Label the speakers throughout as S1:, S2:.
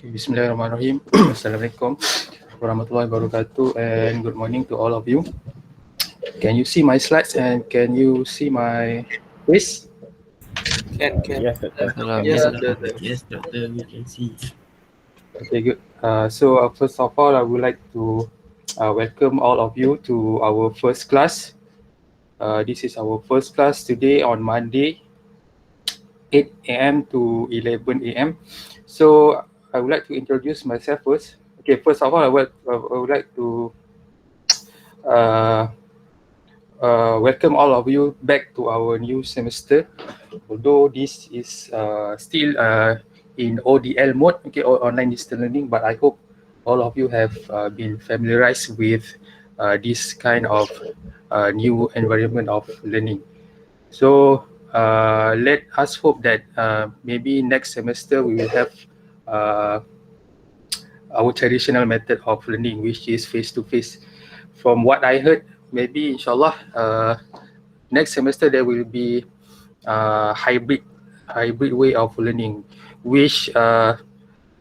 S1: Bismillahirrahmanirrahim. Assalamualaikum warahmatullahi wabarakatuh, and good morning to all of you. Can you see my slides and can you see my face?
S2: Can.
S3: Yes, Doctor.
S2: Yes,
S1: Yeah.
S2: doctor.
S3: Yes, Doctor, we can see.
S1: Okay, good. So first of all, I would like to welcome all of you to our first class. This is our first class today on Monday, 8 a.m. to 11 a.m. So I would like to introduce myself first. Okay, first of all, I would like to uh, welcome all of you back to our new semester. Although this is still in ODL mode, okay, or online distance learning, but I hope all of you have been familiarized with this kind of new environment of learning. So let us hope that maybe next semester we will have uh, our traditional method of learning, which is face to face. From what I heard, maybe inshallah next semester there will be hybrid way of learning, which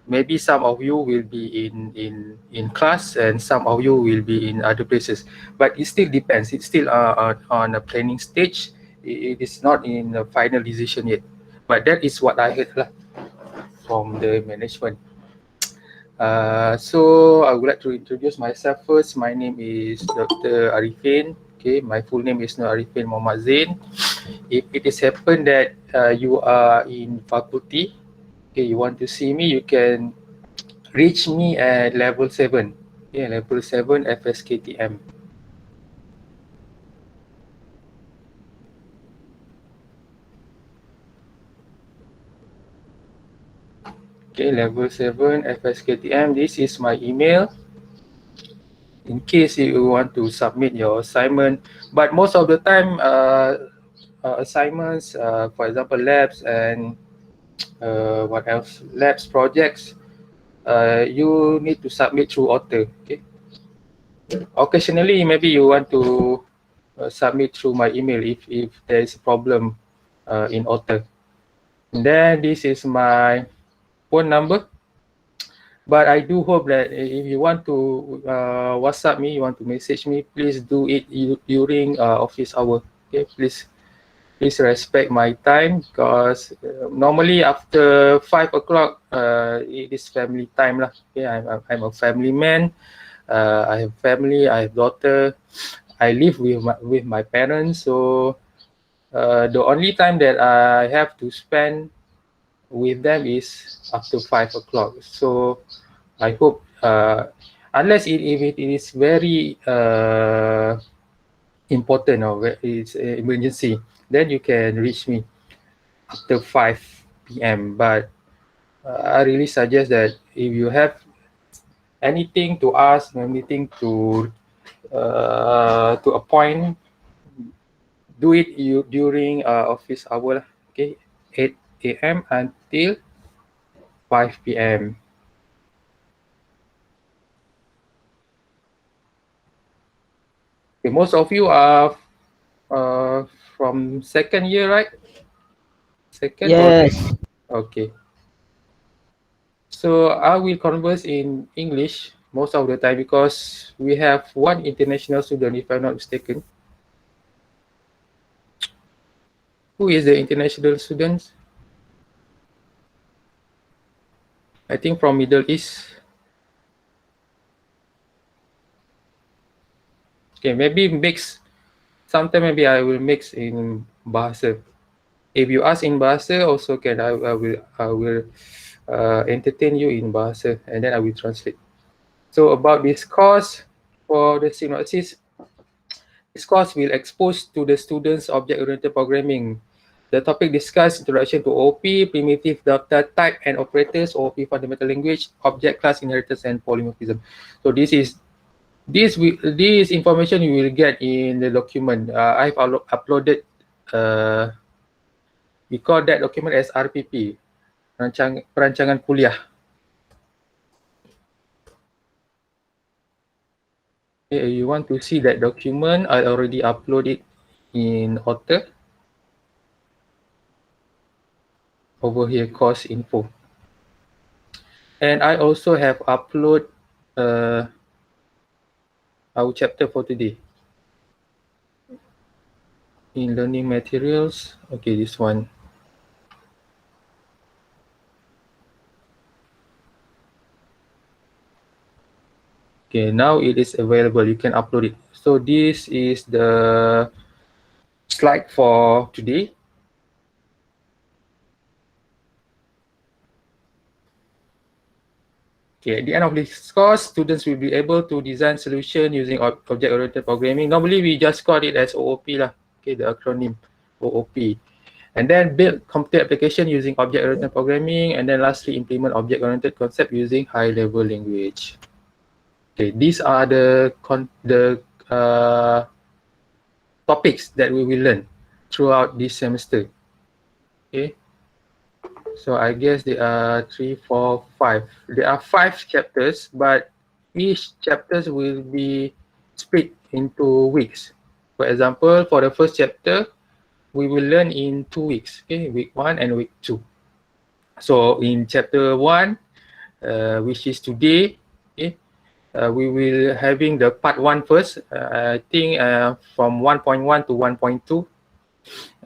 S1: maybe some of you will be in class and some of you will be in other places. But it still depends. It's still on a planning stage. It is not in a final decision yet. But that is what I heard lah from the management. So I would like to introduce myself first. My name is Dr. Arifin. Okay, my full name is Nur Arifin Muhammad Zain. If it is happen that you are in faculty, okay, you want to see me, you can reach me at level 7. Okay, level 7 FSKTM. Okay, level 7 FSKTM. This is my email in case you want to submit your assignment. But most of the time, assignments, for example, labs and what else? Labs projects, you need to submit through Otter. Okay. Occasionally, maybe you want to submit through my email if there is a problem in Otter. And then this is my phone number. But I do hope that if you want to WhatsApp me, you want to message me, please do it during office hour. Okay, please respect my time because normally after 5 o'clock, it is family time lah. Okay, I'm a family man. I have family. I have daughter. I live with my parents. So the only time that I have to spend with them is after 5 o'clock. So I hope, unless if it is very important or it's an emergency, then you can reach me after 5 p.m. But I really suggest that if you have anything to ask, anything to a point, do it during office hour, okay, 8 a.m. until 5 p.m. Okay, most of you are from second year, right? Second
S4: Yes.
S1: or okay. So I will converse in English most of the time because we have one international student, if I'm not mistaken. Who is the international student? I think from Middle East. Okay, maybe mix. Sometime maybe I will mix in bahasa. If you ask in bahasa, also can I will entertain you in bahasa and then I will translate. So about this course, for the synopsis, this course will expose to the students object-oriented programming. The topic discuss introduction to OP, primitive data type and operators, OP fundamental language, object class inheritance and polymorphism. So this information you will get in the document. I've uploaded. We call that document as RPP, perancangan kuliah. Okay, you want to see that document? I already uploaded in Otter. Over here, course info. And I also have upload our chapter for today in learning materials. Okay, this one. Okay, now it is available. You can upload it. So this is the slide for today. Okay, at the end of this course, students will be able to design solution using object-oriented programming. Normally, we just call it as OOP lah. Okay, the acronym OOP. And then build complete application using object-oriented programming. And then lastly, implement object-oriented concept using high-level language. Okay, these are the topics that we will learn throughout this semester. Okay. So I guess there are 3, 4, 5. There are 5 chapters, but each chapters will be split into weeks. For example, for the first chapter, we will learn in 2 weeks. Okay, week 1 and week 2. So in chapter 1, which is today, okay, we will having the part 1 first. I think from 1.1 to 1.2,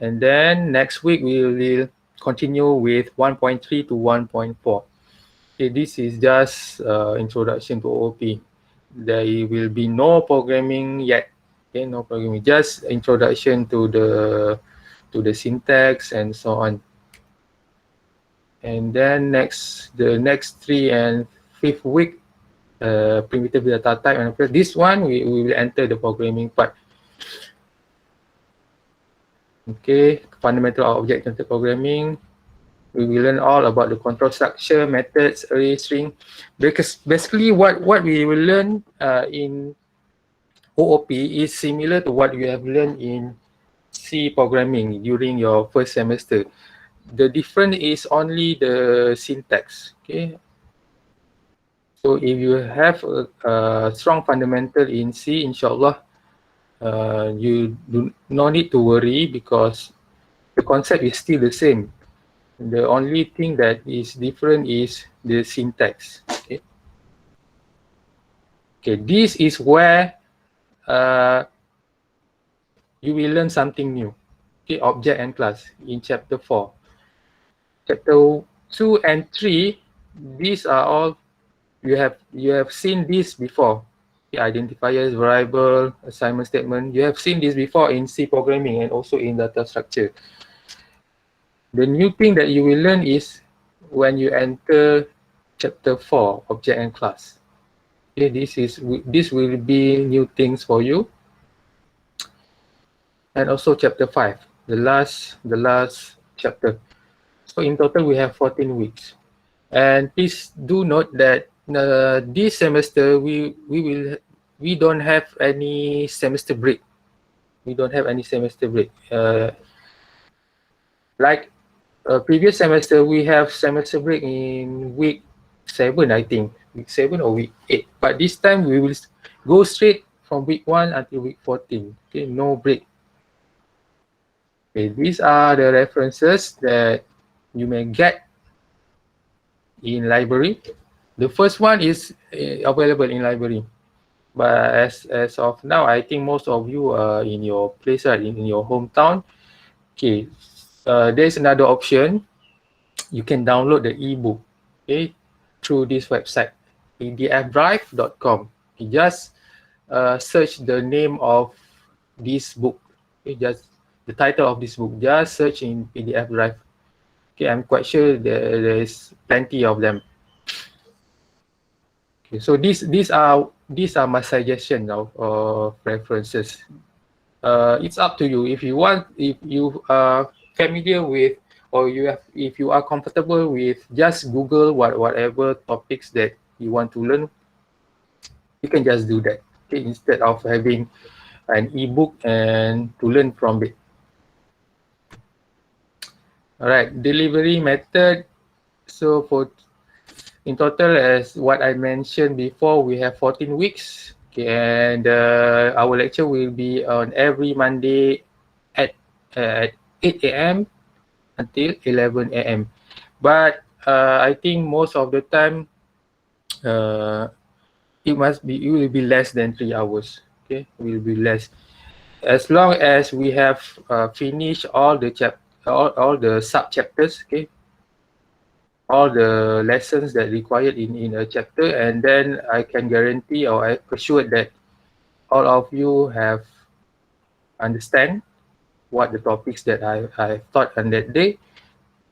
S1: and then next week we will continue with 1.3 to 1.4. Okay, this is just introduction to OOP. There will be no programming yet. Okay, no programming, just introduction to the syntax and so on. And then the next 3 and 5th week, primitive data type, and this one we will enter the programming part. Okay, fundamental of object-oriented programming. We will learn all about the control structure, methods, array, string. Because basically what we will learn in OOP is similar to what you have learned in C programming during your first semester. The difference is only the syntax. Okay. So if you have a strong fundamental in C, inshallah, you do not need to worry because the concept is still the same. The only thing that is different is the syntax. Okay. Okay, this is where you will learn something new. Okay, object and class in chapter 4. Chapter 2 and 3, these are all you have seen this before. Okay, identifiers, variable, assignment statement. You have seen this before in C programming and also in data structure. The new thing that you will learn is when you enter chapter 4, object and class. Okay, this will be new things for you. And also chapter 5, the last chapter. So in total we have 14 weeks. And please do note that this semester we don't have any semester break. We don't have any semester break. Like previous semester, we have semester break in week 7, I think. Week 7 or week 8. But this time we will go straight from week 1 until week 14. Okay, no break. Okay, these are the references that you may get in library. The first one is available in library. But as of now, I think most of you are in your place, right, in your hometown. Okay, there's another option. You can download the ebook, okay, through this website, pdfdrive.com. You just search the name of this book. Okay, just the title of this book. Just search in PDF Drive. Okay, I'm quite sure there is plenty of them. Okay, so these are my suggestions of references. It's up to you. If you want, if you are familiar with, or if you are comfortable with, just Google whatever topics that you want to learn, you can just do that. Okay, instead of having an ebook and to learn from it. All right, delivery method. So in total, as what I mentioned before, we have 14 weeks. Okay, and our lecture will be on every Monday at 8 a.m. until 11 a.m. But I think most of the time it will be less than 3 hours. Okay, it will be less. As long as we have finished all the all the sub chapters, okay, all the lessons that required in a chapter, and then I can guarantee or I assure that all of you have understand what the topics that I taught on that day,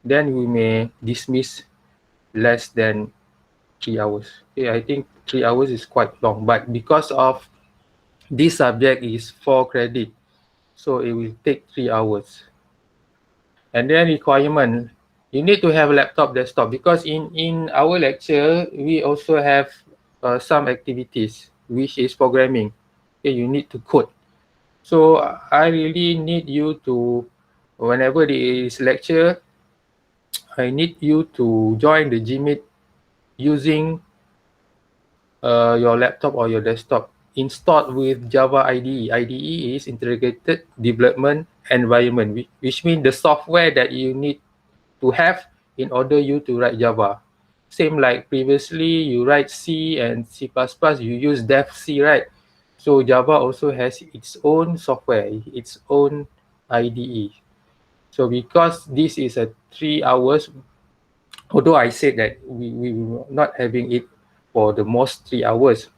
S1: then we may dismiss less than 3 hours. Okay, I think 3 hours is quite long, but because of this subject is 4 credit, so it will take 3 hours. And then requirement, you need to have a laptop, desktop, because in our lecture we also have some activities which is programming. Okay, you need to code. So I really need you to, whenever there is lecture, I need you to join the Gmeet using your laptop or your desktop installed with Java IDE. IDE is Integrated Development Environment, which means the software that you need to have in order you to write Java. Same like previously, you write C and C++, you use Dev C, right? So Java also has its own software, its own IDE. So because this is a 3 hours, although I said that we were not having it for the most 3 hours,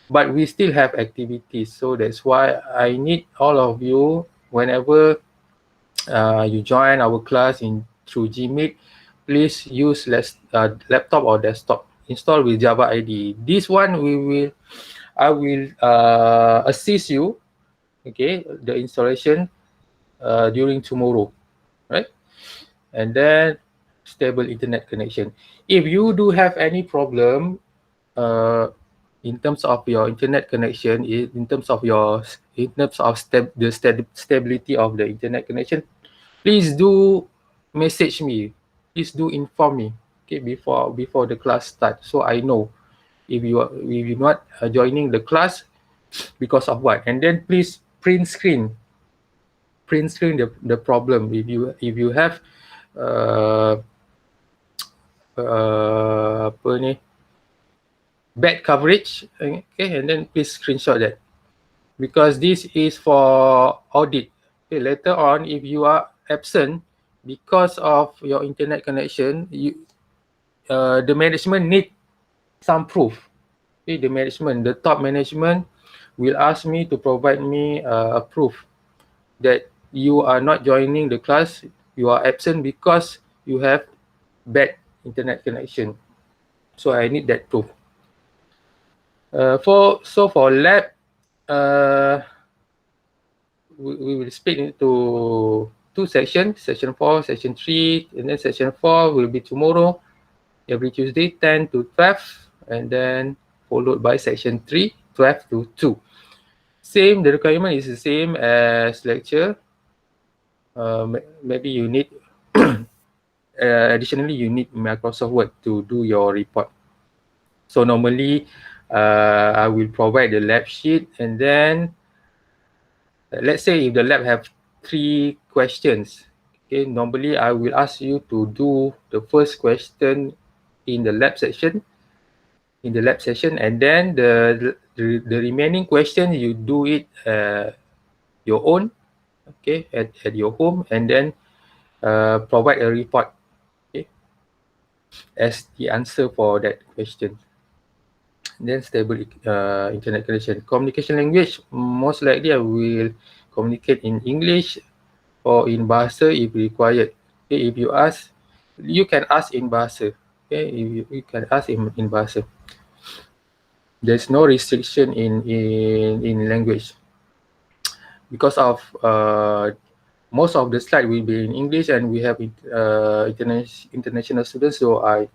S1: but we still have activities. So that's why I need all of you, whenever you join our class through Gmeet, please use laptop or desktop install with Java IDE. This one I will assist you, okay, the installation during tomorrow, right? And then stable internet connection. If you do have any problem in terms of your internet connection, in terms of the stability of the internet connection, please do message me. Please do inform me, okay, before the class starts, so I know if you're not joining the class because of what. And then please print screen the problem. If you have apa ni, bad coverage, okay, and then please screenshot that, because this is for audit. Okay, later on, if you are absent because of your internet connection, the management need some proof. Okay, the top management will ask me to provide me a proof that you are not joining the class, you are absent because you have bad internet connection. So I need that proof. For lab, we will split into 2 sections, section 4, section 3, and then section 4 will be tomorrow, every Tuesday, 10 to 12, and then followed by section 3, 12 to 2. The requirement is the same as lecture. Maybe you need, additionally, you need Microsoft Word to do your report. So normally, I will provide the lab sheet, and then let's say if the lab have 3 questions, okay, normally I will ask you to do the first question in the lab session, and then the remaining question you do it your own, okay, at your home, and then provide a report, okay, as the answer for that question. Then stable internet connection. Communication language, most likely I will communicate in English or in Bahasa if required. Okay, if you ask, you can ask in Bahasa. Okay, you can ask in Bahasa. There's no restriction in language, because of most of the slide will be in English, and we have international students, so I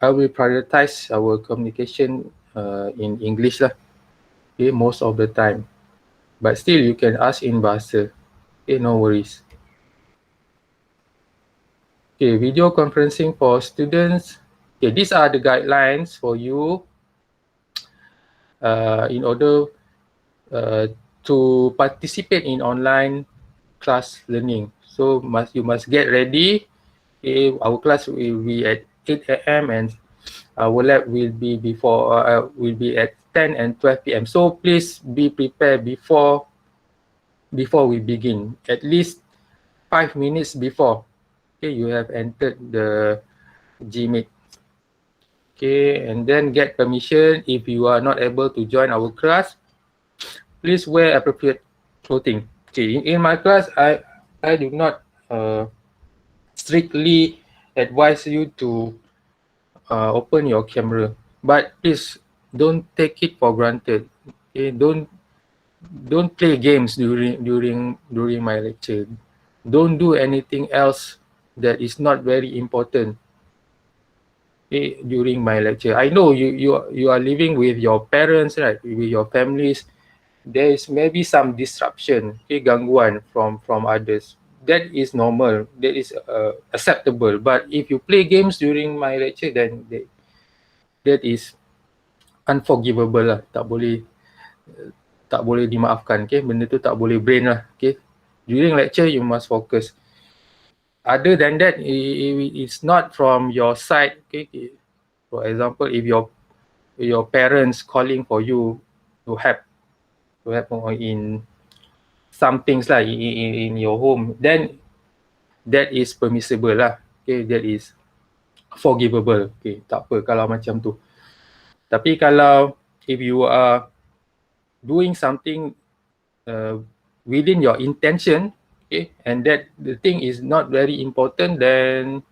S1: will prioritize our communication in English lah, okay, most of the time. But still, you can ask in Bahasa. Okay, no worries. Okay, video conferencing for students. Okay, these are the guidelines for you in order to participate in online class learning. So you must get ready. Okay, our class will be at 8 AM, and our lab will be at 10 and 12 p.m. So please be prepared before we begin. At least 5 minutes before, okay, you have entered the Gmeet. Okay, and then get permission. If you are not able to join our class, please wear appropriate clothing. Okay, in my class, I do not strictly advise you to open your camera, but please don't take it for granted. Okay, don't play games during my lecture. Don't do anything else that is not very important, okay, during my lecture. I know you are living with your parents, right? With your families. There is maybe some disruption, okay, gangguan from others. That is normal. That is acceptable. But if you play games during my lecture, then that is unforgivable lah. Tak boleh dimaafkan, okay? Benda tu tak boleh brain lah, okay? During lecture, you must focus. Other than that, it's not from your side, okay? For example, if your parents calling for you to help in some things lah in your home, then that is permissible lah, okay? That is forgivable, okay? Tak apa kalau macam tu. Tapi kalau if you are doing something within your intention, okay, and that the thing is not very important, then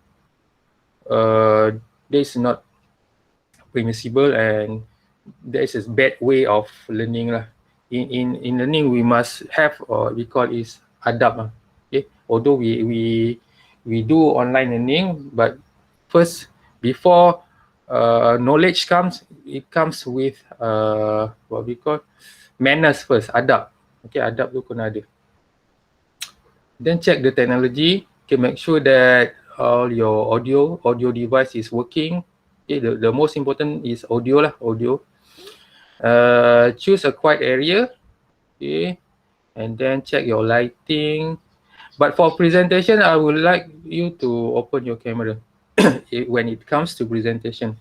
S1: this is not permissible, and there is a bad way of learning lah. In learning, we must have we call is adab lah. Okay, although we do online learning, but first before knowledge comes, it comes with what we call manners first, adab. Okay, adab tu kena ada. Then check the technology. Okay, make sure that all your audio device is working. Okay, the most important is audio lah, audio. Choose a quiet area. Okay, and then check your lighting. But for presentation, I would like you to open your camera when it comes to presentation.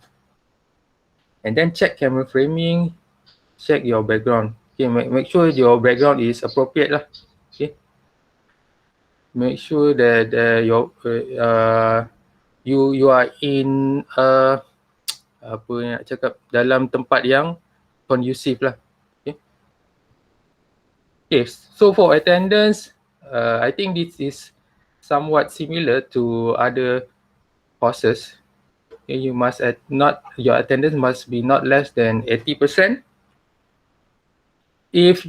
S1: And then check camera framing, check your background. Okay, make sure your background is appropriate lah. Okay, make sure that you are in apa nak cakap, dalam tempat yang conducive lah. Okay. Okay, so for attendance, I think this is somewhat similar to other courses. Okay, you must your attendance must be not less than 80%. If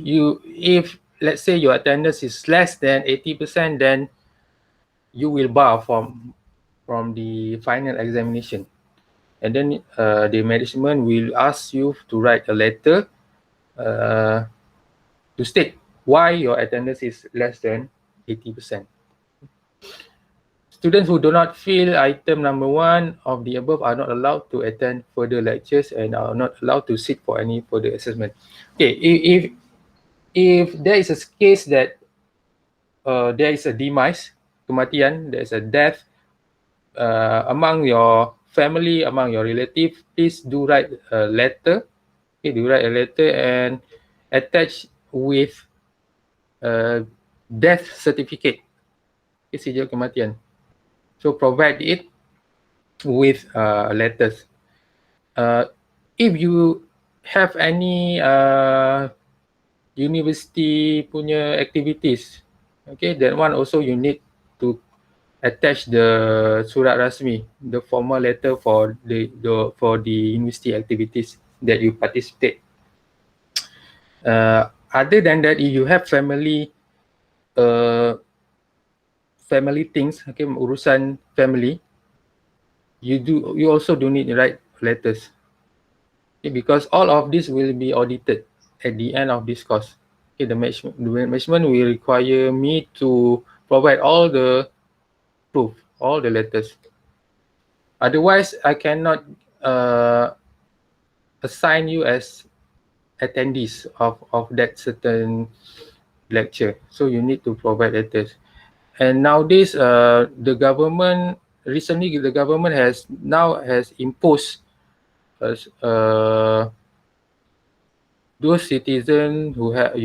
S1: let's say your attendance is less than 80%, then you will bar from the final examination, and then the management will ask you to write a letter to state why your attendance is less than 80%. Students who do not fill item number 1 of the above are not allowed to attend further lectures and are not allowed to sit for any further assessment. Okay, if there is a case that there is a demise, kematian, there is a death among your family, among your relative, please do write a letter. Okay, do write a letter and attach with death certificate, okay, sijil kematian. So provide it with letters. If you have any university punya activities, okay, that one also you need to attach the surat rasmi, the formal letter for the university activities that you participate. Other than that, if you have family things, okay, urusan family, you also do need to write letters, okay, because all of this will be audited at the end of this course. Okay, the management will require me to provide all the proof, all the letters. Otherwise, I cannot assign you as attendees of that certain lecture. So you need to provide letters. And nowadays, the government has imposed those citizens who have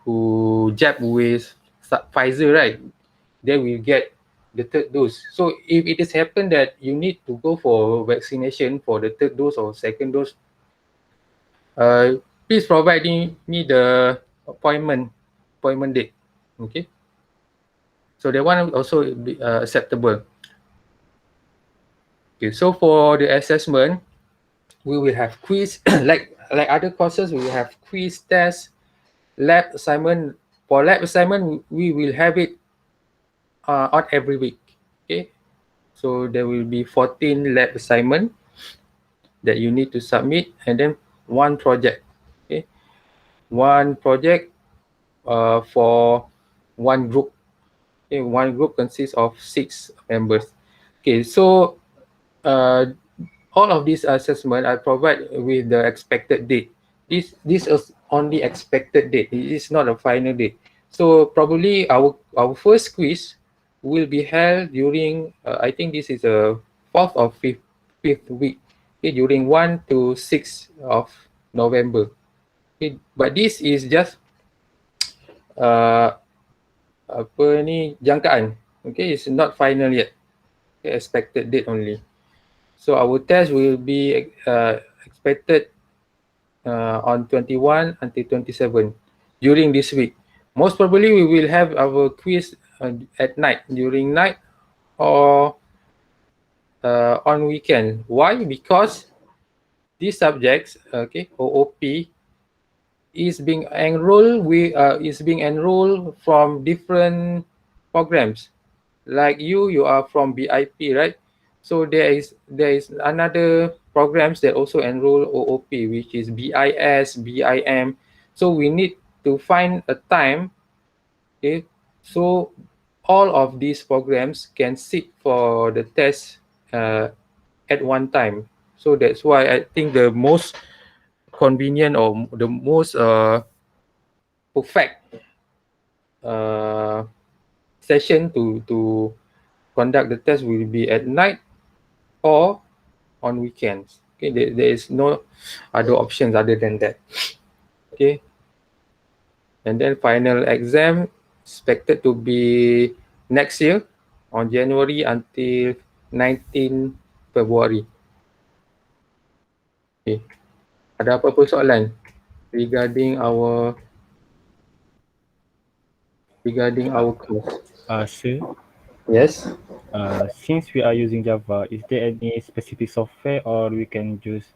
S1: who jab with Pfizer, right? They will get the third dose. So if it has happened that you need to go for vaccination for the third dose or second dose, please provide me the appointment date. Okay. So that one also be acceptable. Okay. So for the assessment, we will have quiz like other courses. We will have quiz, test, lab assignment. For lab assignment, we will have it on every week. Okay. So there will be 14 lab assignment that you need to submit, and then one project. Okay. One project for one group. Okay. One group consists of 6 members. Okay. So all of these assessment I provide with the expected date. This is only expected date. It is not a final date. So probably our first quiz will be held during I think this is a fourth or fifth week. Okay, during 1 to 6 of November. Okay, but this is just uh, apa ni jangkaan. Okay, it's not final yet. Okay, expected date only. So our test will be expected on 21 until 27 during this week. Most probably we will have our quiz at night, during night or on weekend. Why? Because these subjects, okay, OOP is being enrolled from different programs. Like you are from BIP, right? So there is another programs that also enroll OOP, which is BIS, BIM. So we need to find a time, okay, so all of these programs can sit for the test at one time. So that's why I think the most convenient or the most perfect session to conduct the test will be at night or on weekends. Okay, there is no other options other than that. Okay, and then final exam expected to be next year on January until 19 February. Okay, ada apa-apa soalan regarding our course?
S2: Sir,
S1: Yes.
S2: since we are using Java, is there any specific software, or we can just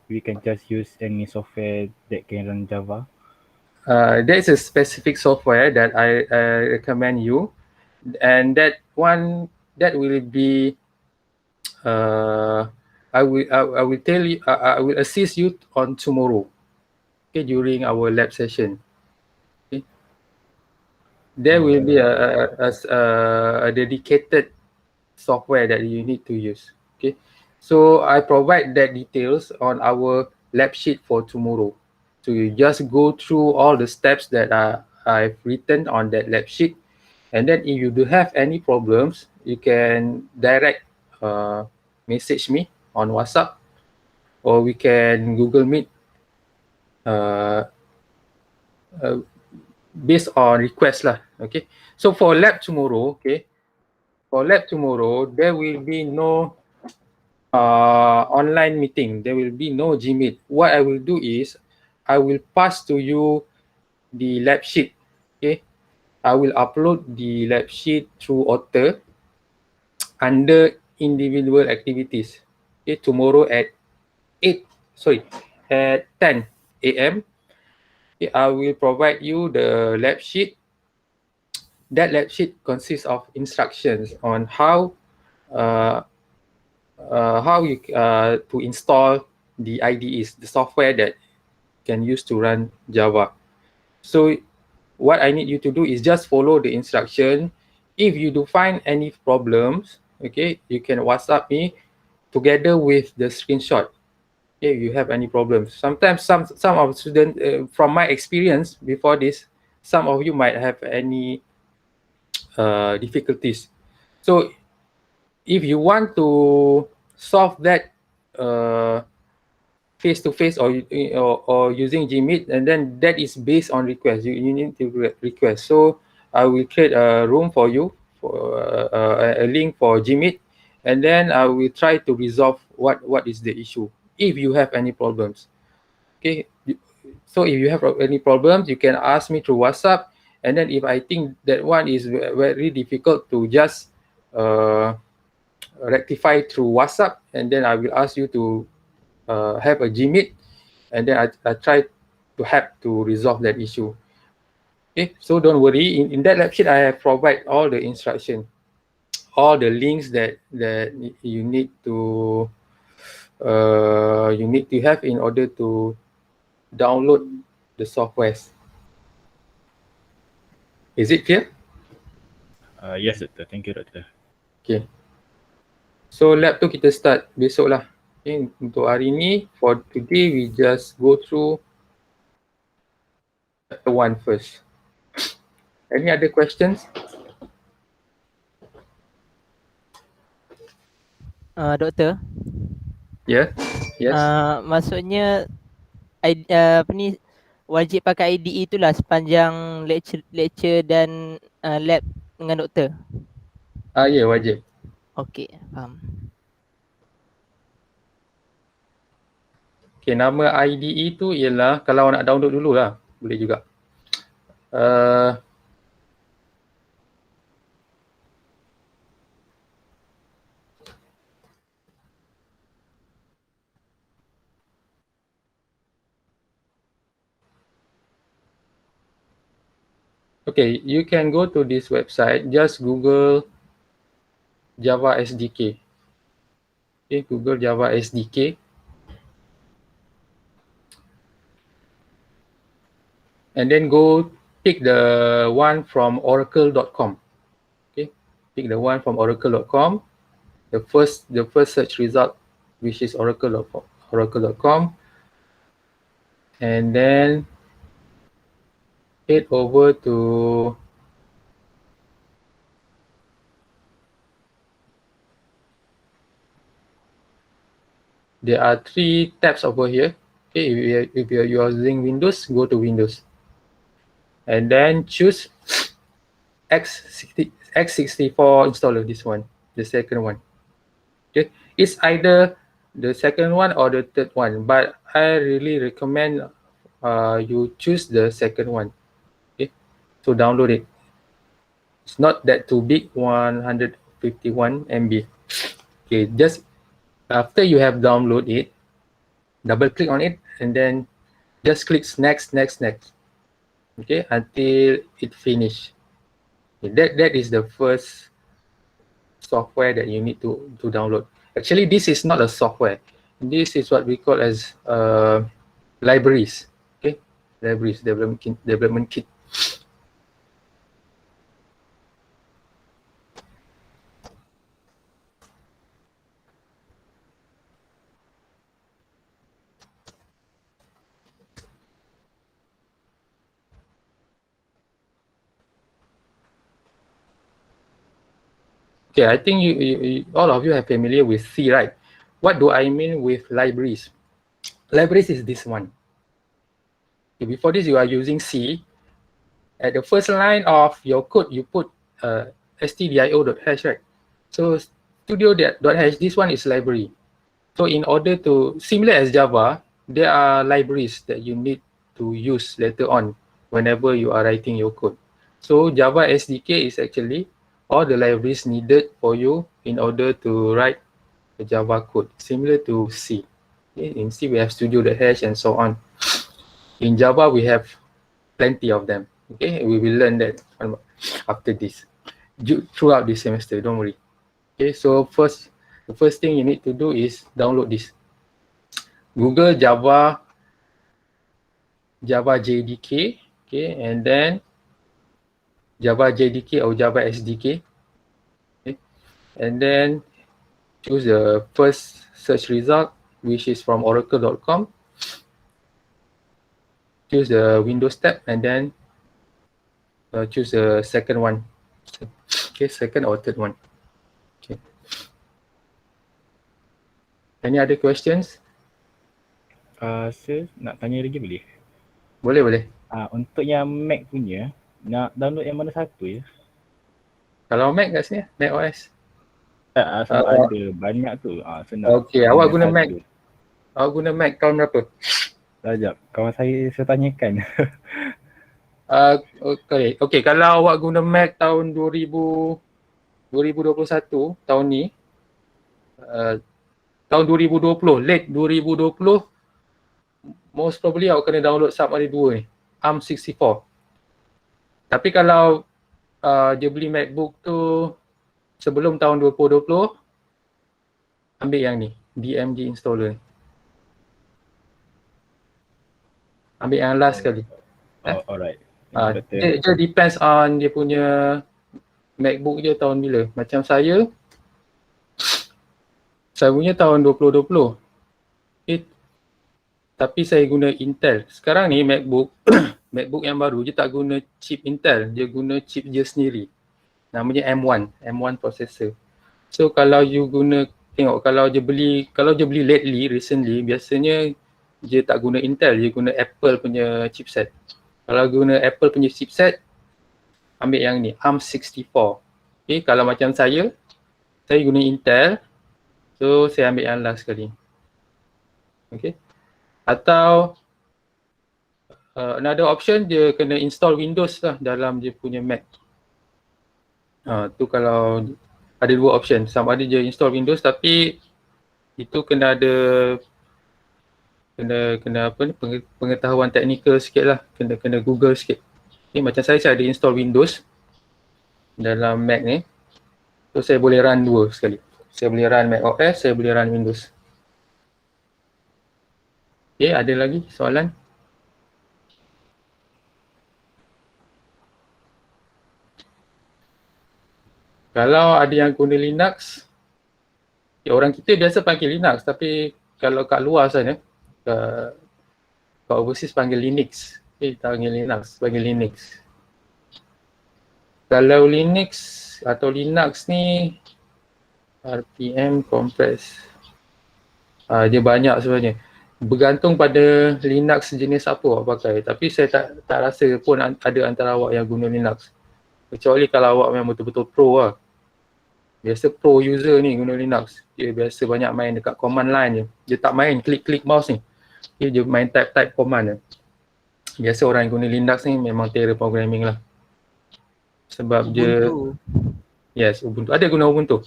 S2: use any software that can run Java?
S1: There is a specific software that I recommend you, and that one that will be I will tell you I will assist you on tomorrow. Okay, during our lab session. Okay, there will be a dedicated software that you need to use. Okay, so I provide that details on our lab sheet for tomorrow. So you just go through all the steps that I've written on that lab sheet, and then if you do have any problems, you can direct message me on WhatsApp, or we can Google Meet uh, uh, based on request lah. Okay, so for lab tomorrow, okay, for lab tomorrow there will be no online meeting. There will be no Gmeet. What I will do is I will pass to you the lab sheet. Okay, I will upload the lab sheet through Otter under individual activities. Okay, tomorrow at 8 sorry at 10 a.m. Okay, I will provide you the lab sheet. That lab sheet consists of instructions on uh, how you to install the IDEs, the software that can use to run Java. So what I need you to do is just follow the instruction. If you do find any problems, okay, you can WhatsApp me together with the screenshot. If you have any problems, sometimes some of students, from my experience before this, some of you might have any difficulties. So if you want to solve that uh, face to face or using Gmeet, and then that is based on request. You need to request. So I will create a room for you for a link for Gmeet, and then I will try to resolve what is the issue if you have any problems. Okay, so if you have any problems, you can ask me through WhatsApp, and then if I think that one is very difficult to just rectify through WhatsApp, and then I will ask you to have a Gmeet, and then I try to help to resolve that issue. Okay, so don't worry. In that lab sheet, I have provide all the instruction, all the links that you need to have in order to download the softwares. Is it clear?
S2: Yes, Doctor. Thank you, Doctor.
S1: Okay. So lab tu kita start besok lah. Okay, untuk hari ni, for today, we just go through chapter 1 first. Any other questions?
S3: Doktor,
S1: Yeah. Yes.
S3: maksudnya apa ni, wajib pakai IDE itulah sepanjang lecture dan lab dengan doktor.
S1: Ya, wajib.
S3: Okey, faham.
S1: Okay, nama IDE tu ialah, kalau nak download dulu lah, boleh juga. Okay, you can go to this website, just Google Java SDK. Okay, Google Java SDK. And then go pick the one from oracle.com. Okay, pick the one from oracle.com. The first search result, which is oracle.com. And then head over to there are 3 tabs over here. Okay, if you're using Windows, go to Windows. And then choose x64 installer, this one, the second one. Okay, it's either the second one or the third one, but I really recommend you choose the second one. Okay, so download it. It's not that too big, 151 MB. Okay, just after you have downloaded it, double click on it, and then just click next. Okay, until it finish. Okay, that is the first software that you need to download. Actually, this is not a software. This is what we call as libraries. Okay, libraries, development kit. Okay, I think you all of you are familiar with C, right? What do I mean with libraries? Libraries is this one. Okay, before this, you are using C. At the first line of your code, you put stdio.hash, right? So studio.hash, this one is library. So in order to, similar as Java, there are libraries that you need to use later on whenever you are writing your code. So Java SDK is actually all the libraries needed for you in order to write the Java code, similar to C. Okay, in C, we have studio.hash and so on. In Java, we have plenty of them. Okay, we will learn that after this, throughout this semester, don't worry. Okay, so the first thing you need to do is download this. Google Java JDK, okay, and then Java JDK or Java SDK. Okay, and then choose the first search result, which is from oracle.com. Choose the Windows tab, and then choose the second one. Okay, second or third one. Okay. Any other questions?
S2: Sir, nak tanya lagi boleh?
S1: Boleh.
S2: Untuk yang Mac punya, nak download yang mana satu ya?
S1: Kalau Mac kat sini, Mac OS.
S2: Sebab ada banyak tu. So nak
S1: Okey, awak guna
S2: satu.
S1: Mac. Awak guna Mac tahun berapa?
S2: Sekejap, kawan saya tanyakan.
S1: Okey, kalau awak guna Mac tahun 2021, tahun ni, tahun 2020, late 2020, most probably awak kena download sub ada 2 ni, ARM64. Tapi kalau dia beli MacBook tu sebelum tahun 2020, ambil yang ni, DMG installer. Ambil yang last sekali.
S2: Alright.
S1: Dia depends on dia punya MacBook je tahun bila. Macam saya punya tahun 2020. Tapi saya guna Intel. Sekarang ni MacBook MacBook yang baru dia tak guna chip Intel, dia guna chip dia sendiri. Namanya M1 processor. So kalau you guna, tengok kalau dia beli recently, biasanya dia tak guna Intel, dia guna Apple punya chipset. Kalau guna Apple punya chipset, ambil yang ni, ARM64. Okay, kalau macam saya guna Intel, so saya ambil yang last sekali. Okay. Atau another option, dia kena install Windows lah dalam dia punya Mac. Tu kalau ada 2 option, sama ada dia install Windows tapi itu kena ada kena apa ni, pengetahuan teknikal sikit lah, kena Google sikit. Okay, macam saya ada install Windows dalam Mac ni, so saya boleh run 2 sekali. Saya boleh run Mac OS, saya boleh run Windows. Okay, ada lagi soalan? Kalau ada yang guna Linux, orang kita biasa panggil Linux, tapi kalau kat luar sana, kat overseas panggil Linux. Panggil Linux, panggil Linux. Kalau Linux atau Linux ni, RPM compress. Dia banyak sebenarnya. Bergantung pada Linux jenis apa awak pakai. Tapi saya tak rasa pun ada antara awak yang guna Linux. Kecuali kalau awak memang betul-betul pro lah. Biasa pro user ni guna Linux. Dia biasa banyak main dekat command line je. Dia tak main klik-klik mouse ni. Dia main type command je. Biasa orang yang guna Linux ni memang terror programming lah. Sebab Ubuntu. Yes, Ubuntu. Ada guna Ubuntu?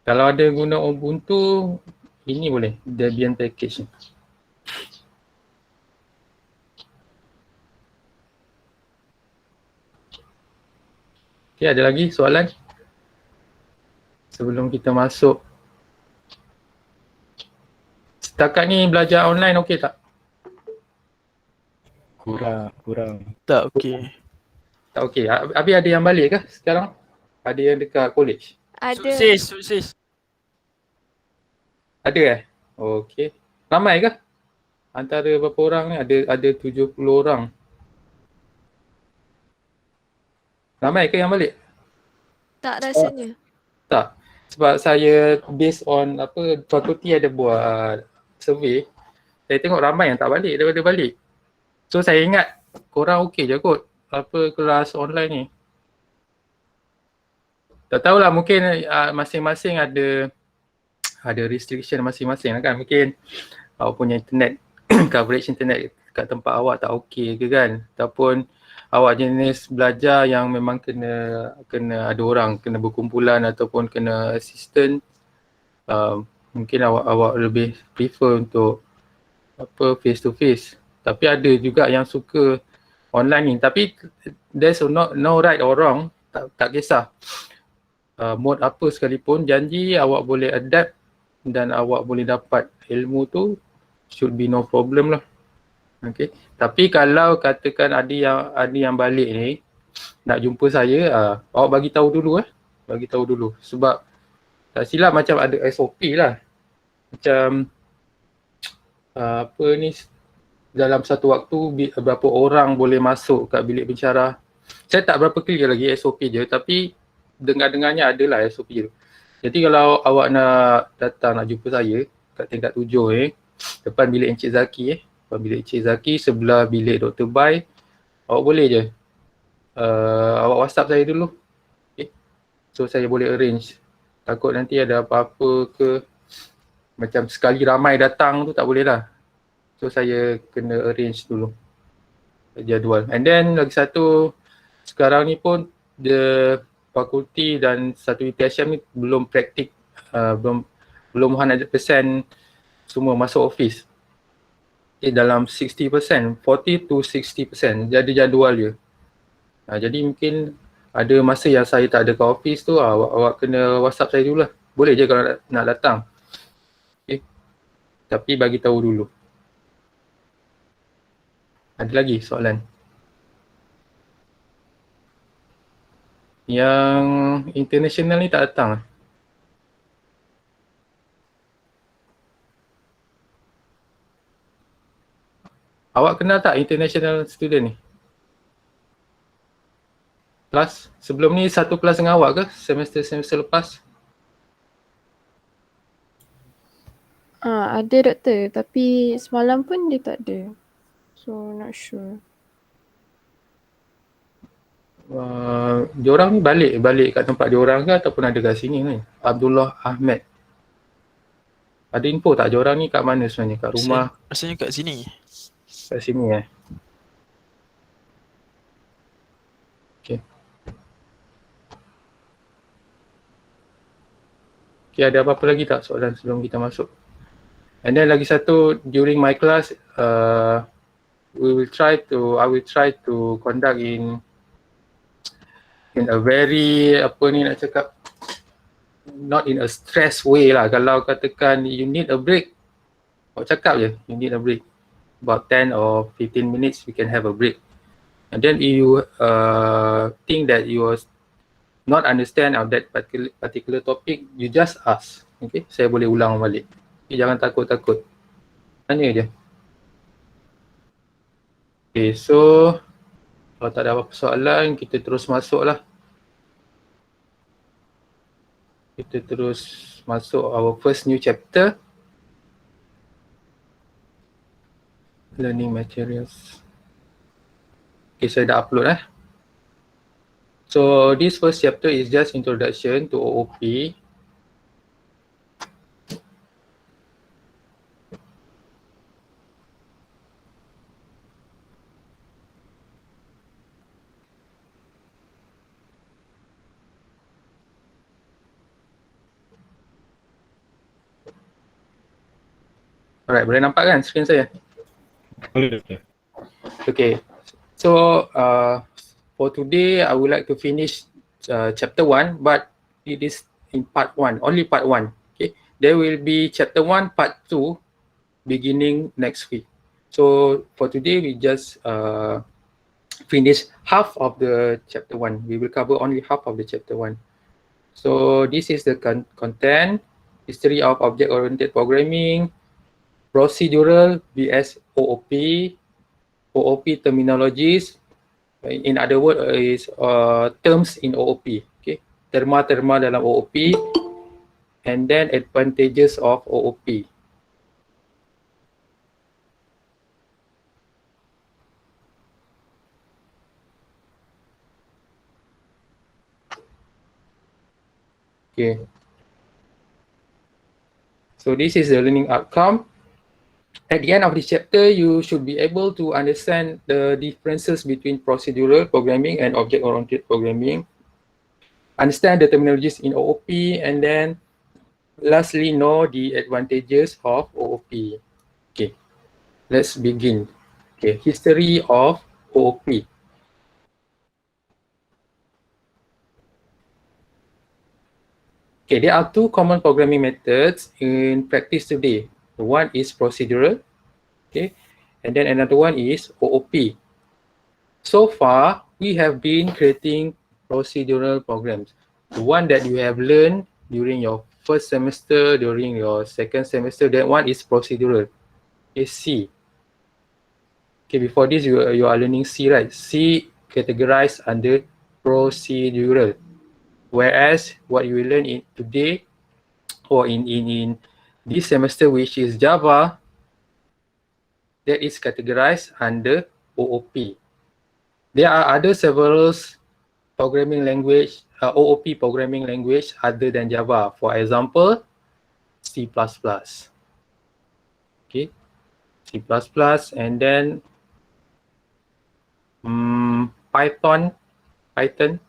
S1: Kalau ada guna Ubuntu, ini boleh, Debian package ni. Okay, ada lagi soalan? Sebelum kita masuk. Setakat ni belajar online okey tak?
S2: Kurang.
S4: Tak okey.
S1: Tak okey. Habis ada yang balik ke sekarang? Ada yang dekat college?
S5: Ada.
S4: Sukses.
S1: Ada Okey. Ramai ke? Antara berapa orang ni? Ada 70 orang. Ramai ke yang balik?
S5: Tak rasanya.
S1: Tak. Sebab saya based on fakulti ada buat survey. Saya tengok ramai yang tak balik daripada balik. So saya ingat korang okey je kot kelas online ni. Tak tahulah, mungkin masing-masing ada restriction masing-masing kan. Mungkin awak punya internet coverage internet kat tempat awak tak okey ke kan, ataupun awak jenis belajar yang memang kena ada orang, kena berkumpulan ataupun kena assistant. Mungkin awak lebih prefer untuk face to face. Tapi ada juga yang suka online ni. Tapi there's no right or wrong, tak kisah mode apa sekalipun, janji awak boleh adapt dan awak boleh dapat ilmu tu, should be no problem lah. Okay. Tapi kalau katakan ada yang balik ni nak jumpa saya, awak bagi tahu dulu bagi tahu dulu. Sebab tak silap macam ada SOP lah. Macam dalam satu waktu berapa orang boleh masuk kat bilik pensyarah. Saya tak berapa clear lagi SOP je, tapi dengar-dengarnya adalah SOP tu. Jadi kalau awak nak datang nak jumpa saya kat tingkat 7 ni, depan bilik Encik Zaki depan bilik Encik Zaki, sebelah bilik Dr. Bai. Awak boleh je awak WhatsApp saya dulu. Okay. So saya boleh arrange. Takut nanti ada apa-apa ke, macam sekali ramai datang tu tak boleh lah. So saya kena arrange dulu jadual. And then lagi satu, sekarang ni pun the fakulti dan satu UTHM ni belum praktik, belum 100% semua masuk office. Dalam 60%, 40 to 60% jadi jadual je. Jadi mungkin ada masa yang saya tak ada ke office tu, awak kena WhatsApp saya dulu lah. Boleh je kalau nak datang. Okay. Tapi bagi tahu dulu. Ada lagi soalan? Yang international ni tak datang? Awak kenal tak international student ni? Kelas sebelum ni satu kelas dengan awak ke semester lepas?
S5: Ada doktor, tapi semalam pun dia tak ada. So not sure.
S1: Diorang ni balik kat tempat diorang ke ataupun ada kat sini ni? Abdullah Ahmed. Ada info tak diorang ni kat mana sebenarnya? Kat rumah?
S4: Rasanya kat sini.
S1: Kat sini Okay. Okay, ada apa-apa lagi tak soalan sebelum kita masuk? And then lagi satu, during my class, I will try to conduct in a very, not in a stress way lah. Kalau katakan you need a break, awak cakap je, you need a break. About 10 or 15 minutes, we can have a break. And then if you think that you are not understand of that particular topic, you just ask. Okay, saya boleh ulang balik. Okay, jangan takut-takut. Tanya je. Okay, so kalau tak ada apa-apa soalan, kita terus masuk lah. Kita terus masuk our first new chapter. Learning materials. Okay, saya dah upload So this first chapter is just introduction to OOP. Alright, boleh nampak kan skrin saya?
S2: Boleh doktor.
S1: Okay, so for today I would like to finish chapter 1, but it is in part 1, only part 1. Okay, there will be chapter 1, part 2 beginning next week. So for today we just finish half of the chapter 1. We will cover only half of the chapter 1. So this is the content: history of object-oriented programming, procedural vs OOP, OOP terminologies, in other words is terms in OOP, okay, terma-terma dalam OOP, and then advantages of OOP. Okay, so this is the learning outcome. At the end of this chapter, you should be able to understand the differences between procedural programming and object-oriented programming, understand the terminologies in OOP, and then lastly know the advantages of OOP. Okay, let's begin. Okay, history of OOP. Okay, there are two common programming methods in practice today. One is procedural, okay, and then another one is OOP. So far, we have been creating procedural programs. The one that you have learned during your first semester, during your second semester, that one is procedural. Okay, C. Okay, before this you are learning C, right? C categorized under procedural. Whereas what you will learn in today or in this semester, which is Java, that is categorized under OOP. There are other several programming language, OOP programming language other than Java. For example, C++. Okay, C++, and then Python. Okay.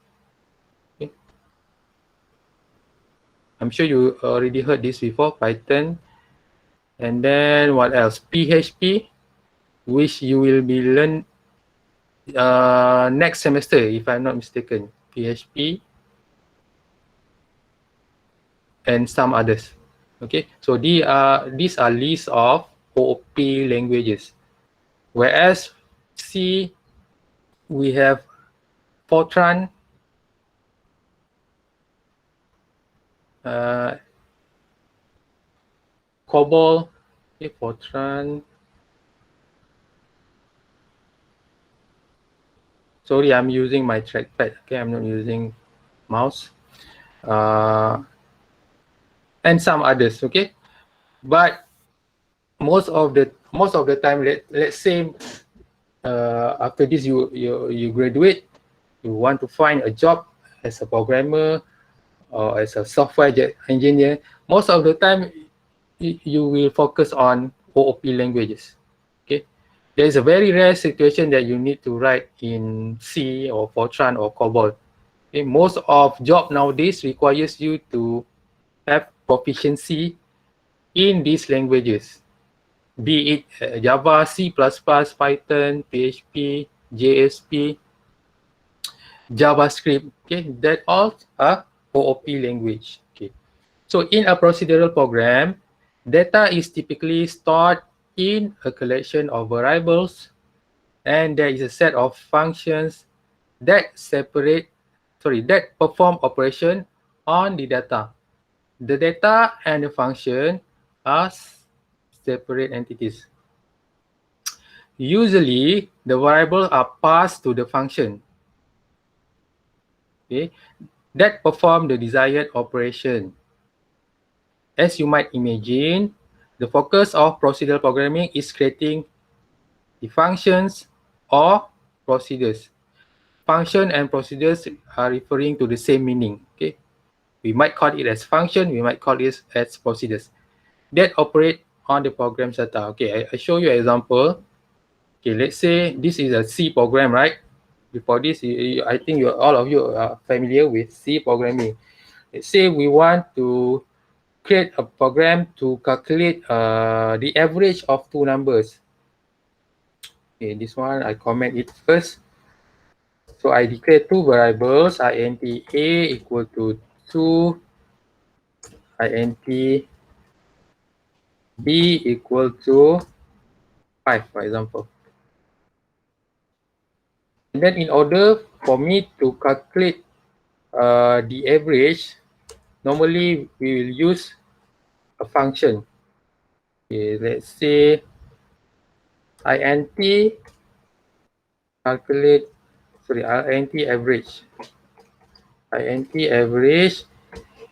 S1: I'm sure you already heard this before, Python. And then what else? PHP, which you will be learn next semester, if I'm not mistaken. PHP and some others. Okay, so these are lists of OOP languages. Whereas C, we have Fortran, COBOL, okay, Fortran. Sorry, I'm using my trackpad. Okay, I'm not using mouse. And some others. Okay, but most of the time, let's say after this you graduate, you want to find a job as a programmer or as a software engineer. Most of the time, you will focus on OOP languages. Okay, there is a very rare situation that you need to write in C or Fortran or COBOL. Okay, most of job nowadays requires you to have proficiency in these languages, be it Java, C++, Python, PHP, JSP, JavaScript. Okay, that all are OOP language. Okay, so in a procedural program, data is typically stored in a collection of variables, and there is a set of functions that perform operation on the data. The data and the function are separate entities. Usually, the variables are passed to the function, okay, that perform the desired operation. As you might imagine, the focus of procedural programming is creating the functions or procedures. Function and procedures are referring to the same meaning. Okay, we might call it as function, we might call it as procedures that operate on the program's data. Okay, I show you an example. Okay, let's say this is a C program, right? Before this, I think all of you are familiar with C programming. Let's say we want to create a program to calculate the average of two numbers. Okay, this one I comment it first. So I declare two variables, int a equal to 2, int b equal to 5, for example. And then in order for me to calculate the average, normally we will use a function. Okay, let's say int average. int average,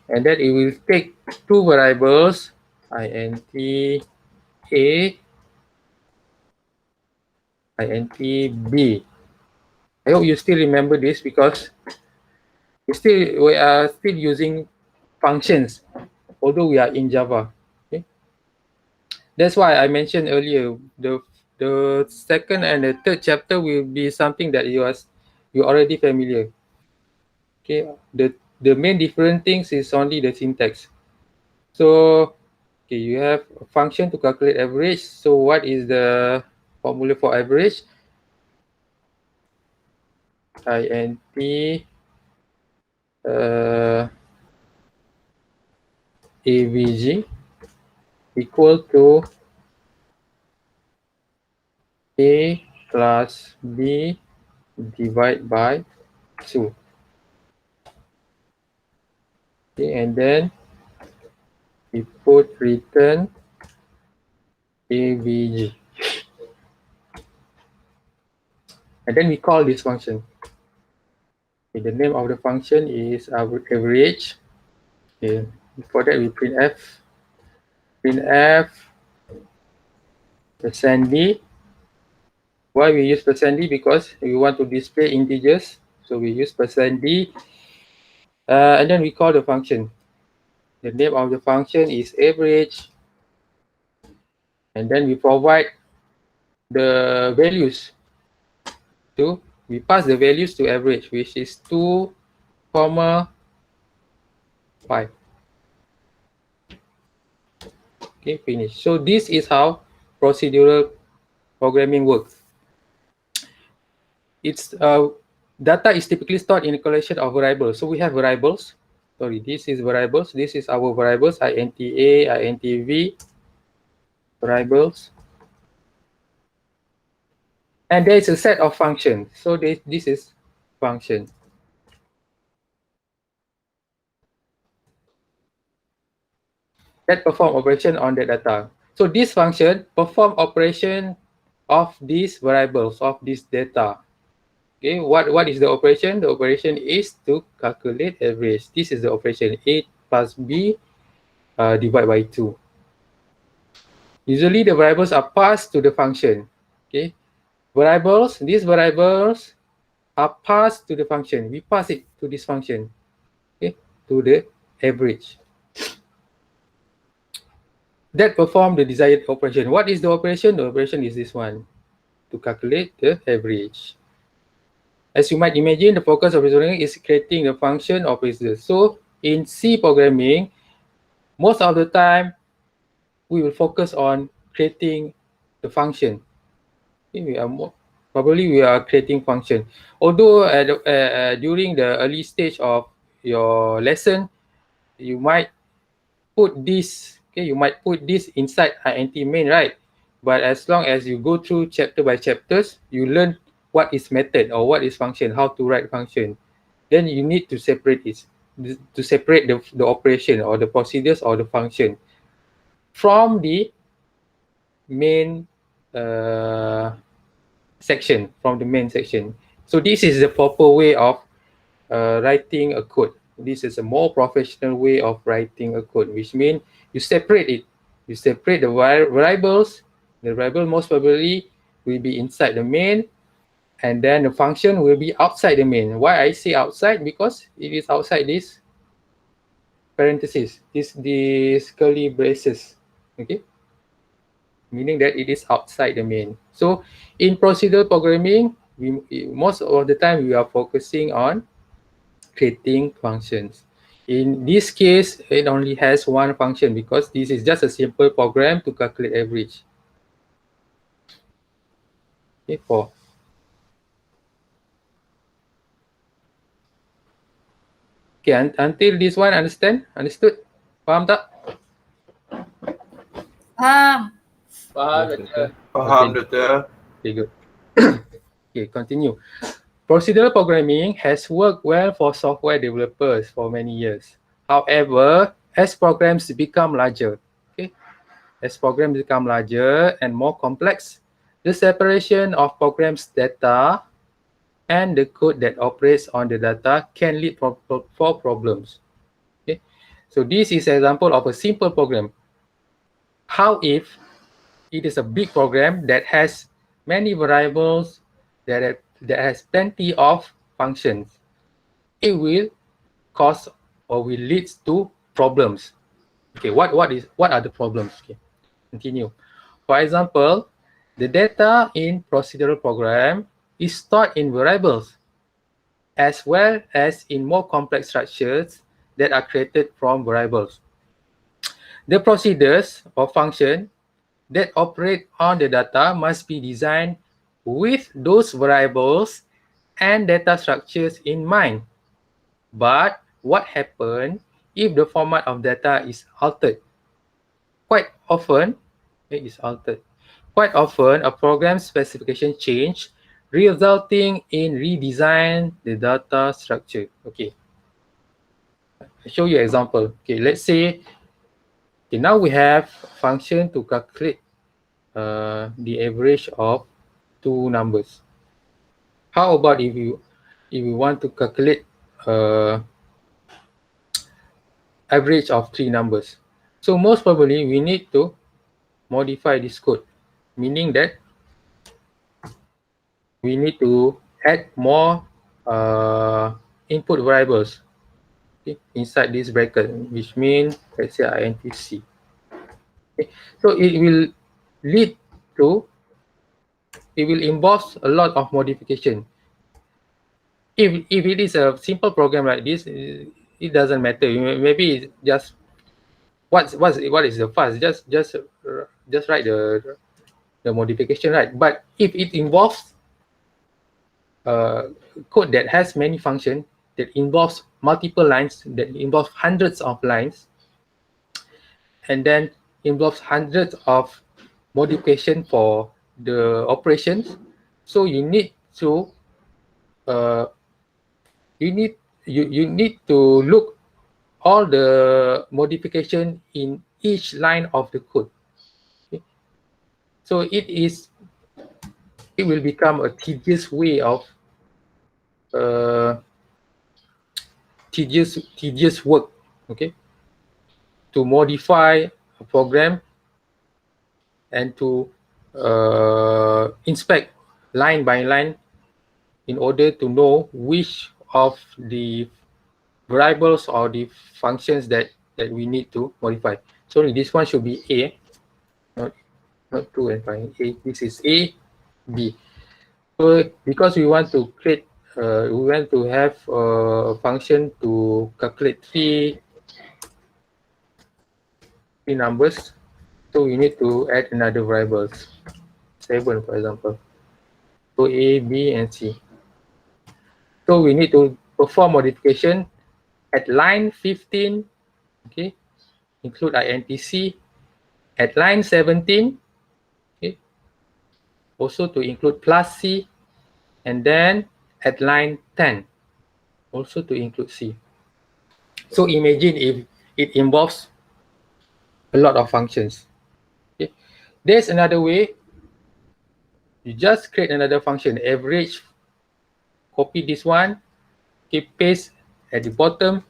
S1: and then it will take two variables, int a, int b. I hope you still remember this because we are still using functions, although we are in Java. Okay, that's why I mentioned earlier the second and the third chapter will be something that you already familiar. Okay, the main different things is only the syntax. So okay, you have a function to calculate average. So what is the formula for average? int avg equal to a plus b divided by 2. Okay, and then we put return avg, and then we call this function. Okay, the name of the function is average. Okay, before that we printf %d, Why we use %d? Because we want to display integers, so we use %d, and then we call the function. The name of the function is average, and then we provide the values we pass the values to average, which is 2, 5. Okay, finish. So this is how procedural programming works. It's data is typically stored in a collection of variables. So we have variables. Sorry, this is variables. This is our variables, int a, int v, variables. And there is a set of functions. So this is function. That perform operation on the data. So this function perform operation of these variables, of this data. Okay, what is the operation? The operation is to calculate average. This is the operation, A plus B divided by 2. Usually the variables are passed to the function. Okay, these variables are passed to the function. We pass it to this function, okay, to the average. That perform the desired operation. What is the operation? The operation is this one, to calculate the average. As you might imagine, the focus of programming is creating a function of result. So in C programming, most of the time, we will focus on creating the function. Okay, probably we are creating function. Although during the early stage of your lesson, you might put this, okay, you might put this inside int main, right? But as long as you go through chapter by chapters, you learn what is method or what is function, how to write function. Then you need to separate it, to separate the operation or the procedures or the function from the main section, from the main section. So this is the proper way of writing a code. This is a more professional way of writing a code, which means you separate it. You separate the variables. The variable most probably will be inside the main, and then the function will be outside the main. Why I say outside? Because it is outside this parentheses, these curly braces, okay? Meaning that it is outside the main. So in procedural programming, most of the time we are focusing on creating functions. In this case, it only has one function because this is just a simple program to calculate average. Okay, 4. Okay, until this one, understood? Faham tak?
S4: Faham.
S1: Faham,
S2: Doktor.
S6: Faham, Doktor.
S1: Okay, good. Okay, continue. Procedural programming has worked well for software developers for many years. However, as programs become larger, and more complex, the separation of programs' data and the code that operates on the data can lead for problems. Okay, so this is an example of a simple program. How if it is a big program that has many variables, that has plenty of functions? It will cause or will lead to problems. Okay, what are the problems? Okay, continue. For example, the data in procedural program is stored in variables, as well as in more complex structures that are created from variables. The procedures or function that operate on the data must be designed with those variables and data structures in mind. But what happens if the format of data is altered? Quite often, a program specification change, resulting in redesign the data structure. Okay, I'll show you an example. Okay, let's say, okay, now we have function to calculate the average of 2 numbers. How about if you want to calculate average of 3 numbers? So most probably we need to modify this code, meaning that we need to add more input variables, okay, inside this bracket, which means let's say INTC. Okay. So it will lead to, it will involve a lot of modification. If it is a simple program like this, it doesn't matter. Maybe it's just what is the fast? Just write the modification, right? But if it involves code that has many functions, that involves multiple lines, that involves hundreds of lines, and then involves hundreds of modification for the operations, so you need to you need to look all the modification in each line of the code. Okay? So it will become a tedious way of tedious work, okay, to modify a program and to inspect line by line in order to know which of the variables or the functions that we need to modify. So this one should be A, not 2 and 5. A, this is A, B. So because we want to create, we want to have a function to calculate three numbers, so we need to add another variables, 7 for example. So A, B, and C. So we need to perform modification at line 15, okay, include INTC. At line 17, okay, also to include plus C, and then at line 10, also to include C. So imagine if it involves a lot of functions. Okay. There's another way. You just create another function, average, copy this one, okay, paste at the bottom,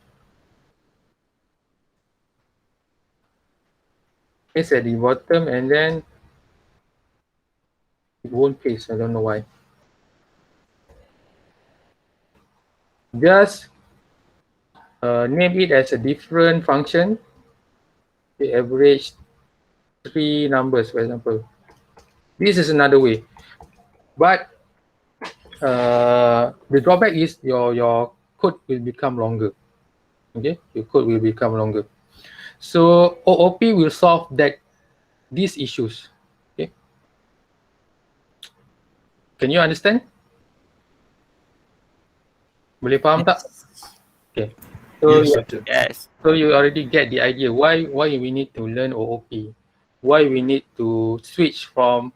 S1: paste at the bottom, and then it won't paste. I don't know why. Just name it as a different function. The average 3 numbers, for example. This is another way, but the drawback is your code will become longer. Okay, your code will become longer. So OOP will solve these issues. Okay, can you understand? Boleh faham tak? Okay. So
S3: Yes.
S1: so you already get the idea why we need to learn OOP, why we need to switch from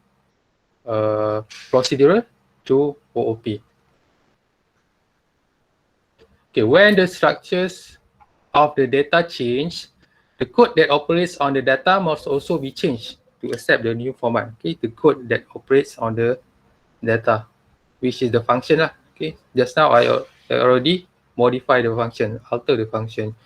S1: procedural to OOP. Okay, when the structures of the data change, the code that operates on the data must also be changed to accept the new format. Okay, the code that operates on the data, which is the function lah. Okay, just now I already modify the function, alter the function.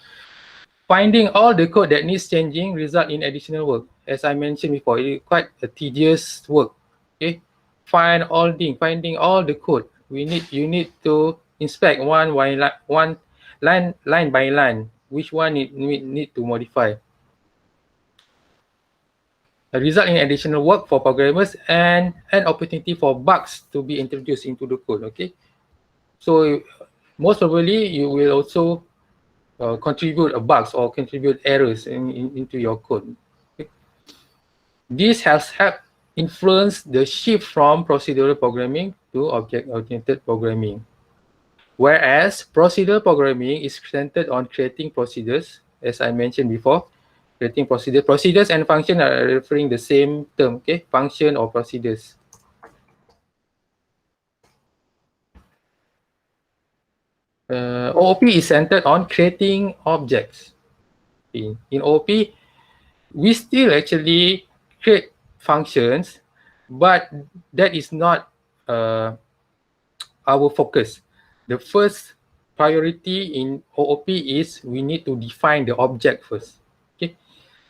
S1: Finding all the code that needs changing result in additional work. As I mentioned before, it is quite a tedious work. Okay, finding all the code. You need to inspect one line by line. Which one need to modify. A result in additional work for programmers and an opportunity for bugs to be introduced into the code. Okay, so most probably you will also contribute bugs or contribute errors into your code. Okay. This has helped influence the shift from procedural programming to object-oriented programming. Whereas procedural programming is centered on creating procedures, as I mentioned before, creating procedures and function are referring the same term, okay, function or procedures. OOP is centered on creating objects. In OOP, we still actually create functions, but that is not our focus. The first priority in OOP is we need to define the object first. Okay,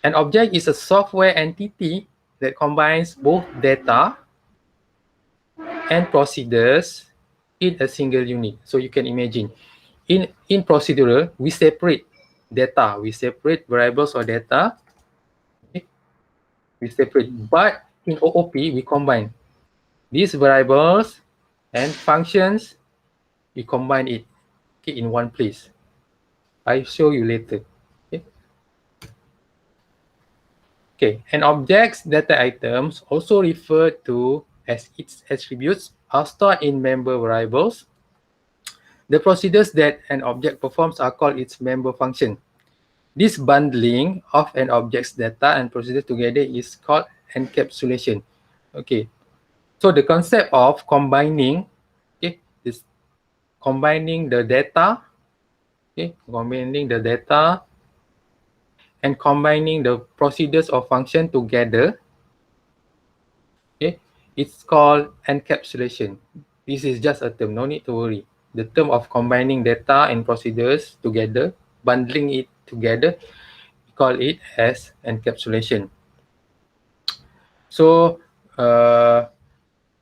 S1: an object is a software entity that combines both data and procedures in a single unit. So you can imagine, in procedural, we separate data, we separate variables or data, okay? We separate, but in OOP, we combine these variables and functions, we combine it, okay, in one place. I'll show you later. Okay. Okay, and objects data items, also referred to as its attributes, are stored in member variables. The procedures that an object performs are called its member function. This bundling of an object's data and procedure together is called encapsulation. Okay, so the concept of combining, okay, is combining the data, okay, combining the data and combining the procedures or function together, okay, it's called encapsulation. This is just a term, no need to worry. The term of combining data and procedures together, bundling it together, we call it as encapsulation. So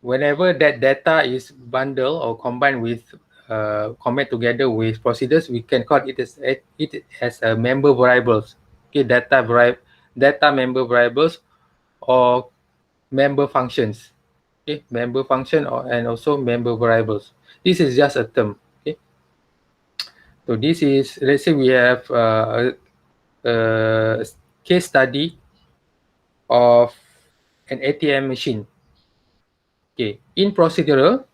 S1: whenever that data is bundled or combined with combined together with procedures, we can call it as a member variables. Okay, data member variables or member functions. Okay, member function and also member variables. This is just a term. Okay, so this is, let's say we have a case study of an ATM machine. Okay, in procedural,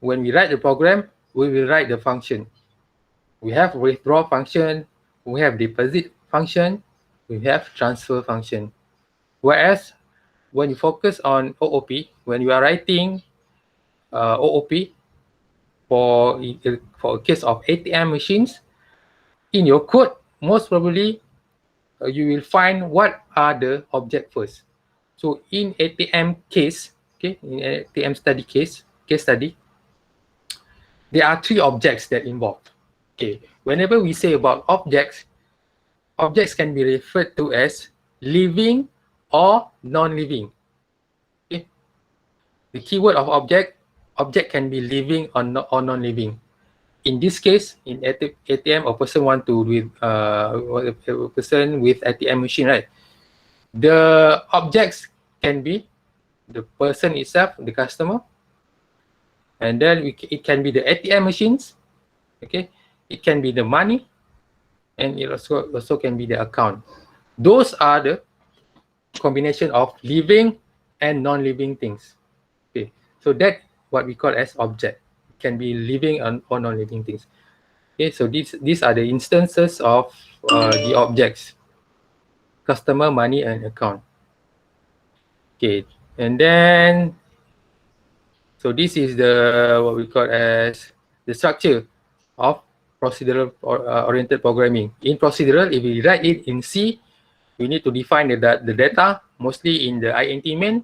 S1: when we write the program, we will write the function. We have withdraw function, we have deposit function, we have transfer function. Whereas when you focus on OOP, when you are writing OOP for a case of ATM machines, in your code, most probably you will find what are the object first. So in ATM case, okay, in ATM case study, there are three objects that involved. Okay, whenever we say about objects, objects can be referred to as living or non-living. Okay, the keyword of object can be living or non-living. In this case, in ATM, a person want to with a person with ATM machine, right? The objects can be the person itself, the customer, and then it can be the ATM machines. Okay, it can be the money, and it also can be the account. Those are the combination of living and non-living things. Okay, so that what we call as object. It can be living or non-living things. Okay, so these are the instances of the objects: customer, money, and account. Okay, and then so this is the what we call as the structure of procedural oriented programming. In procedural, if we write it in C, we need to define the data mostly in the int main,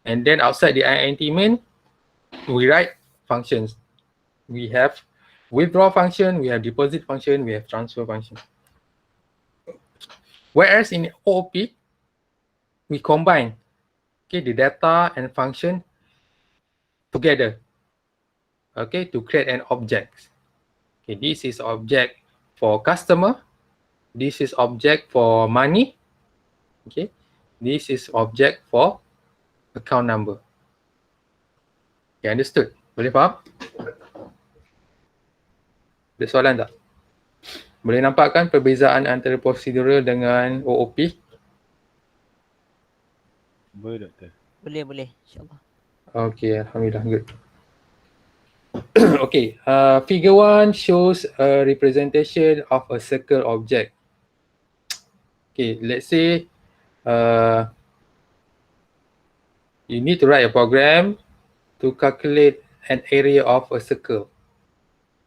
S1: and then outside the int main, we write functions. We have withdraw function, we have deposit function, we have transfer function. Whereas in OOP, we combine, okay, the data and function together, okay, to create an object. Okay, this is object for customer, this is object for money, okay, this is object for account number. Okay, understood? Boleh faham? Ada soalan tak? Boleh nampak kan perbezaan antara procedural dengan OOP?
S2: Boleh, Doktor.
S3: Boleh, insyaAllah.
S1: Okay, alhamdulillah, good. Okay, figure 1 shows a representation of a circle object. Okay, let's say you need to write a program to calculate an area of a circle.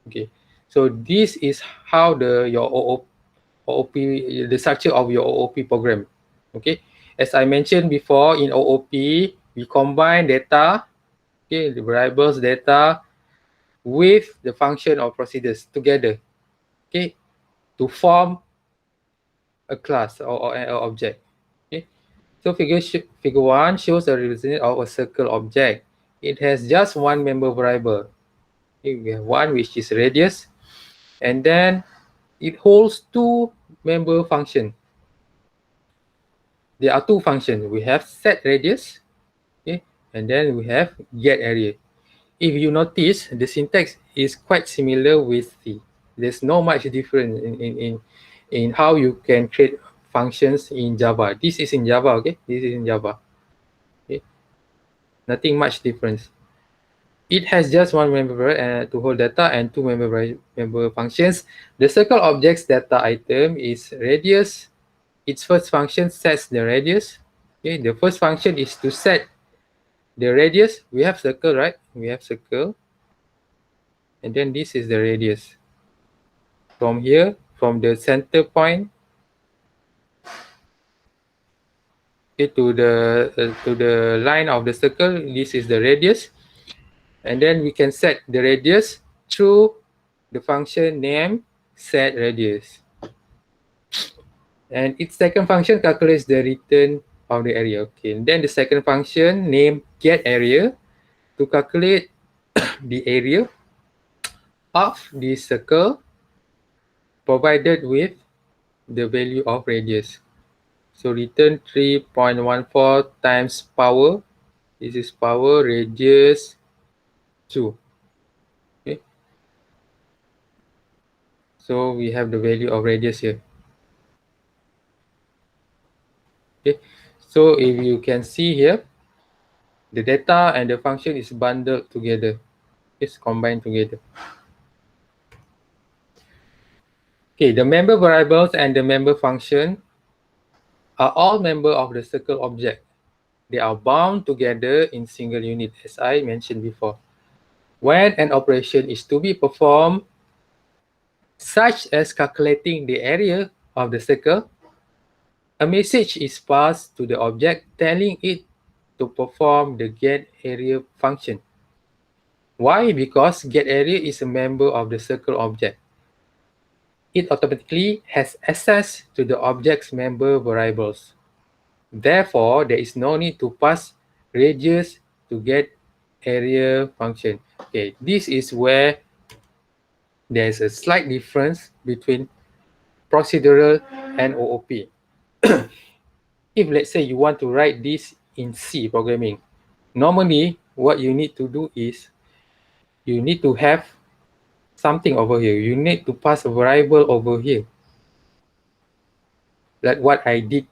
S1: Okay, so this is how your OOP, the structure of your OOP program. Okay, as I mentioned before, in OOP, we combine data, okay, the variables data with the function or procedures together, okay, to form a class or an object. Okay, so figure 1 shows a representation of a circle object. it has just one member variable. Okay, we have one which is radius, and then it holds two member function. There are two functions. We have set radius, okay, and then we have get area. If you notice, the syntax is quite similar with C. There's no much difference in how you can create functions in Java. This is in Java, okay? This is in Java. Okay? Nothing much difference. It has just one member to hold data and two member functions. The circle object's data item is radius. Its first function sets the radius. Okay, the first function is to set the radius. We have circle, right? We have circle. And then this is the radius. From here, from the center point, okay, to the line of the circle, this is the radius. And then we can set the radius through the function name set radius. And its second function calculates the return of the area. Okay, and then the second function name get area to calculate the area of the circle provided with the value of radius. So return 3.14 times power. This is power radius 2. Okay. So we have the value of radius here. Okay. So if you can see here, the data and the function is bundled together. It's combined together. Okay, the member variables and the member function are all member of the circle object. They are bound together in single unit, as I mentioned before. When an operation is to be performed, such as calculating the area of the circle, a message is passed to the object telling it to perform the get area function. Why? Because get area is a member of the circle object. It automatically has access to the object's member variables. Therefore, there is no need to pass radius to get area function. Okay, this is where there is a slight difference between procedural and OOP. If let's say you want to write this in C programming, normally what you need to do is you need to have something over here. You need to pass a variable over here. Like what I did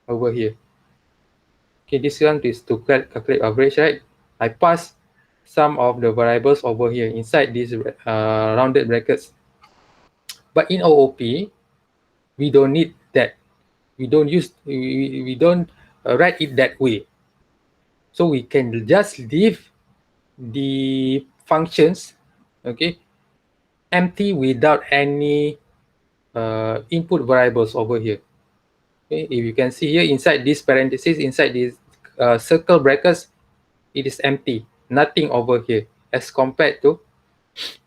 S1: over here. Okay, this one is to calculate average, right? I pass some of the variables over here inside these rounded brackets. But in OOP, we don't need that. We don't write it that way. So we can just leave the functions, okay, empty without any input variables over here. Okay, if you can see here inside this parenthesis, inside these circle brackets, it is empty, nothing over here as compared to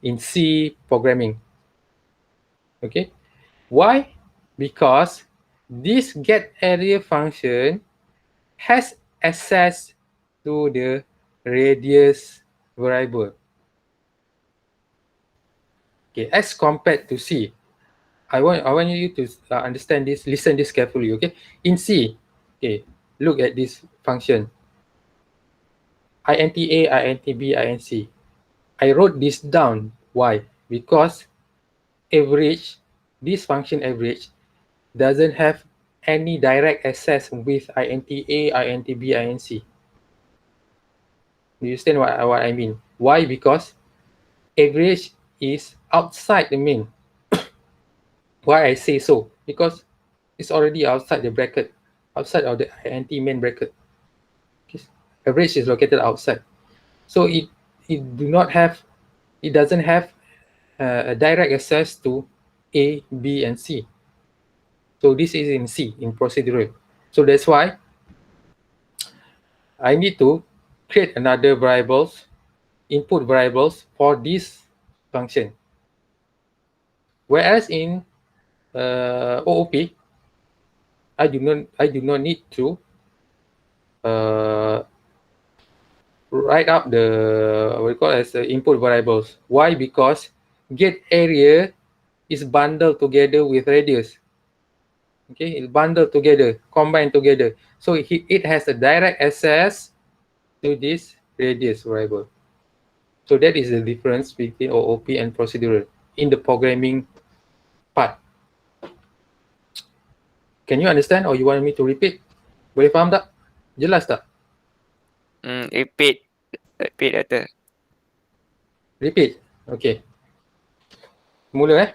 S1: in C programming. Okay, why? Because this get area function has access to the radius variable. Okay, as compared to C, I want you to understand this, listen this carefully, okay? In C, okay, look at this function. int A, int B, int C. I wrote this down. Why? Because average, this function average, doesn't have any direct access with int A, int B, int C. Do you understand what I mean? Why? Because average is outside the main. Why I say so? Because it's already outside the bracket, outside of the int main bracket. Okay. Average is located outside, so it doesn't have a direct access to A, B, and C. So this is in C, in procedural. So that's why I need to create another variables, input variables for this function. Whereas in OOP, I do not need to write up the what we call as the input variables. Why? Because get area is bundled together with radius. Okay, it's bundled together, combined together. So it has a direct access to this radius variable. So that is the difference between OOP and procedural in the programming part. Can you understand or you want me to repeat? Boleh faham tak? Jelas tak?
S4: Repeat, Doctor.
S1: Repeat. Okay. Mula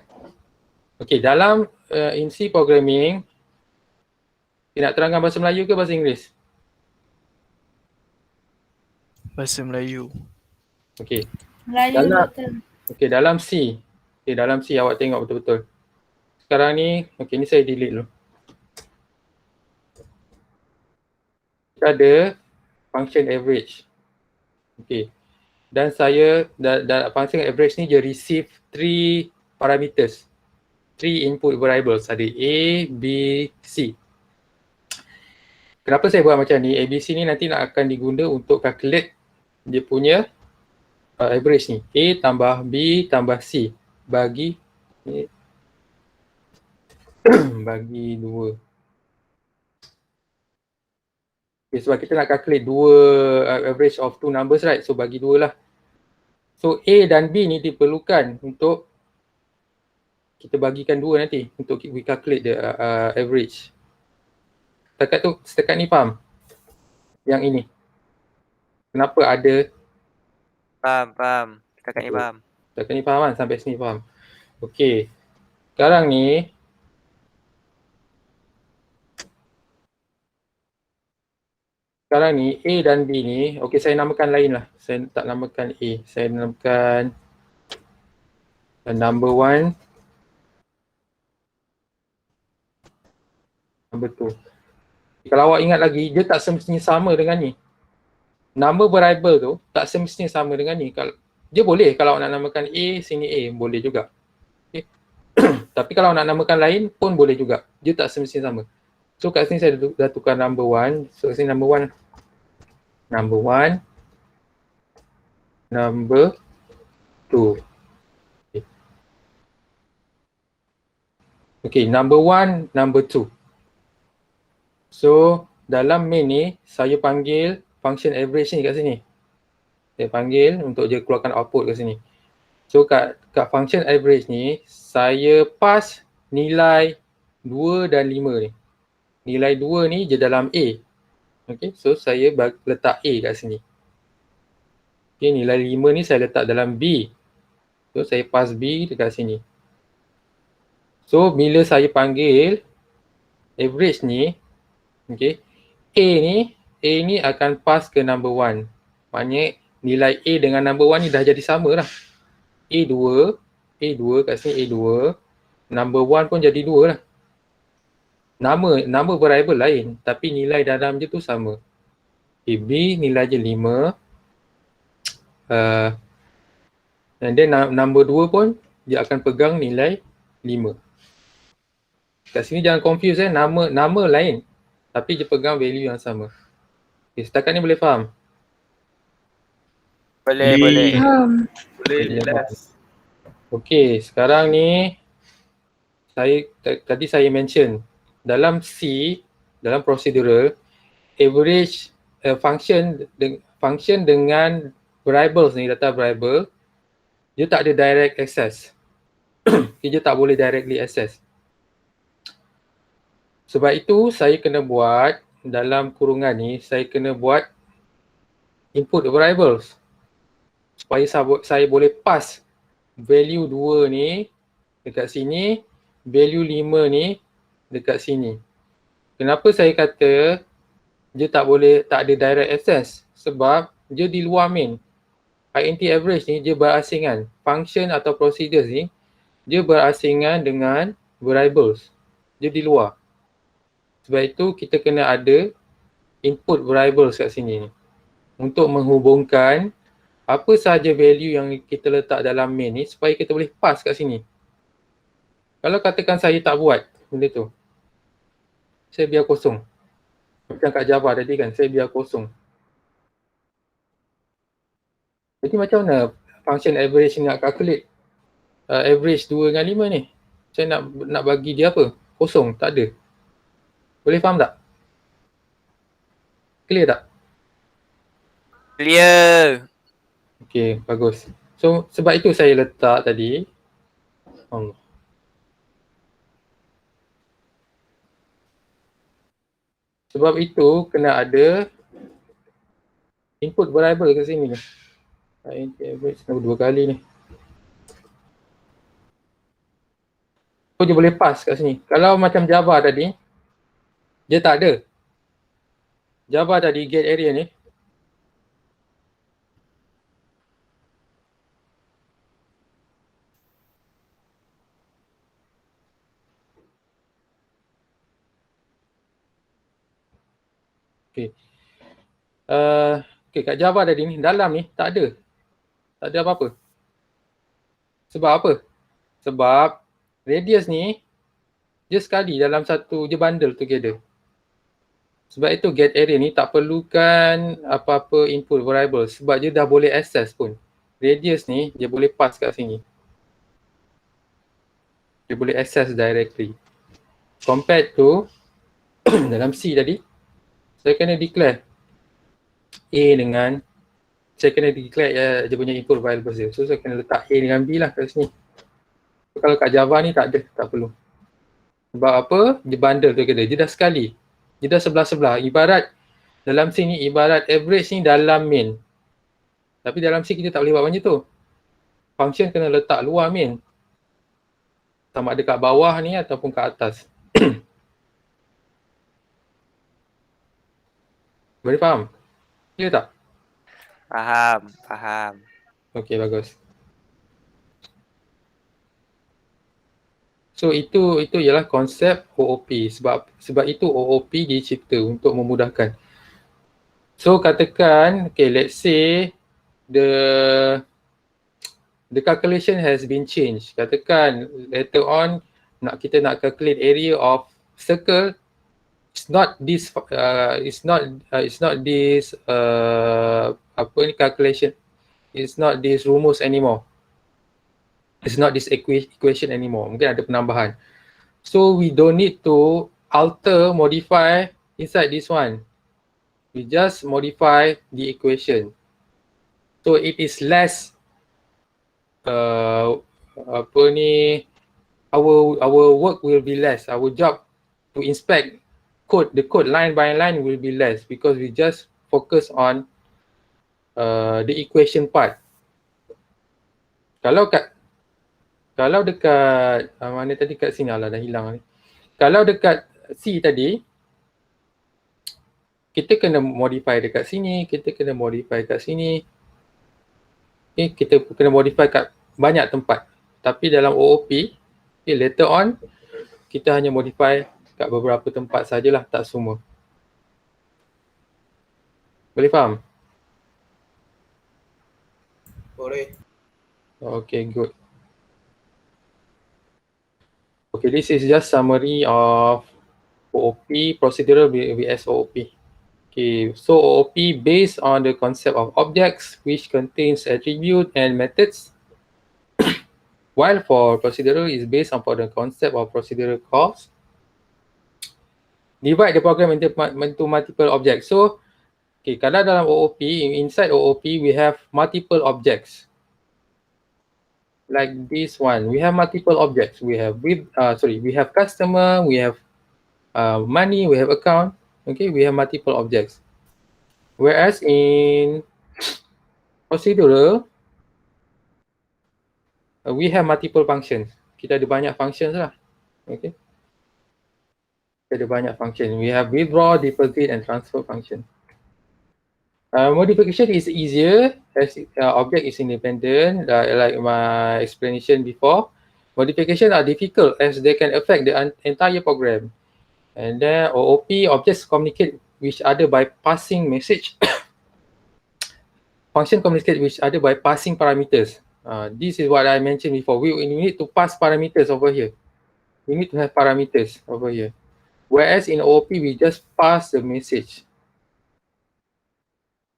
S1: Okay, dalam in C programming, nak terangkan bahasa Melayu ke bahasa Inggeris?
S6: Bahasa Melayu.
S1: Okay.
S7: Melayu,
S1: Dalam-
S7: Doktor.
S1: Okay, dalam C. Okay, dalam C awak tengok betul-betul. Sekarang ni, okay ni saya delete dulu. Kita ada function average. Okay. Dan saya, function average ni dia receive 3 parameters. 3 input variables. Ada A, B, C. Kenapa saya buat macam ni? A, B, C ni nanti nak akan diguna untuk calculate dia punya average ni. A tambah B tambah C bagi bagi 2. Okay, sebab kita nak calculate average of 2 numbers, right? So bagi 2 lah. So A dan B ni diperlukan untuk kita bagikan 2 nanti untuk we calculate the average. Setakat ni faham? Yang ini. Kenapa ada?
S4: Faham. Setakat ni
S1: Okay.
S4: faham.
S1: Setakat ni faham kan? Sampai sini faham. Okey. Sekarang ni A dan B ni, okey saya namakan lain lah. Saya tak namakan A. Saya namakan number 1, number 2. Kalau awak ingat lagi, dia tak semestinya sama dengan ni. Number variable tu tak semestinya sama dengan ni. Dia boleh kalau awak nak namakan A, sini A, boleh juga. Okay. Tapi kalau nak namakan lain pun boleh juga. Dia tak semestinya sama. So kat sini saya dah tukar number 1. So kat sini number 1, number 2. Okay, number 1, number 2. So dalam main ni saya panggil function average ni kat sini. Saya panggil untuk dia keluarkan output kat sini. So kat function average ni saya pass nilai 2 dan 5 ni. Nilai 2 ni je dalam A. Okay, so saya letak A kat sini. Okay, nilai 5 ni saya letak dalam B. So saya pass B dekat sini. So bila saya panggil average ni, okay, A ni akan pass ke number 1. Maknanya nilai A dengan number 1 ni dah jadi sama lah. A2 kat sini A2, number 1 pun jadi 2 lah. Nama variable lain tapi nilai dalam je tu sama. Okay, B nilai je 5. And then number 2 pun dia akan pegang nilai 5. Kat sini jangan confuse nama lain tapi dia pegang value yang sama. Okay, setakat ni boleh faham?
S4: Boleh.
S6: Boleh, jelas.
S1: Okay, sekarang ni tadi saya mention dalam C, dalam procedural, average function dengan variables ni, data variable, dia tak ada direct access. Dia tak boleh directly access. Sebab itu saya kena buat dalam kurungan ni, saya kena buat input variables supaya saya boleh pass value 2 ni dekat sini, value 5 ni dekat sini. Kenapa saya kata dia tak ada direct access? Sebab dia di luar main. INT average ni dia berasingan. Function atau procedures ni dia berasingan dengan variables. Dia di luar. Sebab itu kita kena ada input variables kat sini ni untuk menghubungkan apa sahaja value yang kita letak dalam main ni supaya kita boleh pass kat sini. Kalau katakan saya tak buat benda tu, saya biar kosong. Macam kat Java tadi kan, saya biar kosong. Jadi macam mana function average ni nak calculate average 2 dengan 5 ni? Saya nak bagi dia apa? Kosong, tak ada. Boleh faham tak? Clear tak?
S4: Clear.
S1: Okay, bagus. So sebab itu saya letak tadi. Allah. Sebab itu kena ada input variable ke sini ni. Average kena 2 kali ni. So dia boleh pass kat sini. Kalau macam Java tadi, dia tak ada. Java tadi get area ni. Okay. Okay, kat Java tadi ni, dalam ni tak ada. Tak ada apa-apa. Sebab apa? Sebab radius ni dia sekali dalam satu, dia bundle together. Sebab itu get area ni tak perlukan apa-apa input variable sebab dia dah boleh access pun. Radius ni dia boleh pass kat sini. Dia boleh access directly. Compared to dalam C tadi, saya kena declare A dengan, saya kena declare dia punya input variable dia. So saya kena letak A dengan B lah kat sini. So, kalau kat Java ni tak ada, tak perlu. Sebab apa? Dia bundle together. Dia dah sekali. Dia dah sebelah-sebelah. Ibarat dalam C ni, ibarat average ni dalam main. Tapi dalam C kita tak boleh buat macam tu. Function kena letak luar main. Sama ada kat bawah ni ataupun kat atas. Boleh faham? Clear tak?
S4: Faham.
S1: Okay, bagus. So itu ialah konsep OOP. Sebab itu OOP dicipta untuk memudahkan. So katakan, okay, let's say the calculation has been changed. Katakan later on kita nak calculate area of circle. It's not this calculation. It's not this rumus anymore. It's not this equation anymore. Mungkin ada penambahan. So we don't need to modify inside this one. We just modify the equation. So it is less our work will be less. Our job to inspect the code line by line will be less because we just focus on the equation part. Kalau dekat mana tadi, kat sini lah dah hilang ni. Kalau dekat C tadi, kita kena modify dekat sini, kita kena modify kat sini. Okay, kita kena modify kat banyak tempat. Tapi dalam OOP, okay, later on kita hanya modify kat beberapa tempat sajalah, tak semua. Boleh faham?
S6: Boleh.
S1: Okay, good. Okay, this is just summary of OOP, procedural vs OOP. Okay, so OOP based on the concept of objects which contains attribute and methods, while for procedural is based upon the concept of procedural calls. Divide the program into multiple objects. So, okay, kalau dalam OOP, inside OOP we have multiple objects. Like this one, we have multiple objects. We have we have customer, we have money, we have account. Okay, we have multiple objects. Whereas in procedural, we have multiple functions. Kita ada banyak functions lah. Okay, kita ada banyak function. We have withdraw, deposit, and transfer function. Modification is easier as object is independent, like my explanation before. Modification are difficult as they can affect the entire program. And then OOP, objects communicate with each other by passing message. Function communicate with each other by passing parameters. This is what I mentioned before. We need to pass parameters over here. We need to have parameters over here. Whereas in OOP, we just pass the message.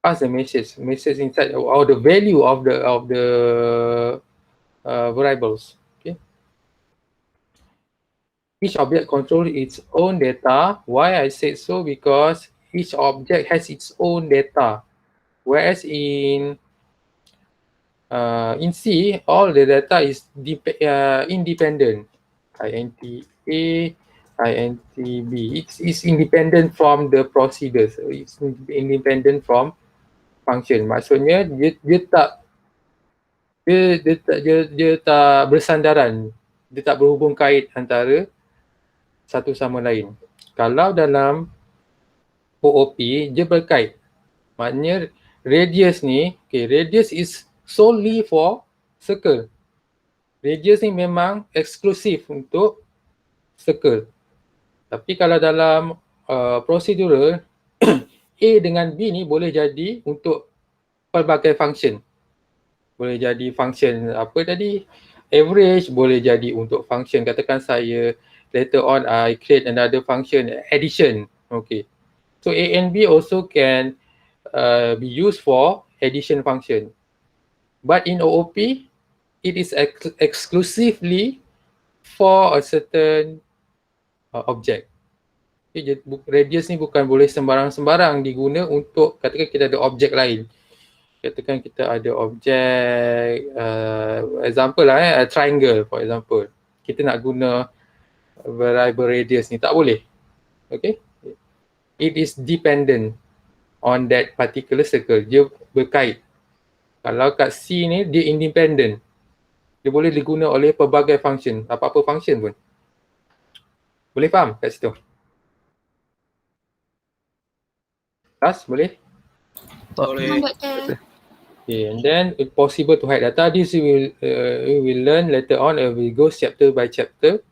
S1: pass the message inside, or the value of the variables. Okay. Each object controls its own data. Why I said so? Because each object has its own data, whereas in C, all the data is independent. int A, int B. It's independent from the procedure. So it's independent from function. Maksudnya dia tak bersandaran. Dia tak berhubung kait antara satu sama lain. Kalau dalam OOP, dia berkait. Maknanya radius ni, okay, radius is solely for circle. Radius ni memang eksklusif untuk circle. Tapi kalau dalam procedural, A dengan B ni boleh jadi untuk pelbagai function. Boleh jadi function apa tadi? Average, boleh jadi untuk function. Katakan saya later on I create another function addition. Okay. So A and B also can be used for addition function. But in OOP, it is exclusively for a certain object. Okay, radius ni bukan boleh sembarang-sembarang diguna untuk, katakan kita ada objek lain. Katakan kita ada objek, example lah, triangle for example. Kita nak guna variable radius ni, tak boleh. Okay. It is dependent on that particular circle. Dia berkait. Kalau kat C ni, dia independent. Dia boleh diguna oleh pelbagai function, apa-apa function pun. Boleh faham kat situ? Kas, boleh?
S6: Boleh.
S5: Doktor.
S1: Okay, and then it's possible to hide data. This we will learn later on. We go chapter by chapter.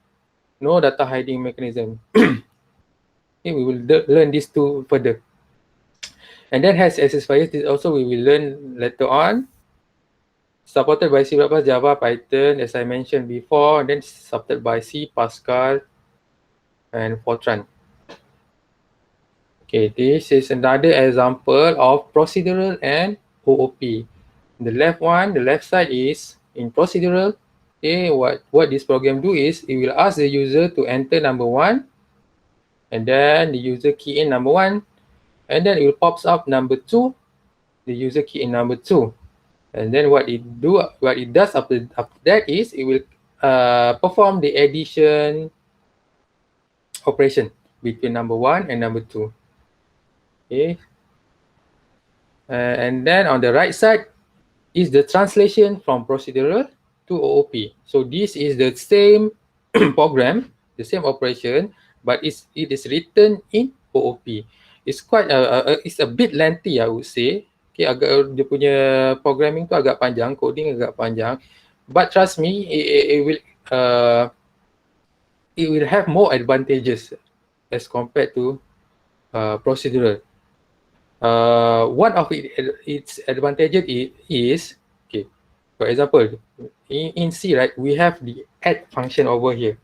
S1: No data hiding mechanism. Okay, we will learn these two further. And then has access files. This also we will learn later on. Supported by C++, Java, Python, as I mentioned before. And then supported by C, Pascal, and Fortran. Okay, this is another example of procedural and OOP. The left side is in procedural. Okay, what this program do is it will ask the user to enter number 1, and then the user key in number 1, and then it will pops up number 2, the user key in number 2, and then what it does after that is it will perform the addition operation between number 1 and number 2. Okay. And then on the right side is the translation from procedural to OOP. So this is the same program, the same operation, but it is written in OOP. It's quite it's a bit lengthy, I would say. Okay, agak dia punya programming tu agak panjang, coding agak panjang. But trust me, it will have more advantages as compared to procedural. One of its advantages is, okay, for example, in C, right, we have the add function over here.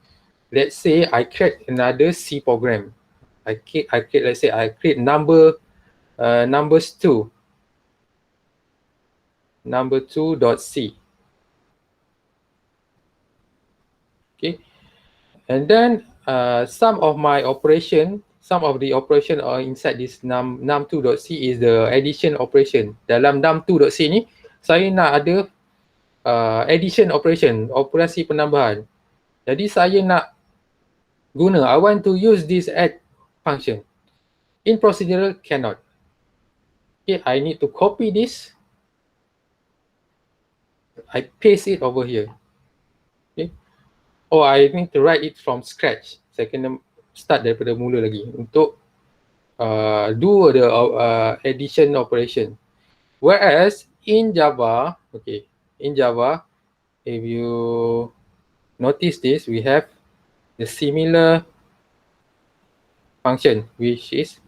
S1: Let's say I create another C program. I create, let's say I create numbers 2, number 2.c. Okay, and then some of the operation are inside this num2.c is the addition operation. Dalam num2.c ni, saya nak ada addition operation, operasi penambahan. Jadi saya nak guna, I want to use this add function. In procedural, cannot. Okay, I need to copy this. I paste it over here. Okay, or I need to write it from scratch. Saya kena start daripada mula lagi untuk do the addition operation. Whereas in Java, okay, in Java, if you notice this, we have the similar function, which is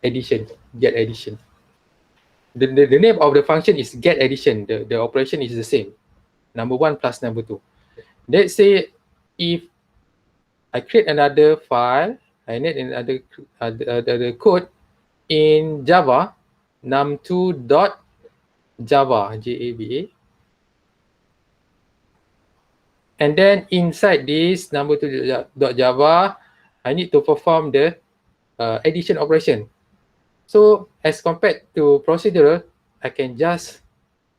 S1: addition, get addition. The name of the function is get addition. The operation is the same, number 1 plus number 2. Let's say if I create another file, I need another code in Java, num2.java, Java. And then inside this num2.java, I need to perform the addition operation. So as compared to procedural, I can just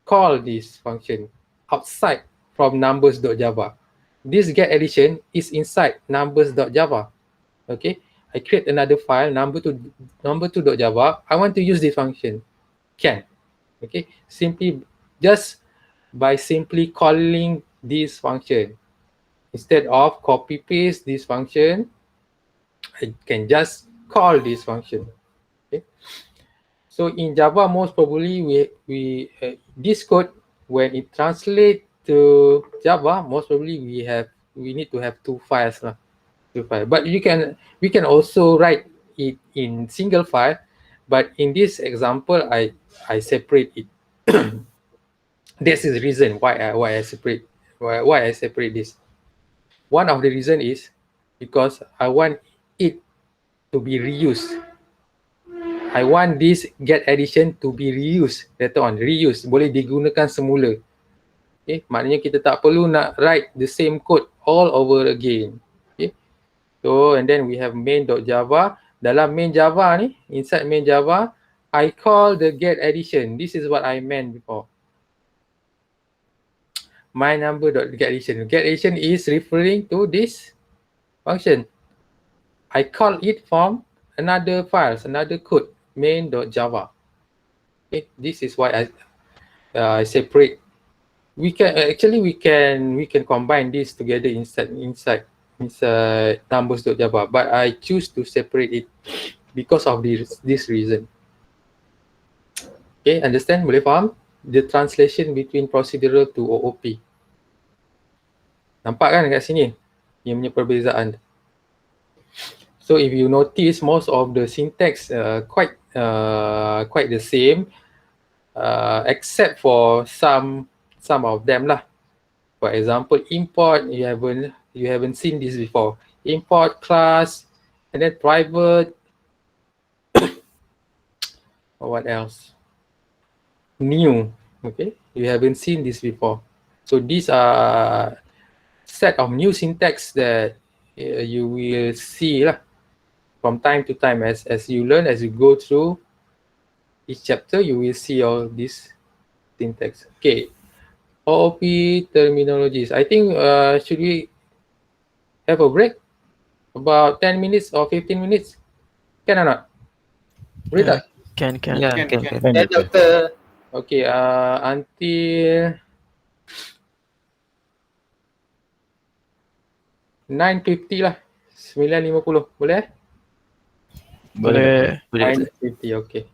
S1: call this function outside from numbers.java. This get addition is inside numbers.java. Okay, I create another file number2.java. I want to use this function. Can. Okay, just by simply calling this function. Instead of copy paste this function, I can just call this function. Okay. So in Java, most probably this code, when it translates to Java, most probably we need to have two files lah. But we can also write it in single file. But in this example, I separate it. This is the reason why I separate this. One of the reason is because I want it to be reused. I want this get addition to be reused later on. Reuse, boleh digunakan semula. Okay, maknanya kita tak perlu nak write the same code all over again. Okay, so and then we have main.java. Dalam main Java ni, inside main Java, I call the get addition. This is what I meant before. My number.get addition. Get addition is referring to this function. I call it from another files, another code, main.java. Okay, this is why I separate. We can combine this together inside numbers.java, but I choose to separate it because of this reason. Okay, understand? Boleh faham? The translation between procedural to OOP. Nampak kan kat sini? Yang punya perbezaan. So if you notice, most of the syntax quite the same, except for some of them lah. For example, import, you haven't seen this before. Import class, and then private. What else? New. Okay, you haven't seen this before. So these are set of new syntax that you will see lah from time to time as you learn, as you go through each chapter, you will see all this syntax. Okay, OOP terminologies. I think should we have a break? About 10 minutes or 15 minutes? Can or not? Boleh tak?
S6: Can.
S4: Ya,
S2: Can,
S1: Then
S2: doktor.
S1: Okay, until 9:50 lah. 9:50. Boleh?
S6: Boleh.
S1: 9:50, okay.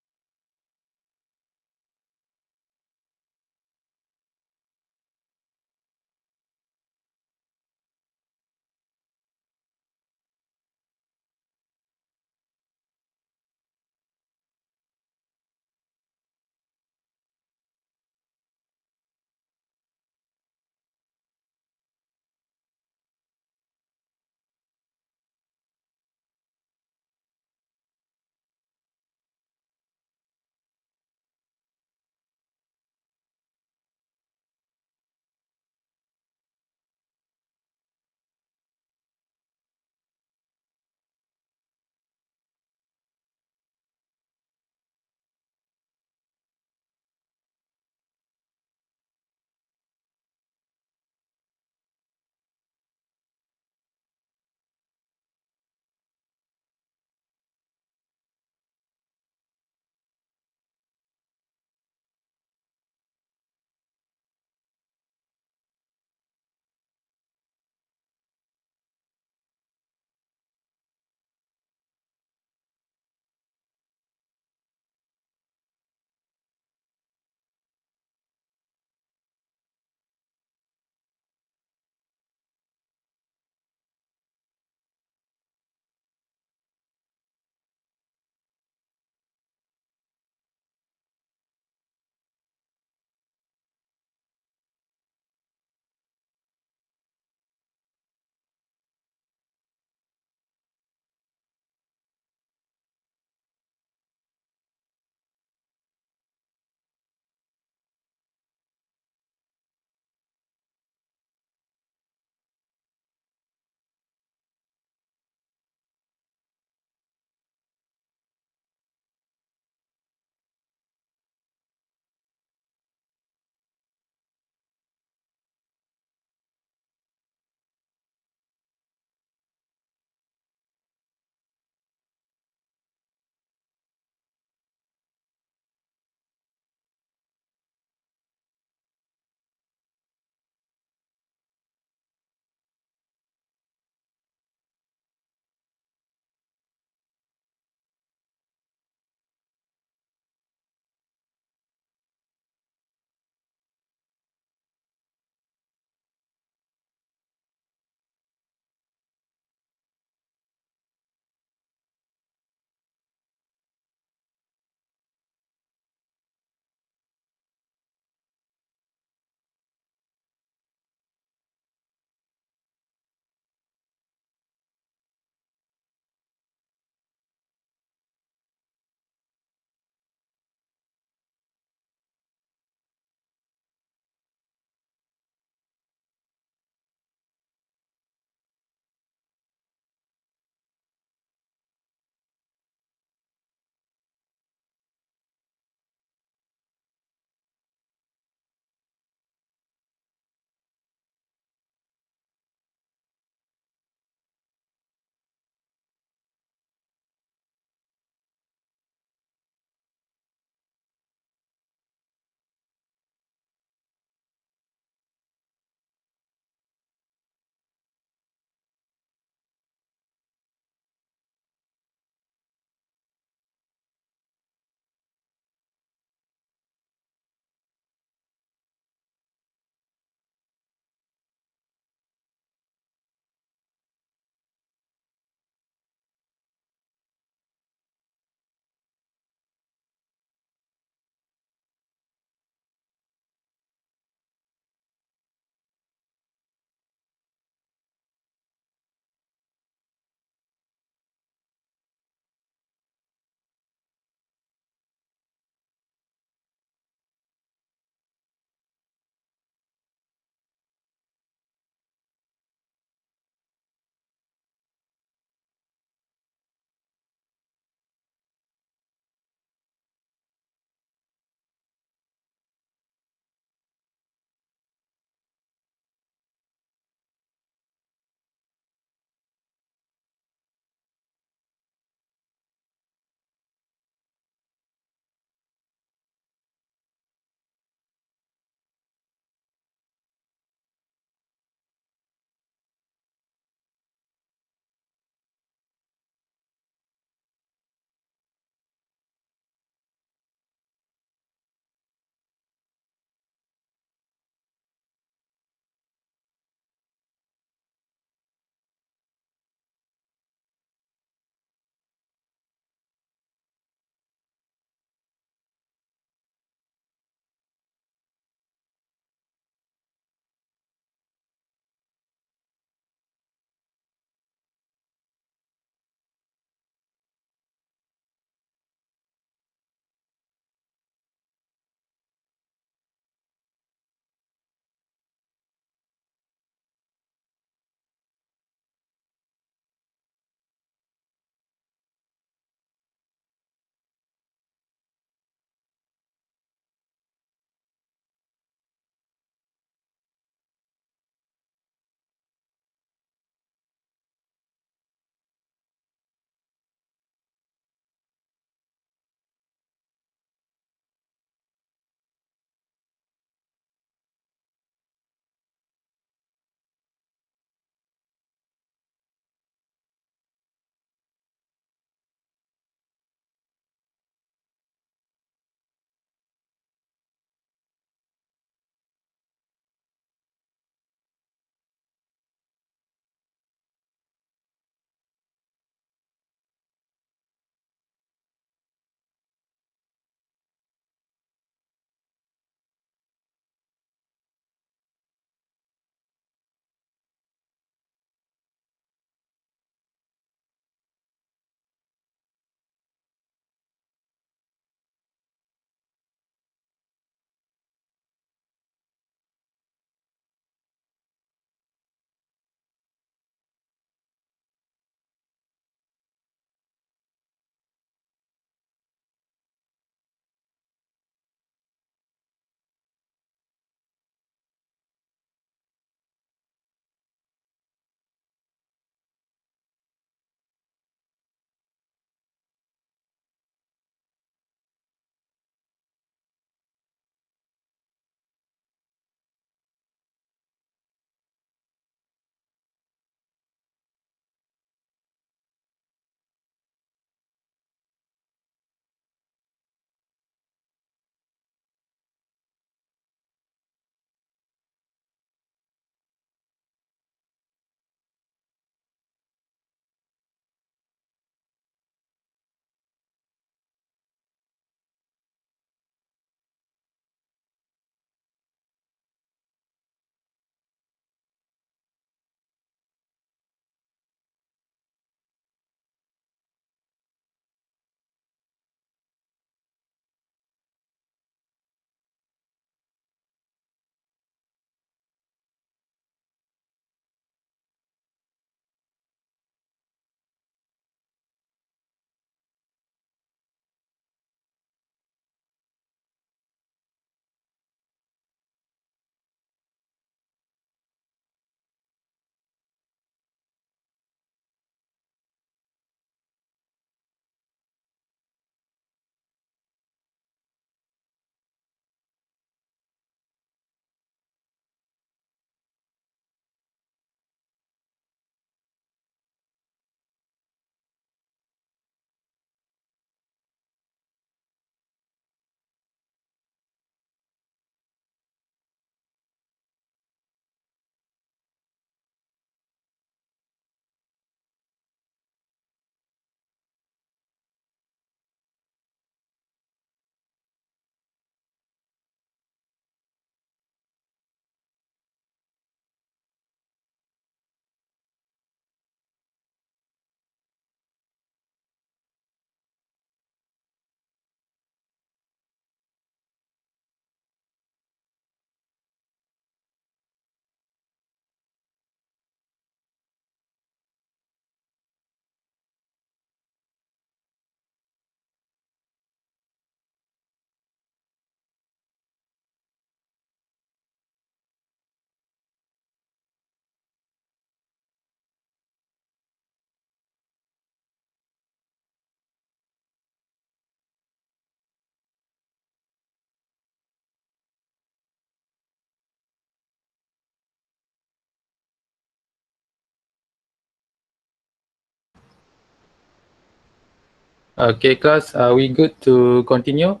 S1: Okay, class, are we good to continue?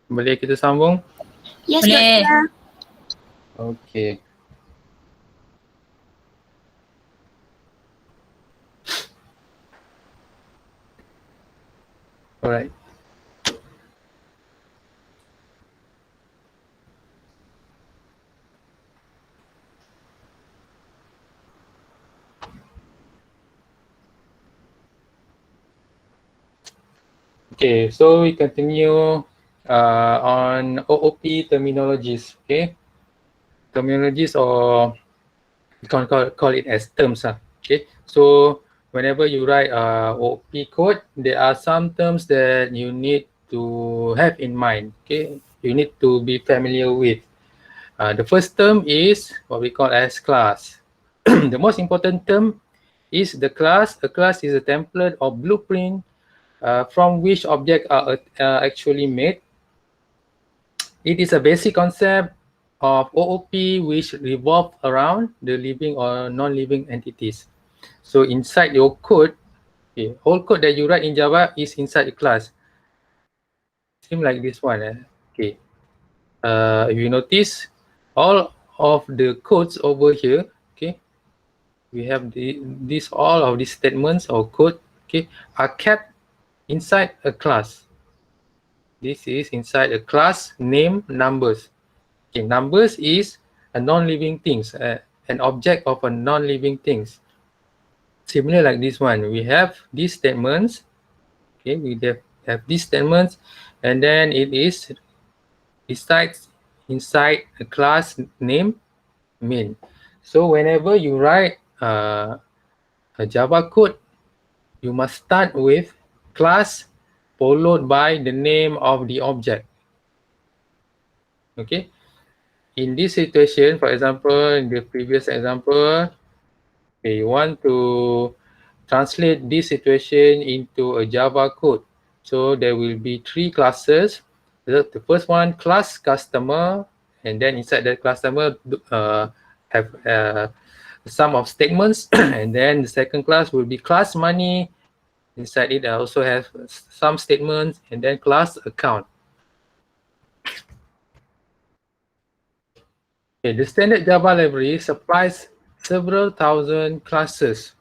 S1: Boleh kita sambung?
S7: Yes,
S8: Boleh.
S7: Doktor.
S1: Okay. Alright. Okay, so we continue on OOP terminologies. Okay, terminologies, or you can call it as terms. Okay, so whenever you write OOP code, there are some terms that you need to have in mind. Okay, you need to be familiar with. The first term is what we call as class. The most important term is the class. A class is a template or blueprint from which objects are actually made. It is a basic concept of OOP which revolve around the living or non-living entities. So inside your code, okay, all code that you write in Java is inside the class. Same like this one. Okay. If you notice, all of the codes over here, okay, we have all of these statements or code, okay, are kept inside a class. This is inside a class name numbers. Okay, numbers is a non-living things, an object of a non-living things. Similar like this one, we have these statements. Okay, we have these statements, and then it is inside a class name main. So whenever you write a Java code, you must start with class followed by the name of the object. Okay. In this situation, for example, in the previous example, okay, you want to translate this situation into a Java code. So there will be 3 classes. The first one, class customer, and then inside that customer have some of statements, and then the second class will be class money. Inside it, I also have some statements, and then class account. Okay, the standard Java library supplies several thousand classes.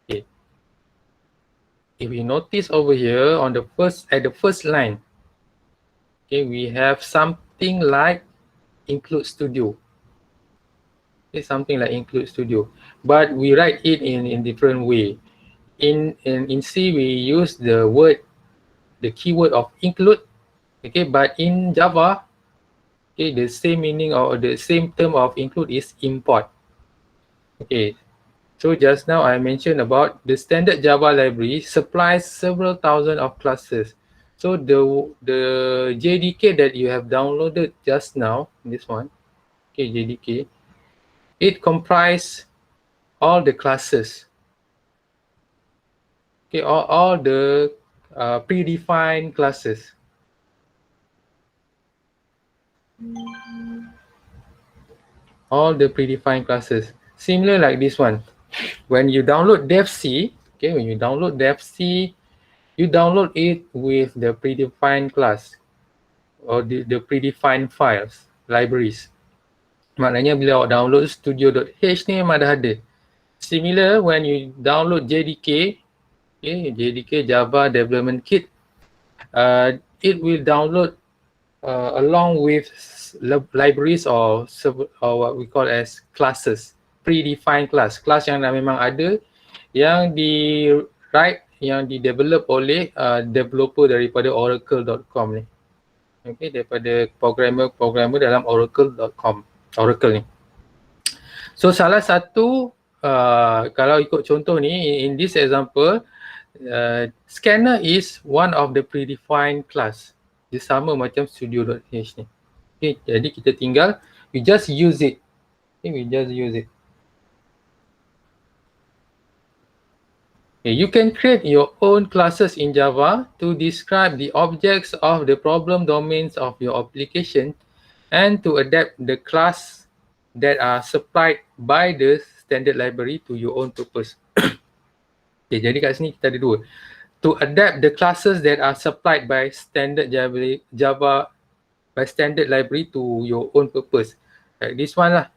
S1: Okay. If you notice over here on the first line, okay, we have something like include studio. Okay, something like include studio, but we write it in different way. In C, we use the keyword of include. Okay, but in Java, okay, the same meaning or the same term of include is import. Okay, so just now I mentioned about the standard Java library supplies several thousand of classes. So the JDK that you have downloaded just now, this one, okay, JDK, it comprises all the classes. Okay, all the predefined classes. All the predefined classes. Similar like this one. When you download DevC, okay, when you download DevC, you download it with the predefined class or the predefined files, libraries. Maknanya bila awak download studio.h ni memang dah ada. Similar when you download JDK, okay, JDK Java Development Kit, it will download along with libraries or what we call as classes, predefined class yang memang ada, yang yang di-develop oleh developer daripada oracle.com ni. Okay, daripada programmer dalam oracle.com, Oracle ni. So salah satu, kalau ikut contoh ni, in this example, scanner is one of the predefined class. Dia sama macam studio.h ni. Okay, jadi kita tinggal, we just use it. Okay, we just use it. Okay, you can create your own classes in Java to describe the objects of the problem domains of your application and to adapt the class that are supplied by the standard library to your own purpose. Okay, jadi kat sini kita ada dua. to adapt the classes that are supplied by standard Java by standard library to your own purpose. Like this one lah.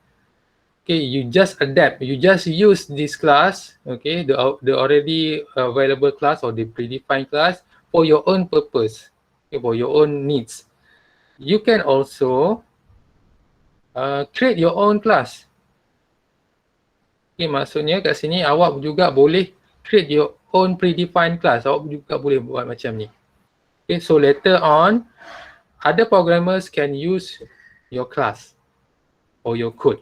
S1: Okay, you just adapt. You just use this class, okay, the already available class or the predefined class for your own purpose, okay, for your own needs. You can also create your own class. Okay, maksudnya kat sini awak juga boleh create your own predefined class. Awak juga boleh buat macam ni. Okay, so later on, other programmers can use your class or your code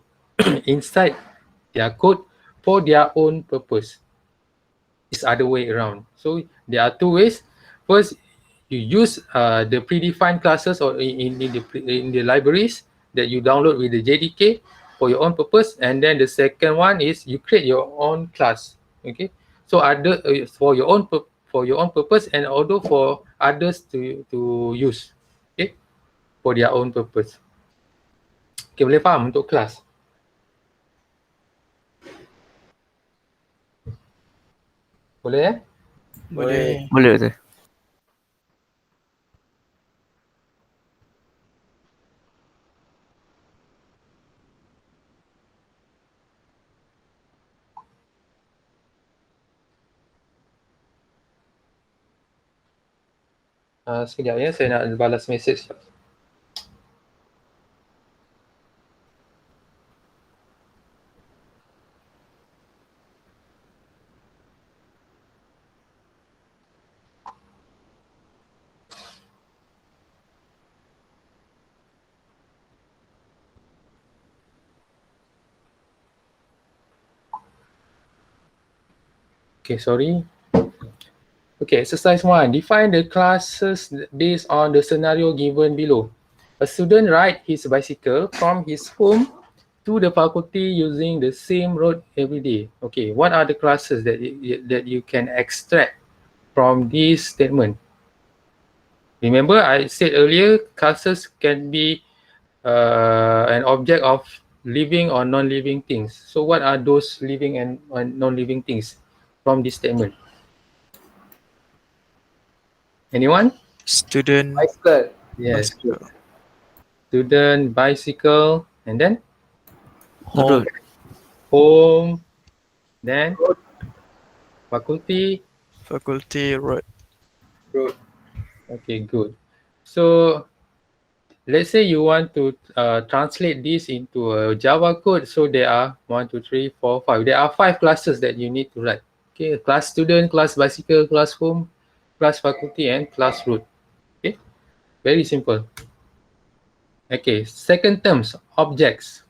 S1: inside their code for their own purpose. It's other way around. So there are two ways. First, you use the predefined classes or in the libraries that you download with the JDK for your own purpose, and then the second one is you create your own class. Okay, so other for your own purpose and also for others to use. Okay, for their own purpose. Okay, boleh faham untuk kelas? Boleh
S6: Boleh.
S4: Boleh tu.
S1: Sekejap ya, saya nak balas message. Okay, sorry. Okay, exercise 1. Define the classes based on the scenario given below. A student rides his bicycle from his home to the faculty using the same road every day. Okay, what are the classes that you can extract from this statement? Remember, I said earlier, classes can be an object of living or non-living things. So what are those living and non-living things from this statement? Anyone?
S6: Student.
S1: Bicycle. Yes.
S6: Bicycle.
S1: Student, bicycle, and then
S6: Home.
S1: home, then faculty,
S6: Faculty. Road.
S1: road. Okay, good. So let's say you want to translate this into a Java code. So there are 1, 2, 3, 4, 5. There are 5 classes that you need to write. Okay, class student, class bicycle, class home, class faculty, and class road. Okay, very simple. Okay, second terms, objects.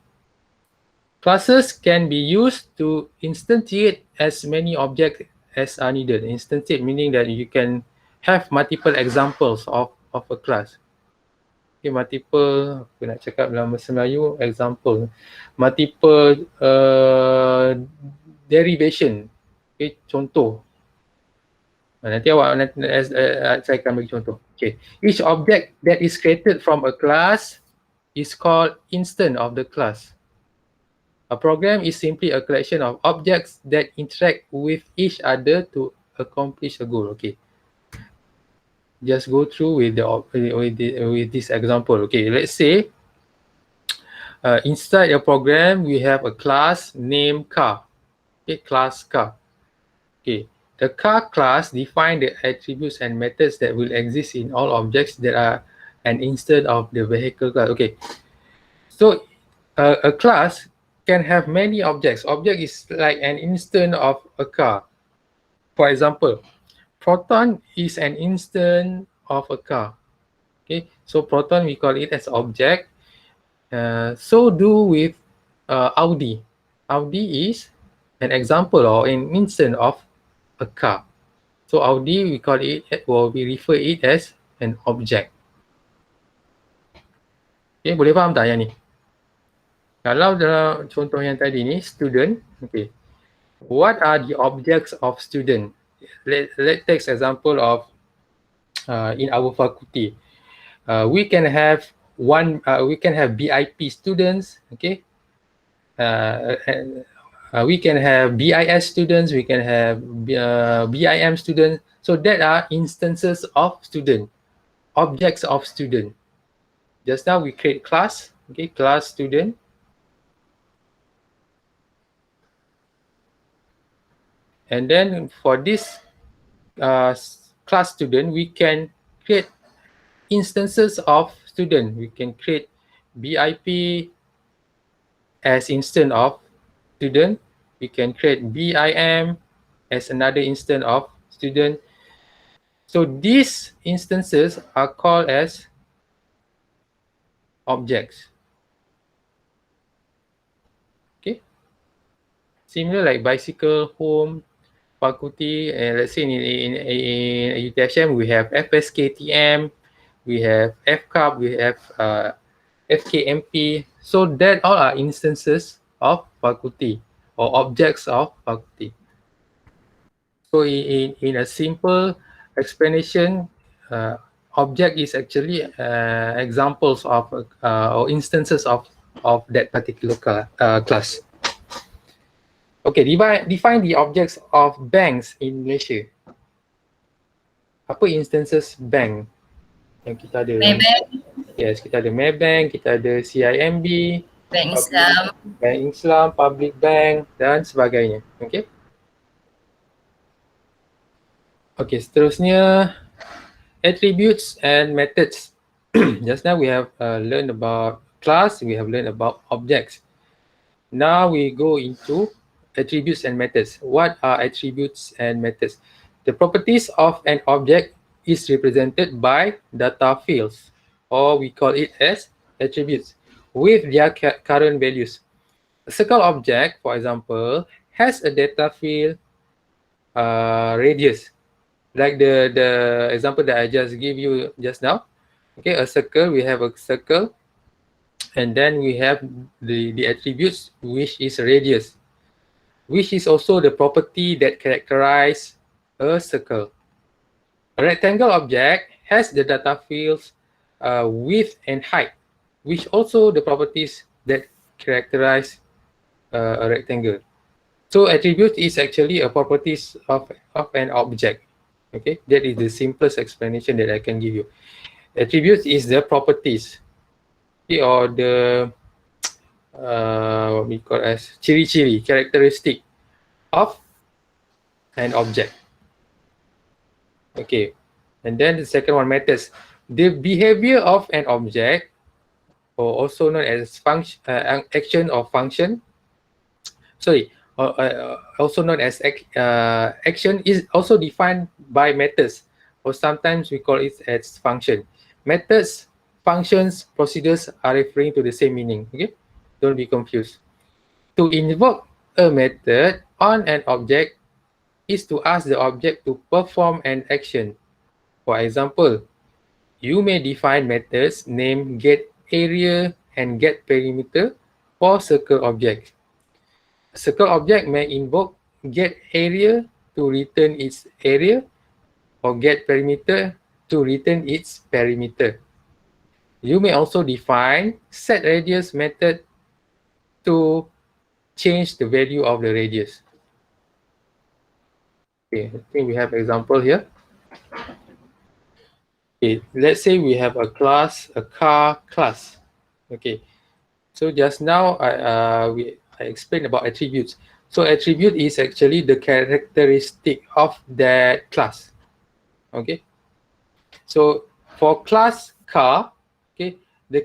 S1: Classes can be used to instantiate as many objects as are needed. Instantiate meaning that you can have multiple examples of a class. Okay, multiple, aku nak cakap dalam bahasa Melayu, example. Multiple derivation. Okay, contoh. Nanti awak saya akan bagi contoh. Okay, each object that is created from a class is called instance of the class. A program is simply a collection of objects that interact with each other to accomplish a goal. Okay, just go through with this example. Okay, let's say inside a program we have a class named car. Okay, class car. Okay, the car class defines the attributes and methods that will exist in all objects that are an instance of the vehicle class. Okay, so a class can have many objects. Object is like an instance of a car. For example, Proton is an instance of a car. Okay, so Proton we call it as object. So do with Audi. Audi is an example or an instance of a car. So Audi we call it, or we refer it as an object. Okay, boleh faham tak yang ni? Kalau dalam contoh yang tadi ni, student, okay. What are the objects of student? Let's take example of in our faculty. We can have VIP students, okay. We can have BIS students, we can have BIM students. So that are instances of student, objects of student. Just now we create class, okay, class student. And then for this class student, we can create instances of student. We can create BIP as instance of student. We can create BIM as another instance of student. So these instances are called as objects. Okay. Similar like bicycle, home, faculty, and let's say in UTHM we have FSKTM, we have FCAP, we have FKMP. So that all are instances of faculty or objects of faculty. So in a simple explanation, object is actually examples of or instances of that particular class. Okay, define the objects of banks in Malaysia. Apa instances bank yang kita ada?
S7: Maybank,
S1: Yes, kita ada Maybank, kita ada CIMB,
S7: Bank Islam,
S1: Bank Islam, Public Bank dan sebagainya. Okay. Okay, seterusnya attributes and methods. Just now we have learned about class, we have learned about objects. Now we go into attributes and methods. What are attributes and methods? The properties of an object is represented by data fields, or we call it as attributes, with their current values. A circle object, for example, has a data field radius, like the example that I just gave you just now. Okay, a circle, we have a circle, and then we have the attributes, which is radius, which is also the property that characterize a circle. A rectangle object has the data fields width and height, which also the properties that characterize a rectangle. So attribute is actually a properties of an object. Okay, that is the simplest explanation that I can give you. Attributes is the properties, okay, or the what we call as ciri-ciri, characteristic of an object. Okay, and then the second one, methods. The behavior of an object, or also known as function, action or function. Sorry, also known as action, is also defined by methods, or sometimes we call it as function. Methods, functions, procedures are referring to the same meaning. Okay, don't be confused. To invoke a method on an object is to ask the object to perform an action. For example, you may define methods named getArea and getPerimeter for circle objects. A circle object may invoke getArea to return its area or getPerimeter to return its perimeter. You may also define setRadius method to change the value of the radius. Okay, I think we have example here. Okay, let's say we have a class, a car class. Okay, so just now I explained about attributes. So attribute is actually the characteristic of that class. Okay, so for class car, okay, the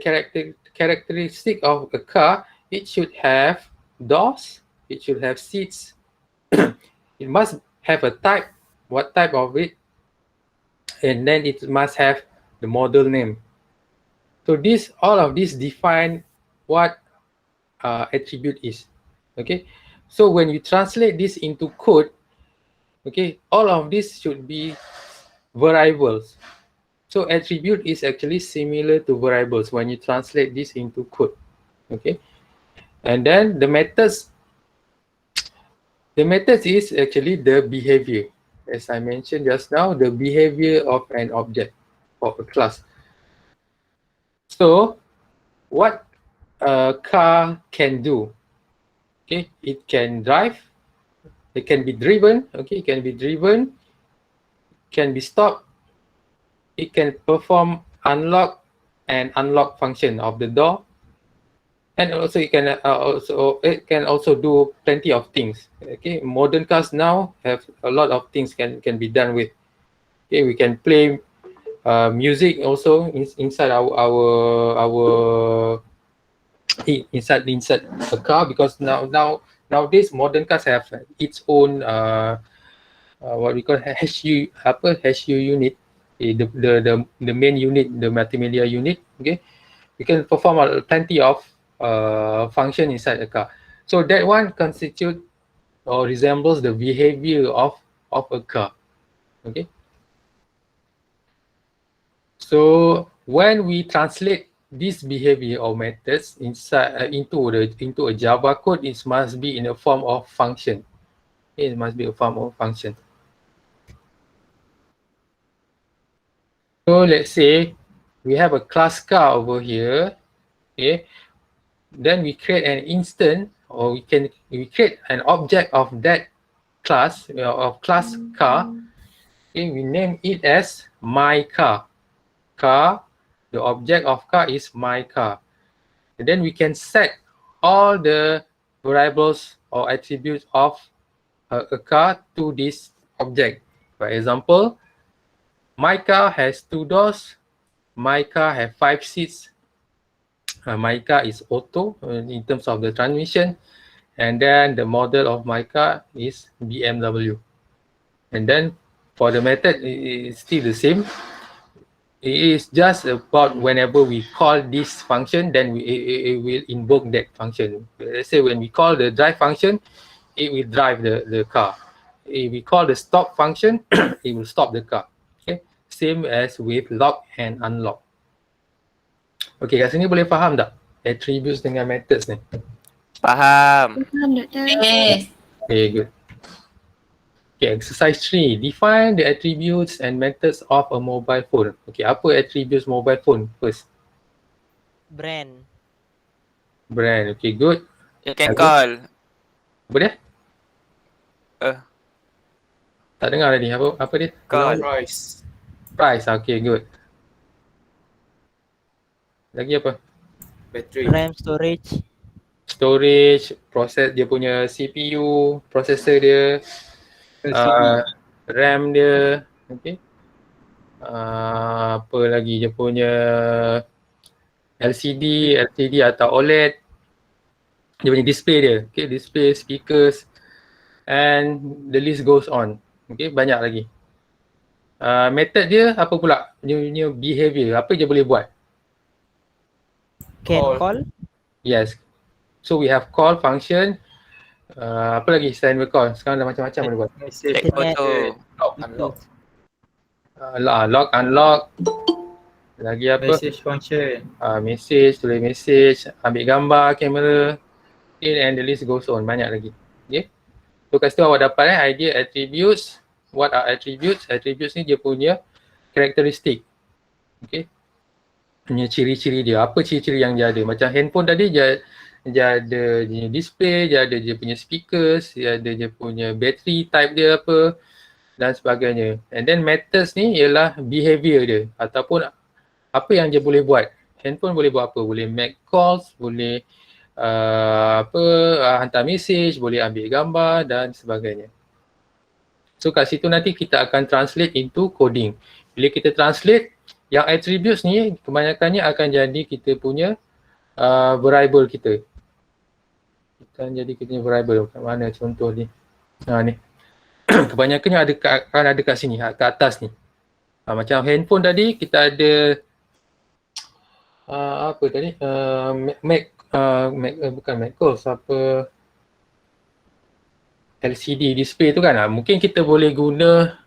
S1: characteristic of a car, it should have doors, it should have seats, it must have a type, what type of it, and then it must have the model name. So all of this define what attribute is. Okay, so when you translate this into code, okay, all of this should be variables. So attribute is actually similar to variables when you translate this into code. Okay, and then the methods is actually the behavior. As I mentioned just now, the behavior of an object or a class. So what a car can do. Okay, it can drive, it can be driven, okay, it can be driven, can be stopped, it can perform unlock and unlock function of the door, and also it can also do plenty of things. Okay, modern cars now have a lot of things can be done with. Okay, we can play music also inside inside a car, because nowadays modern cars have its own what we call HU unit, the main unit, the multimedia unit. Okay, we can perform plenty of function inside the car. So that one constitute or resembles the behavior of a car. Okay. So when we translate this behavior or methods inside into a Java code, it must be in a form of function. It must be a form of function. So let's say we have a class car over here. Okay, then we create an instance, or we create an object of that class, of class car. Okay, we name it as my car. Car, the object of car is my car. And then we can set all the variables or attributes of a car to this object. For example, my car has 2 doors, my car has 5 seats, my car is auto in terms of the transmission, and then the model of my car is BMW. And then for the method, it is still the same. It is just about whenever we call this function, then it will invoke that function. Let's say when we call the drive function, it will drive the car. If we call the stop function, it will stop the car. Okay, same as with lock and unlock. Okay, kat sini boleh faham tak attributes dengan methods ni?
S4: Faham.
S5: Faham, Doktor?
S1: Okay, good. Okay, exercise 3. Define the attributes and methods of a mobile phone. Okay, apa attributes mobile phone first?
S3: Brand.
S1: Brand. Okay, good.
S4: You can
S1: Bagus.
S4: call.
S1: Apa dia?
S4: Eh.
S1: Tak dengar tadi. Apa dia?
S4: Call.
S6: Price.
S1: Price. Okay, good. Lagi apa?
S6: Battery.
S3: RAM, storage.
S1: Storage, proses dia punya CPU, processor dia, RAM dia. Okay. Apa lagi dia punya LCD atau OLED. Dia punya display dia. Okay, display, speakers, and the list goes on. Okay, banyak lagi. Method dia apa pula? Dia punya behavior. Apa dia boleh buat?
S3: Can call.
S1: Yes. So we have call function. Apa lagi selain call? Sekarang dah macam-macam boleh buat.
S4: Take photo.
S6: Unlock.
S1: Lock, unlock. Lagi apa?
S6: Message function.
S1: Message, tulis message, ambil gambar, kamera, and the list goes on. Banyak lagi. Okay. So kat situ awak dapat idea attributes. What are attributes? Attributes ni dia punya karakteristik. Okay. Punya ciri-ciri dia. Apa ciri-ciri yang dia ada? Macam handphone tadi dia ada dia display, dia ada dia punya speakers, dia ada dia punya battery type dia apa dan sebagainya. And then methods ni ialah behavior dia ataupun apa yang dia boleh buat. Handphone boleh buat apa? Boleh make calls, boleh hantar message, boleh ambil gambar dan sebagainya. So kat situ nanti kita akan translate into coding. Bila kita translate, yang attributes ni kebanyakannya akan jadi kita punya variable kita. Kita jadi kita punya variable. Kat mana contoh ni? Ni. Kebanyakannya akan ada kat sini, kat atas ni. Macam handphone tadi kita ada apa tadi? Bukan Mac calls, apa LCD display tu kan. Mungkin kita boleh guna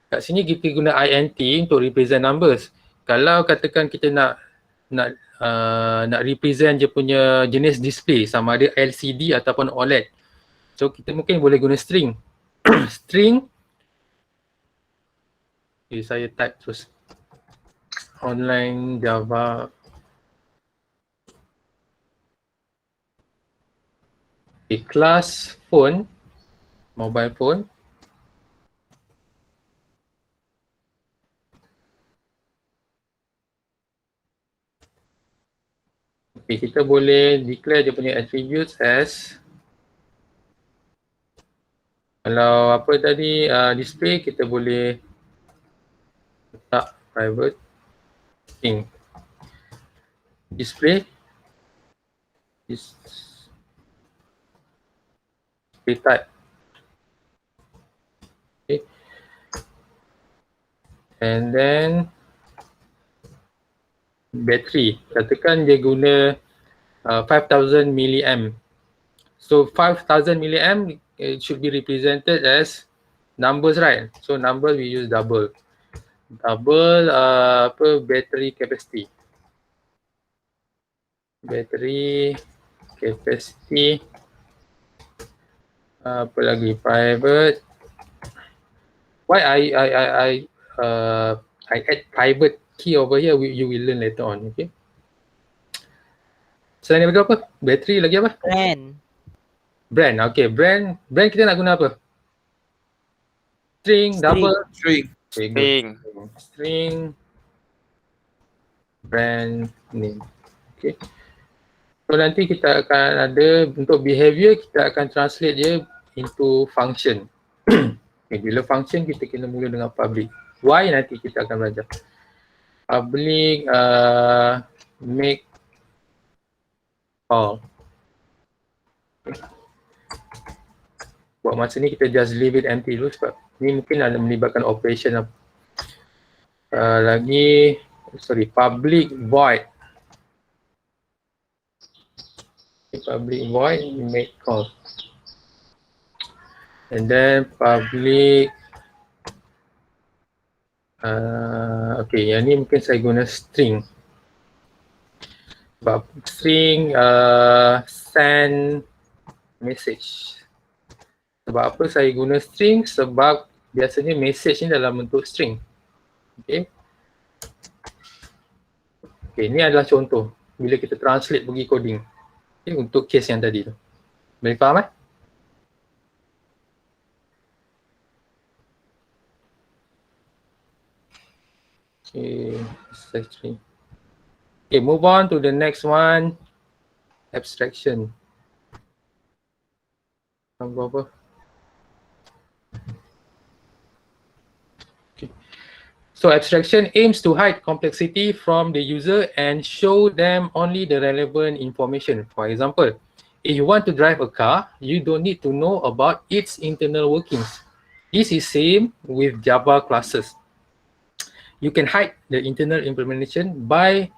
S1: kat sini, kita guna INT untuk represent numbers. Kalau katakan kita nak represent je punya jenis display sama ada LCD ataupun OLED. So kita mungkin boleh guna string. String. Okay, saya type terus. Online Java. Okay, Okay, class phone, mobile phone. Okay, kita boleh declare dia punya attributes as, kalau apa tadi, display, kita boleh letak private string. Display type. Okay. And then battery, katakan dia guna 5000 milliamp. So 5000 milliamp, it should be represented as numbers, right? So number we use double battery capacity. Battery capacity, apa lagi, private. Why I add private key over here, you will learn later on. Okay. Selain daripada apa? Battery lagi apa? Brand. Okay, brand kita nak guna apa? String, double,
S6: String.
S1: okay, good. String brand name. Okay. So nanti kita akan ada untuk behavior, kita akan translate dia into function. Okay, bila function kita kena mula dengan public. Why nanti kita akan belajar. Public make call. Okay. Buat masa ni kita just leave it empty dulu sebab ni mungkin ada melibatkan operation lagi. Sorry, public void. Public void make call. And then public okay, yang ni mungkin saya guna string. Sebab string send message. Sebab apa saya guna string? Sebab biasanya message ni dalam bentuk string. Okay. Okay, ni adalah contoh bila kita translate pergi coding. Okay, untuk case yang tadi tu. Boleh faham eh? Okay, string. Okay, move on to the next one. Abstraction. Apa? Okay. So abstraction aims to hide complexity from the user and show them only the relevant information. For example, if you want to drive a car, you don't need to know about its internal workings. This is same with Java classes. You can hide the internal implementation by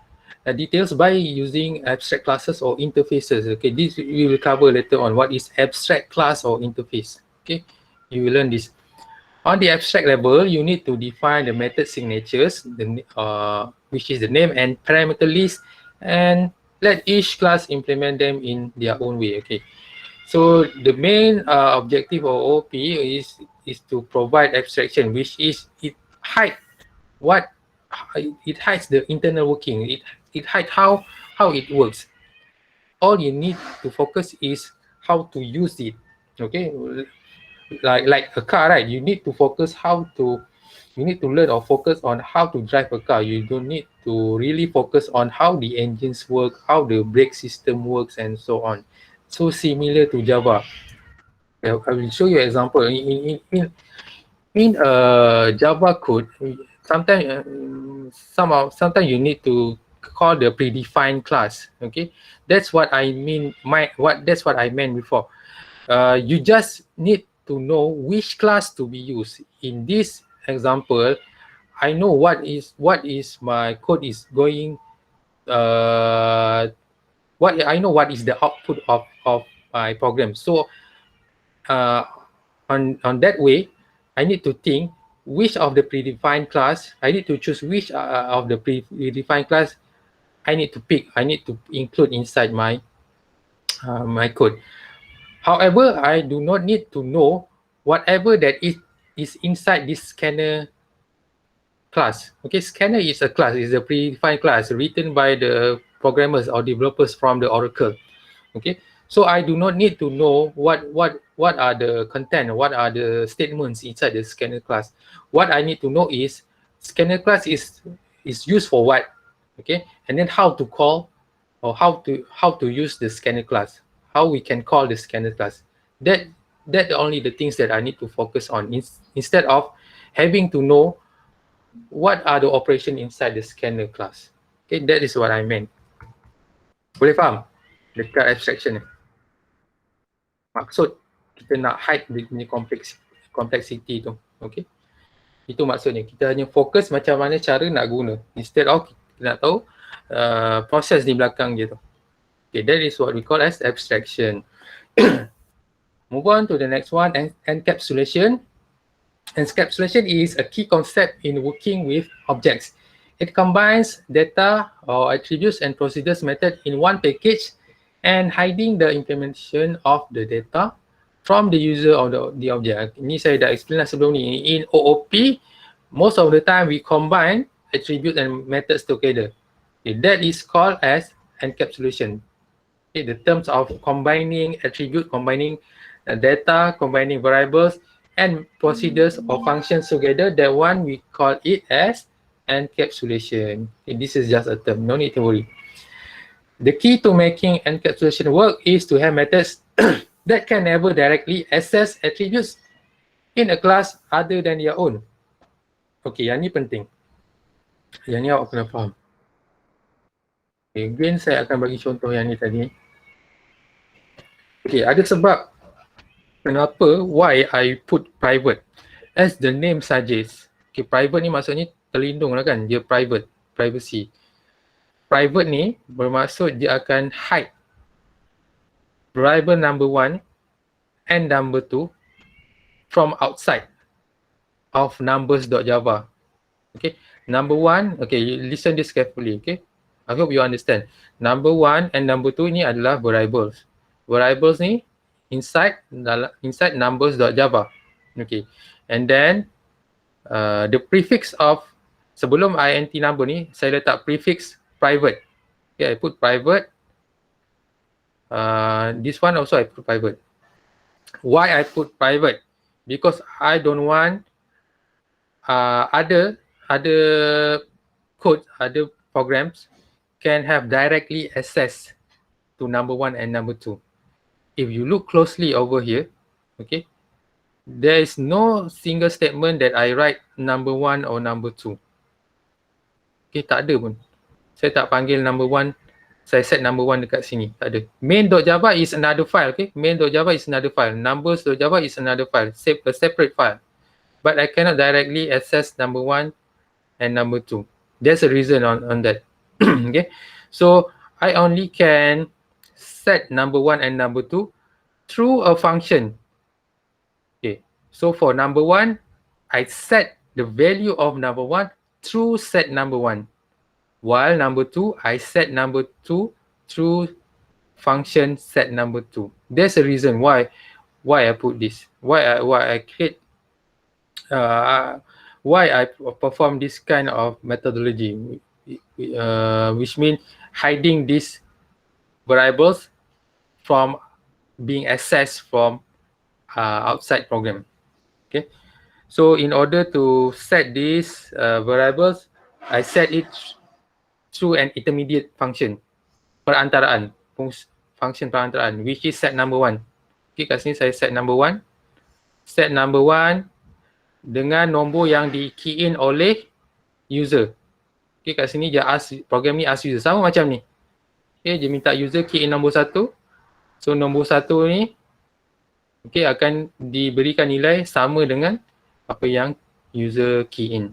S1: details by using abstract classes or interfaces. Okay, this we will cover later on. What is abstract class or interface? Okay, you will learn this. On the abstract level, you need to define the method signatures, which is the name and parameter list, and let each class implement them in their own way. Okay, so the main objective of OOP is to provide abstraction, which is it hides the internal working. It hides how it works. All you need to focus is how to use it. Okay. Like a car, right? You need to learn or focus on how to drive a car. You don't need to really focus on how the engines work, how the brake system works, and so on. So similar to Java. I will show you an example. In Java code, sometimes you need to call the predefined class. Okay, that's what I mean. That's what I meant before. You just need to know which class to be used. In this example, I know what is my code is going. I know what is the output of my program. So on that way, I need to think which of the predefined class I need to choose. Which of the predefined class I need to pick. I need to include inside my my code. However, I do not need to know whatever that is inside this scanner class. Okay, scanner is a class, is a predefined class written by the programmers or developers from the Oracle. Okay, So I do not need to know what are the content, what are the statements inside the scanner class. What I need to know is scanner class is used for what, okay, and then how to call or how to use the scanner class, how we can call the scanner class. That only the things that I need to focus on instead of having to know what are the operation inside the scanner class. Okay, that is what I meant. Boleh faham dekat abstraction ni? Maksud kita nak hide dia punya complexity tu. Okay, itu maksudnya. Kita hanya fokus macam mana cara nak guna instead of kita nak tahu proses di belakang dia tu. Okay, that is what we call as abstraction. Move on to the next one, encapsulation. Encapsulation is a key concept in working with objects. It combines data or attributes and procedures method in one package and hiding the implementation of the data from the user of the object. Ini saya dah explain lah sebelum ni. In OOP, most of the time we combine attributes and methods together. Okay, that is called as encapsulation. Okay, the terms of combining attribute, combining data, combining variables and procedures or functions together, that one we call it as encapsulation. Okay, this is just a term, no need to worry. The key to making encapsulation work is to have methods that can never directly access attributes in a class other than their own. Okay, yang ni penting. Yang ni awak kena faham. Okay, again saya akan bagi contoh yang ni tadi. Okay, ada sebab kenapa, why I put private. As the name suggests. Okay, private ni maksudnya terlindung lah kan, dia private, privacy. Private ni bermaksud dia akan hide variable number 1 and number 2 from outside of numbers.java. Okay, number 1, okay, you listen this carefully, okay. I hope you understand. Number 1 and number 2 ni adalah variables. Variables ni inside numbers.java. Okay, and then the prefix of sebelum int number ni saya letak prefix private. Okay, I put private. This one also I put private. Why I put private? Because I don't want other code, other programs can have directly access to number 1 and number 2. If you look closely over here, okay, there is no single statement that I write number 1 or number 2. Okay, tak ada pun. Saya tak panggil number 1, saya set number 1 dekat sini, tak ada. Main.java is another file, okay. Main.java is another file. Numbers.java is another file, a separate file. But I cannot directly access number 1 and number 2. There's a reason on that. Okay, so I only can set number 1 and number 2 through a function. Okay, so for number 1, I set the value of number 1 through set number 1. While number 2, I set number 2 through function set number 2. There's a reason why I put this. Why I create why I perform this kind of methodology, which means hiding these variables from being accessed from outside program. Okay, so in order to set these variables, I set it through an intermediate function, perantaraan, function perantaraan, which is set number 1. Okay, kat sini saya set number 1. Set number 1 dengan nombor yang di key in oleh user. Okay, kat sini dia ask, program ni ask user, sama macam ni. Okay, dia minta user key in nombor 1. So nombor 1 ni, okay, akan diberikan nilai sama dengan apa yang user key in.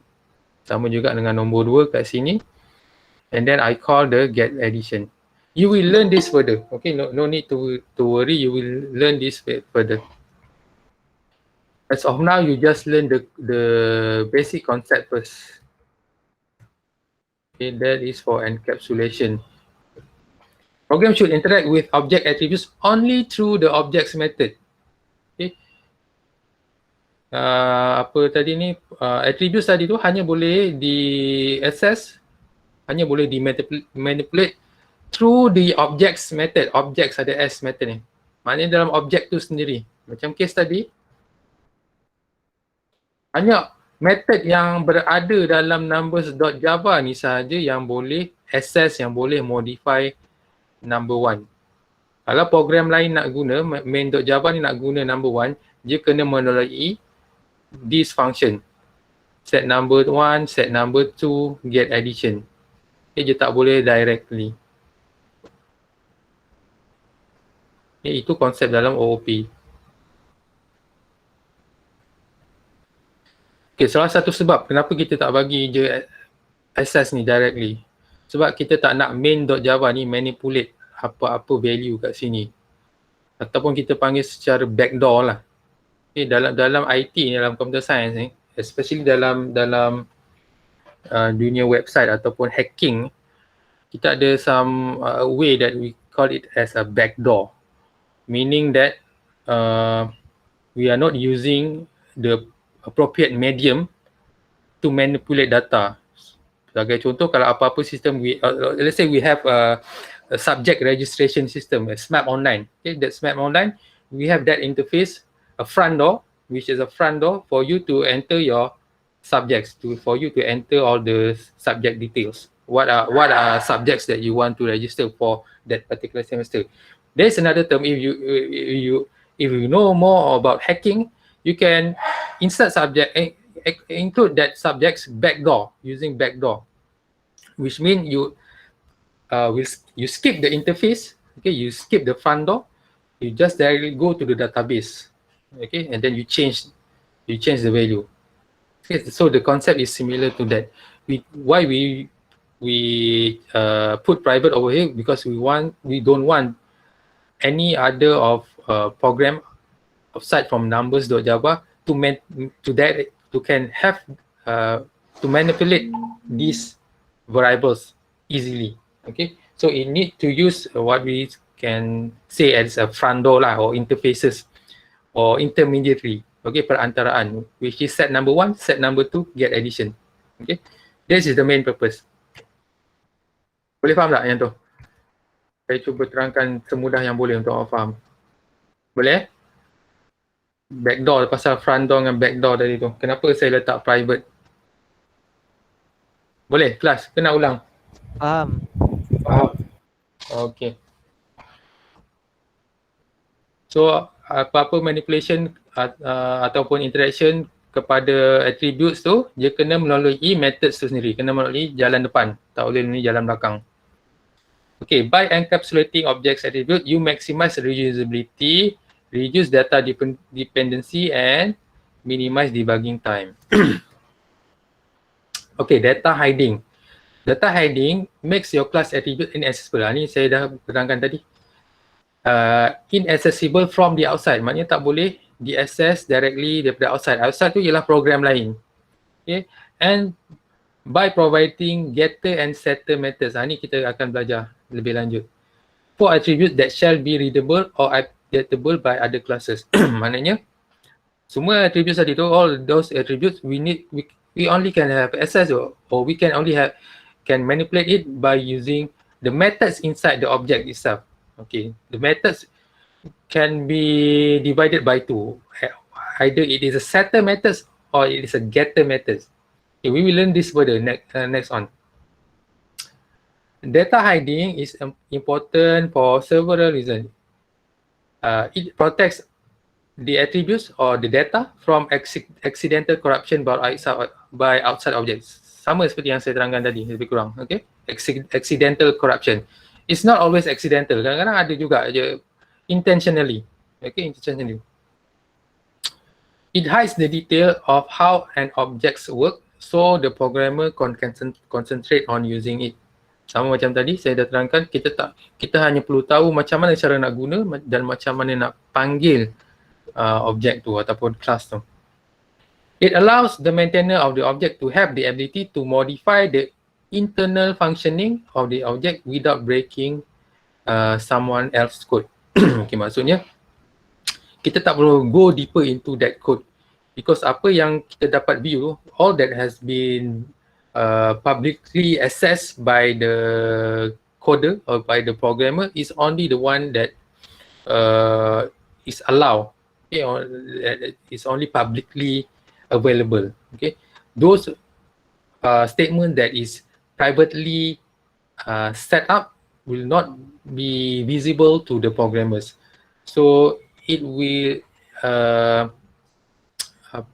S1: Sama juga dengan nombor 2 kat sini. And then I call the get addition. You will learn this further. Okay, no need to worry. You will learn this further. As of now, you just learn the basic concept first. Okay, that is for encapsulation. Program should interact with object attributes only through the objects method. Okay. Apa tadi ni? Attributes tadi tu hanya boleh di access, hanya boleh di manipulate through the objects method. Objects ada S method ni. Maknanya dalam objek tu sendiri. Macam case tadi, hanya method yang berada dalam numbers.java ni sahaja yang boleh access, yang boleh modify number one. Kalau program lain nak guna, main.java ni nak guna number one, dia kena melalui this function. Set number one, set number two, get addition. Dia tak boleh directly. Itu konsep dalam OOP. Okay, salah satu sebab kenapa kita tak bagi je access ni directly. Sebab kita tak nak main.java ni manipulate apa-apa value kat sini. Ataupun kita panggil secara backdoor lah. Okay, dalam IT ni, dalam computer science ni, especially dalam dunia website ataupun hacking, kita ada some way that we call it as a backdoor. Meaning that we are not using the appropriate medium to manipulate data. Sebagai contoh, kalau apa-apa sistem, let's say we have a subject registration system, a SMAP online. Okay, that SMAP online, we have that interface, a front door, which is a front door for you to enter your subjects, for you to enter all the subject details. What are subjects that you want to register for that particular semester? There's another term, if you know more about hacking, you can insert subject, include that subject's backdoor, using backdoor, which means you skip the interface, okay, you skip the front door, you just directly go to the database, okay, and then you change the value. Okay, so the concept is similar to that. Why we put private over here, because we don't want any other of program aside from numbers.java to manipulate these variables easily. Okay, so it need to use what we can say as a front door lah, or interfaces, or intermediary. Okay, perantaraan, which is set number one, set number two, get addition. Okay, this is the main purpose. Boleh faham tak yang tu? Saya cuba terangkan semudah yang boleh untuk awak faham. Boleh? Backdoor, pasal front door dengan backdoor tadi tu. Kenapa saya letak private? Boleh? Kelas? Kena ulang?
S3: Faham.
S1: Faham? Okay. So, apa-apa manipulation ataupun interaction kepada attributes tu, dia kena melalui methods tu sendiri. Kena melalui jalan depan. Tak boleh melalui jalan belakang. Okay, by encapsulating objects attribute, you maximize reusability, reduce data dependency, and minimize debugging time. Okay, data hiding. Data hiding makes your class attribute inaccessible. Ni saya dah terangkan tadi. Inaccessible from the outside. Maknanya tak boleh di-access directly daripada outside. Outside tu ialah program lain. Okay, and by providing getter and setter methods. Ni kita akan belajar lebih lanjut. For attributes that shall be readable or updatable by other classes. Maknanya semua attributes tadi tu, all those attributes we only can have access, or we can only can manipulate it by using the methods inside the object itself. Okay, the methods can be divided by two. Either it is a setter methods or it is a getter methods. Okay, we will learn this further next on. Data hiding is important for several reasons. It protects the attributes or the data from accidental corruption by outside objects. Sama seperti yang saya terangkan tadi, lebih kurang. Okay, accidental corruption. It's not always accidental. Kadang-kadang ada juga je intentionally. Okay, intentionally. It hides the detail of how an object works, so the programmer can concentrate on using it. Sama macam tadi saya dah terangkan, kita hanya perlu tahu macam mana cara nak guna dan macam mana nak panggil objek tu ataupun class tu. It allows the maintainer of the object to have the ability to modify the internal functioning of the object without breaking someone else's code. Okay, maksudnya kita tak perlu go deeper into that code, because apa yang kita dapat view, all that has been publicly accessed by the coder or by the programmer is only the one that is allowed, okay, or is only publicly available. Okay, those statement that is privately set up will not be visible to the programmers. So it will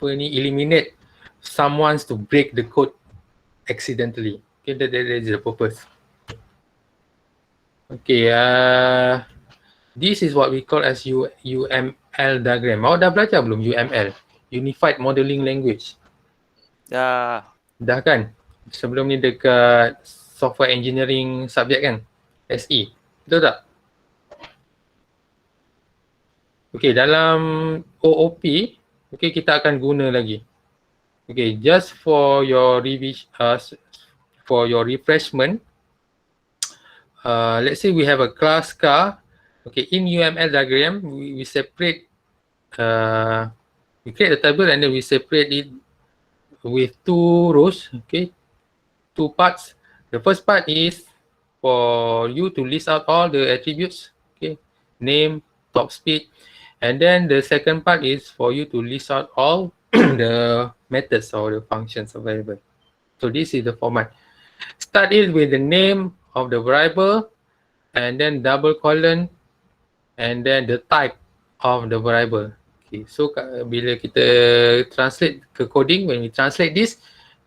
S1: eliminate someone to break the code accidentally. Okay, that is the purpose. Okay, this is what we call as UML diagram. Awak dah belajar belum UML? Unified Modeling Language.
S4: Dah.
S1: Dah kan? Sebelum ni dekat Software Engineering subject kan? SE. Betul tak? Okay, dalam OOP, okay, kita akan guna lagi. Okay, just for your revision, for your refreshment, let's say we have a class car. Okay, in UML diagram, we separate, we create a table and then we separate it with two rows, okay, two parts. The first part is for you to list out all the attributes, okay, name, top speed, and then the second part is for you to list out all the methods or the functions available. So this is the format. Start it with the name of the variable and then double colon and then the type of the variable. Okay, so bila kita translate ke coding, when we translate this,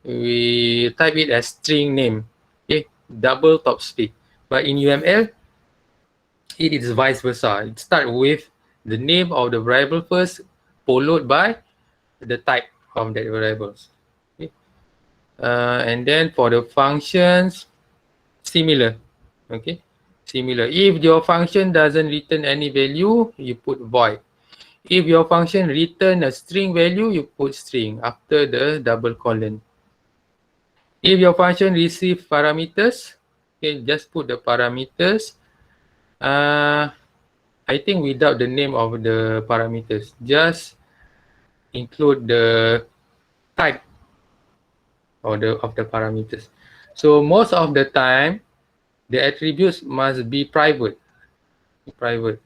S1: we type it as string name. Okay, double top speed. But in UML, it is vice versa. It starts with the name of the variable first, followed by the type of that variables. Okay. And then for the functions, similar. Okay, similar. If your function doesn't return any value, you put void. If your function return a string value, you put string after the double colon. If your function receive parameters, okay, just put the parameters. I think without the name of the parameters, just include the type of the parameters. So most of the time, the attributes must be private. Private.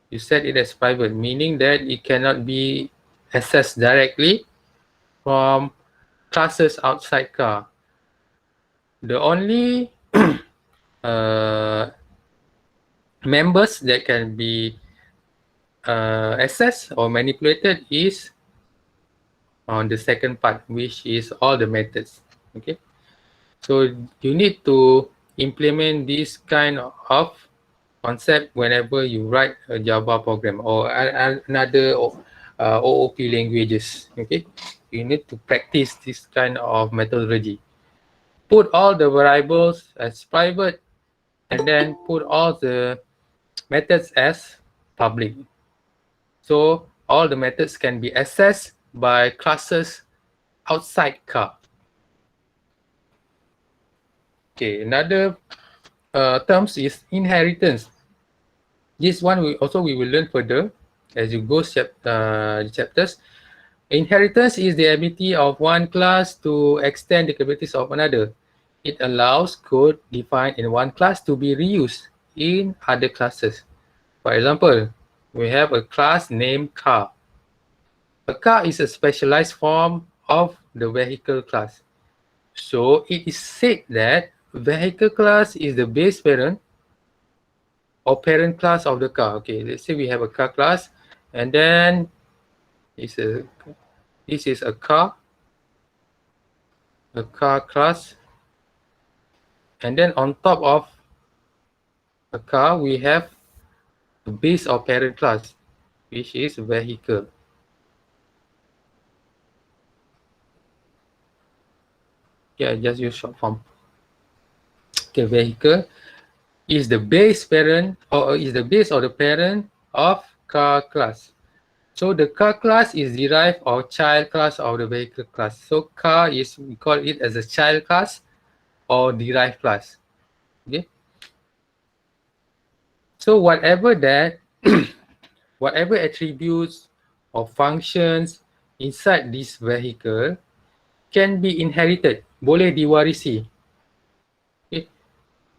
S1: You set it as private, meaning that it cannot be accessed directly from classes outside car. The only members that can be accessed or manipulated is on the second part, which is all the methods. Okay, so you need to implement this kind of concept whenever you write a Java program or another OOP languages. Okay, you need to practice this kind of methodology. Put all the variables as private and then put all the methods as public. So all the methods can be accessed by classes outside car. Okay, another terms is inheritance. This one we will learn further as you go chapters. Inheritance is the ability of one class to extend the capabilities of another. It allows code defined in one class to be reused in other classes. For example, we have a class named car. A car is a specialized form of the vehicle class. So it is said that vehicle class is the base parent or parent class of the car. Okay, let's say we have a car class and then this is a car class, and then on top of a car we have the base or parent class, which is vehicle. Yeah, just use short form. Okay, vehicle is the base parent or is the base or the parent of car class. So the car class is derived or child class of the vehicle class. So car is, we call it as a child class or derived class. Okay. So whatever that, whatever attributes or functions inside this vehicle can be inherited, boleh diwarisi. Okay.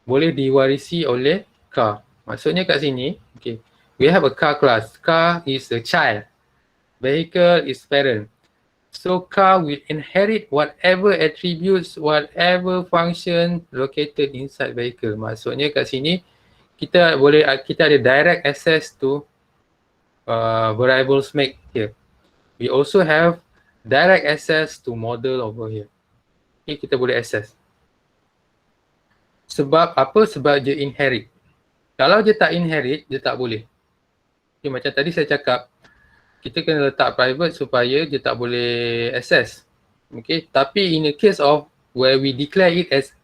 S1: boleh diwarisi oleh car. Maksudnya kat sini, okay, we have a car class. Car is a child. Vehicle is parent. So car will inherit whatever attributes, whatever function located inside vehicle. Maksudnya kat sini kita ada direct access to variables make here. We also have direct access to model over here. Okay, kita boleh access. Sebab apa? Sebab dia inherit. Kalau dia tak inherit, dia tak boleh. Okay, macam tadi saya cakap, kita kena letak private supaya dia tak boleh access. Okay, tapi in the case of where we declare it as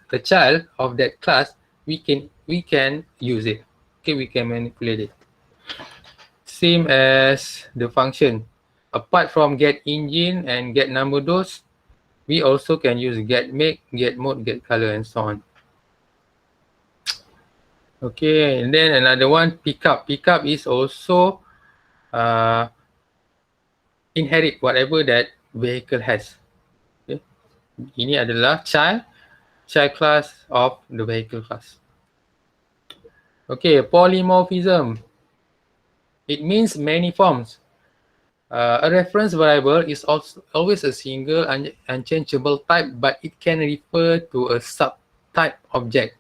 S1: a child of that class, we can use it. Okay, we can manipulate it. Same as the function. Apart from get engine and get number those, we also can use get make, get mode, get color and so on. Okay, and then another one, pickup. Pickup is also inherit whatever that vehicle has. Okay. Ini adalah child class of the vehicle class. Okay, polymorphism. It means many forms. A reference variable is also always a single unchangeable type, but it can refer to a subtype object.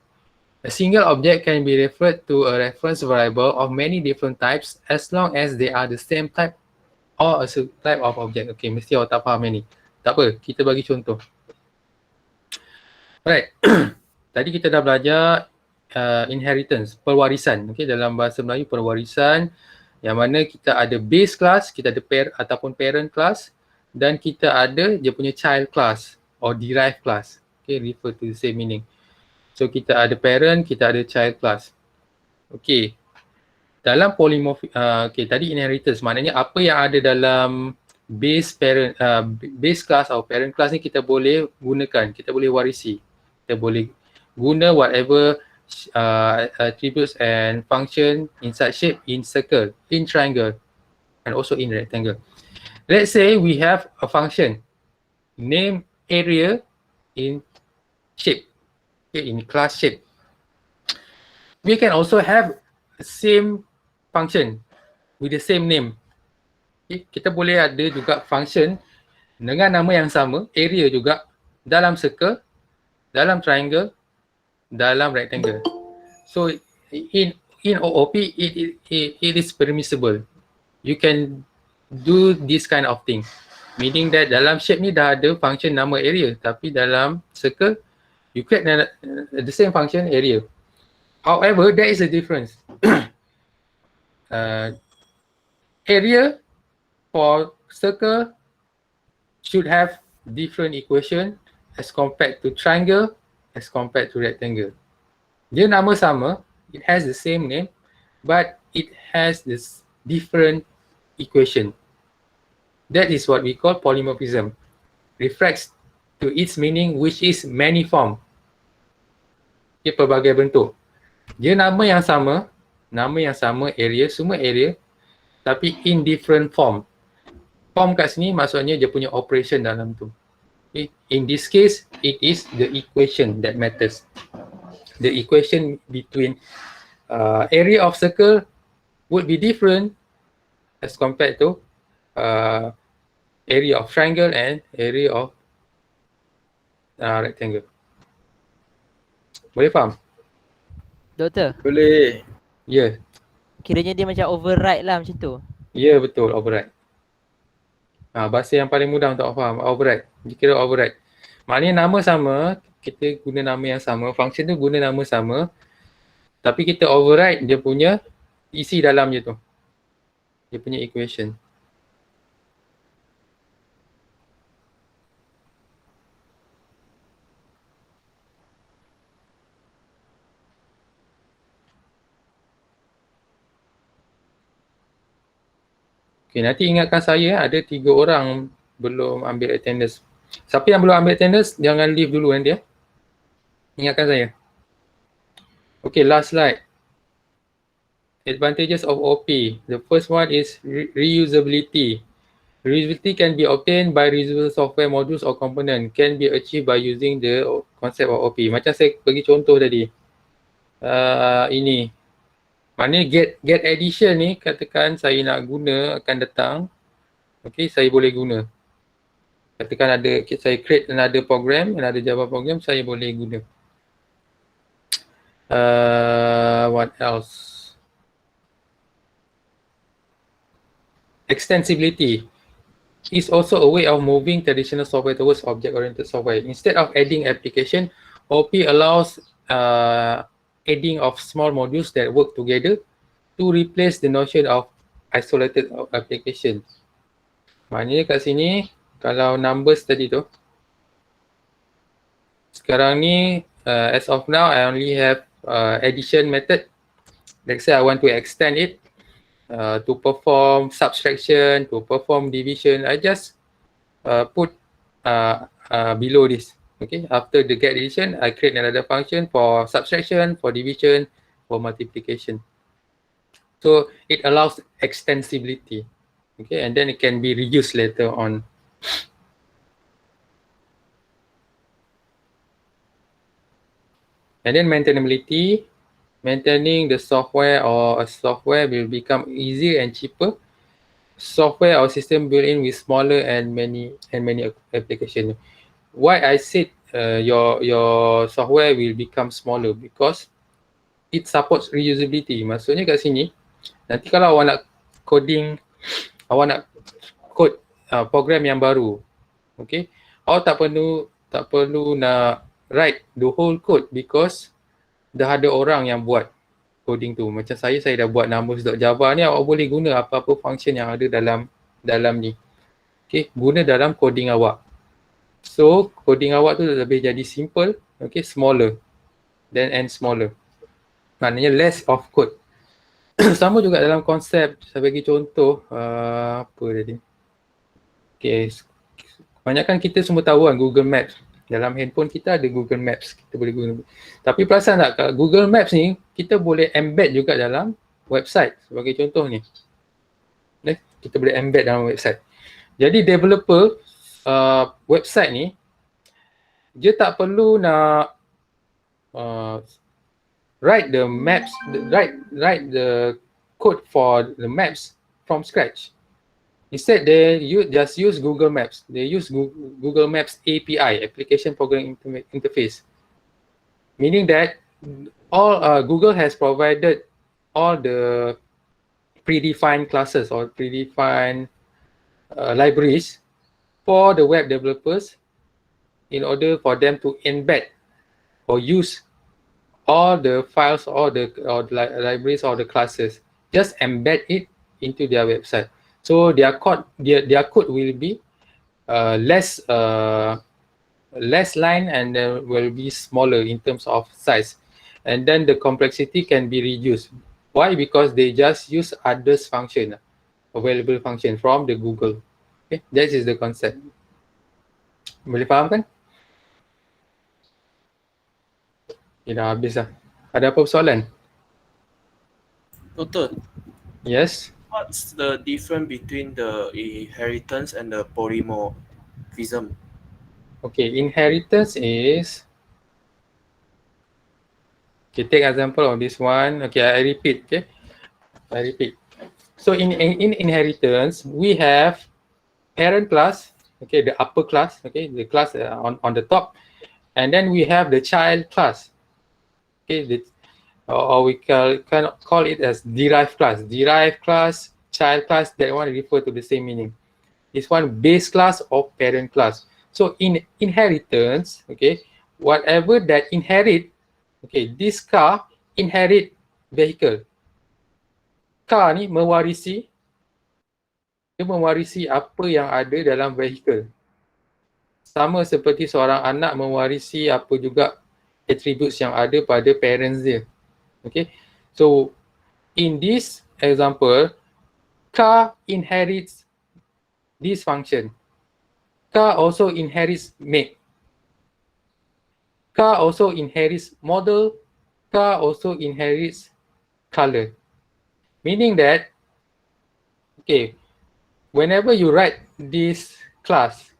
S1: A single object can be referred to a reference variable of many different types as long as they are the same type or a subtype of object. Okay, mesti awak tak faham ni. Tak apa, kita bagi contoh. Alright, tadi kita dah belajar inheritance, pewarisan. Okay, dalam bahasa Melayu pewarisan, yang mana kita ada base class, kita ada ataupun parent class, dan kita ada dia punya child class or derived class. Okay, refer to the same meaning. So kita ada parent, kita ada child class. Okay. Dalam okay, tadi inheritance, maknanya apa yang ada dalam base class atau parent class ni kita boleh gunakan, kita boleh warisi. Kita boleh guna whatever attributes and function inside shape, in circle, in triangle, and also in rectangle. Let's say we have a function, name area in shape. Okay, in class shape. We can also have the same function with the same name. Okay, kita boleh ada juga function dengan nama yang sama, area juga, dalam circle, dalam triangle, dalam rectangle. So in OOP it is permissible. You can do this kind of thing. Meaning that dalam shape ni dah ada function nama area, tapi dalam circle you create the same function area. However, there is a difference. Area for circle should have different equation as compared to triangle, as compared to rectangle. Dia nama sama, it has the same name, but it has this different equation. That is what we call polymorphism. Reflects to its meaning, which is maniform. Dia pelbagai bentuk. Dia nama yang sama, area, semua area, tapi in different form. Form kat sini maksudnya dia punya operation dalam tu. Okay. In this case, it is the equation that matters. The equation between area of circle would be different as compared to area of triangle and area of rectangle. Boleh faham?
S3: Doktor,
S6: Boleh.
S1: Ya,
S3: kiranya dia macam override lah macam tu.
S1: ya betul, override. Bahasa yang paling mudah untuk faham, override. Dia kira override. Maknanya nama sama, kita guna nama yang sama, function tu guna nama sama, tapi kita override dia punya isi dalamnya tu. Dia punya equation. Okay, nanti ingatkan saya ada 3 orang belum ambil attendance. Siapa yang belum ambil attendance, jangan leave dulu nanti ya. Ingatkan saya. Okay, last slide. Advantages of OP. The first one is reusability. Reusability can be obtained by reusable software modules or component, can be achieved by using the concept of OP. Macam saya bagi contoh tadi. Ini. Maknanya get addition ni, katakan saya nak guna akan datang. Okay, saya boleh guna. Katakan saya create another program, another Java program, saya boleh guna. What else? Extensibility is also a way of moving traditional software towards object-oriented software. Instead of adding application, OP allows adding of small modules that work together to replace the notion of isolated application. Maknanya kat sini, kalau numbers tadi tu, sekarang ni, as of now, I only have addition method. Let's say I want to extend it to perform subtraction, to perform division. I just put below this. Okay, after the get addition, I create another function for subtraction, for division, for multiplication. So it allows extensibility. Okay, and then it can be reused later on. And then maintainability, maintaining the software or a software will become easier and cheaper. Software or system built in with smaller and many applications. Why I said your software will become smaller? Because it supports reusability. Maksudnya kat sini, nanti kalau awak nak coding, awak nak code program yang baru, okay, awak tak perlu nak write the whole code because dah ada orang yang buat coding tu. Macam saya dah buat numbers.java ni, awak boleh guna apa-apa function yang ada dalam ni. Okay, guna dalam coding awak. So, coding awak tu lebih jadi simple, okay, smaller and smaller. Maknanya less of code. Sama juga dalam konsep, saya bagi contoh, apa tadi? Okay, kebanyakan kita semua tahu kan Google Maps. Dalam handphone kita ada Google Maps, kita boleh guna. Tapi perasan tak, kat Google Maps ni, kita boleh embed juga dalam website. Sebagai contoh ni. Kita boleh embed dalam website. Jadi developer website ni, dia tak perlu nak write the maps, write the code for the maps from scratch. Instead, they just use Google Maps. They use Google Maps API, Application Programming Interface. Meaning that Google has provided all the predefined classes or predefined libraries for the web developers in order for them to embed or use all the files or the libraries or the classes. Just embed it into their website. So their code will be less line and will be smaller in terms of size, and then the complexity can be reduced. Why? Because they just use others function, available function from the Google. Okay, that is the concept. Boleh faham kan? Okay, dah habis dah. Ada apa soalan?
S4: Doctor,
S1: Yes.
S4: what's the difference between the inheritance and the polymorphism?
S1: Okay, inheritance is, okay, take example of this one. Okay, I repeat, okay. I repeat. So in inheritance, we have parent class, okay, the upper class, okay, the class on the top, and then we have the child class, okay, or we can call it as derived class. Derived class, child class, that one refer to the same meaning. This one base class or parent class. So in inheritance, okay, whatever that inherit, okay, this car inherit vehicle. Car ni mewarisi, dia mewarisi apa yang ada dalam vehicle. Sama seperti seorang anak mewarisi apa juga attributes yang ada pada parents dia. Okay, so in this example, car inherits this function. Car also inherits make. Car also inherits model. Car also inherits color. Meaning that, okay, whenever you write this class,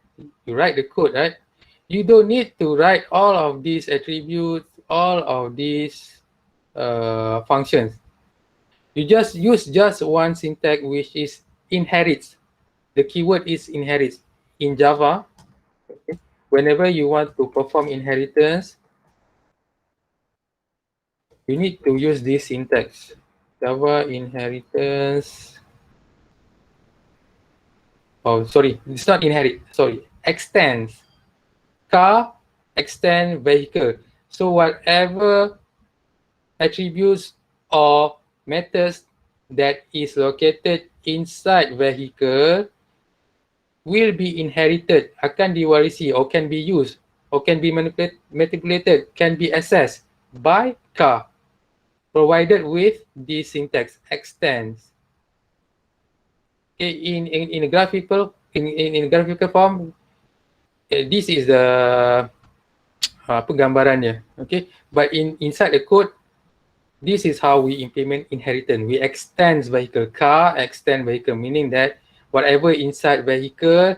S1: you write the code, right? You don't need to write all of these attributes, all of these functions. You just use just one syntax, which is inherits. The keyword is inherits. In Java, okay, whenever you want to perform inheritance, you need to use this syntax. Java inheritance. Oh, sorry, it's not inherit. Sorry, extends. Car, extend vehicle. So whatever attributes or methods that is located inside vehicle will be inherited, akan diwarisi, or can be used, or can be manipulated, can be accessed by car, provided with this syntax, extends. Okay, in a graphical graphical form, this is the apa gambarannya, okay. But inside the code, this is how we implement inheritance. We extend vehicle, car extend vehicle, meaning that whatever inside vehicle,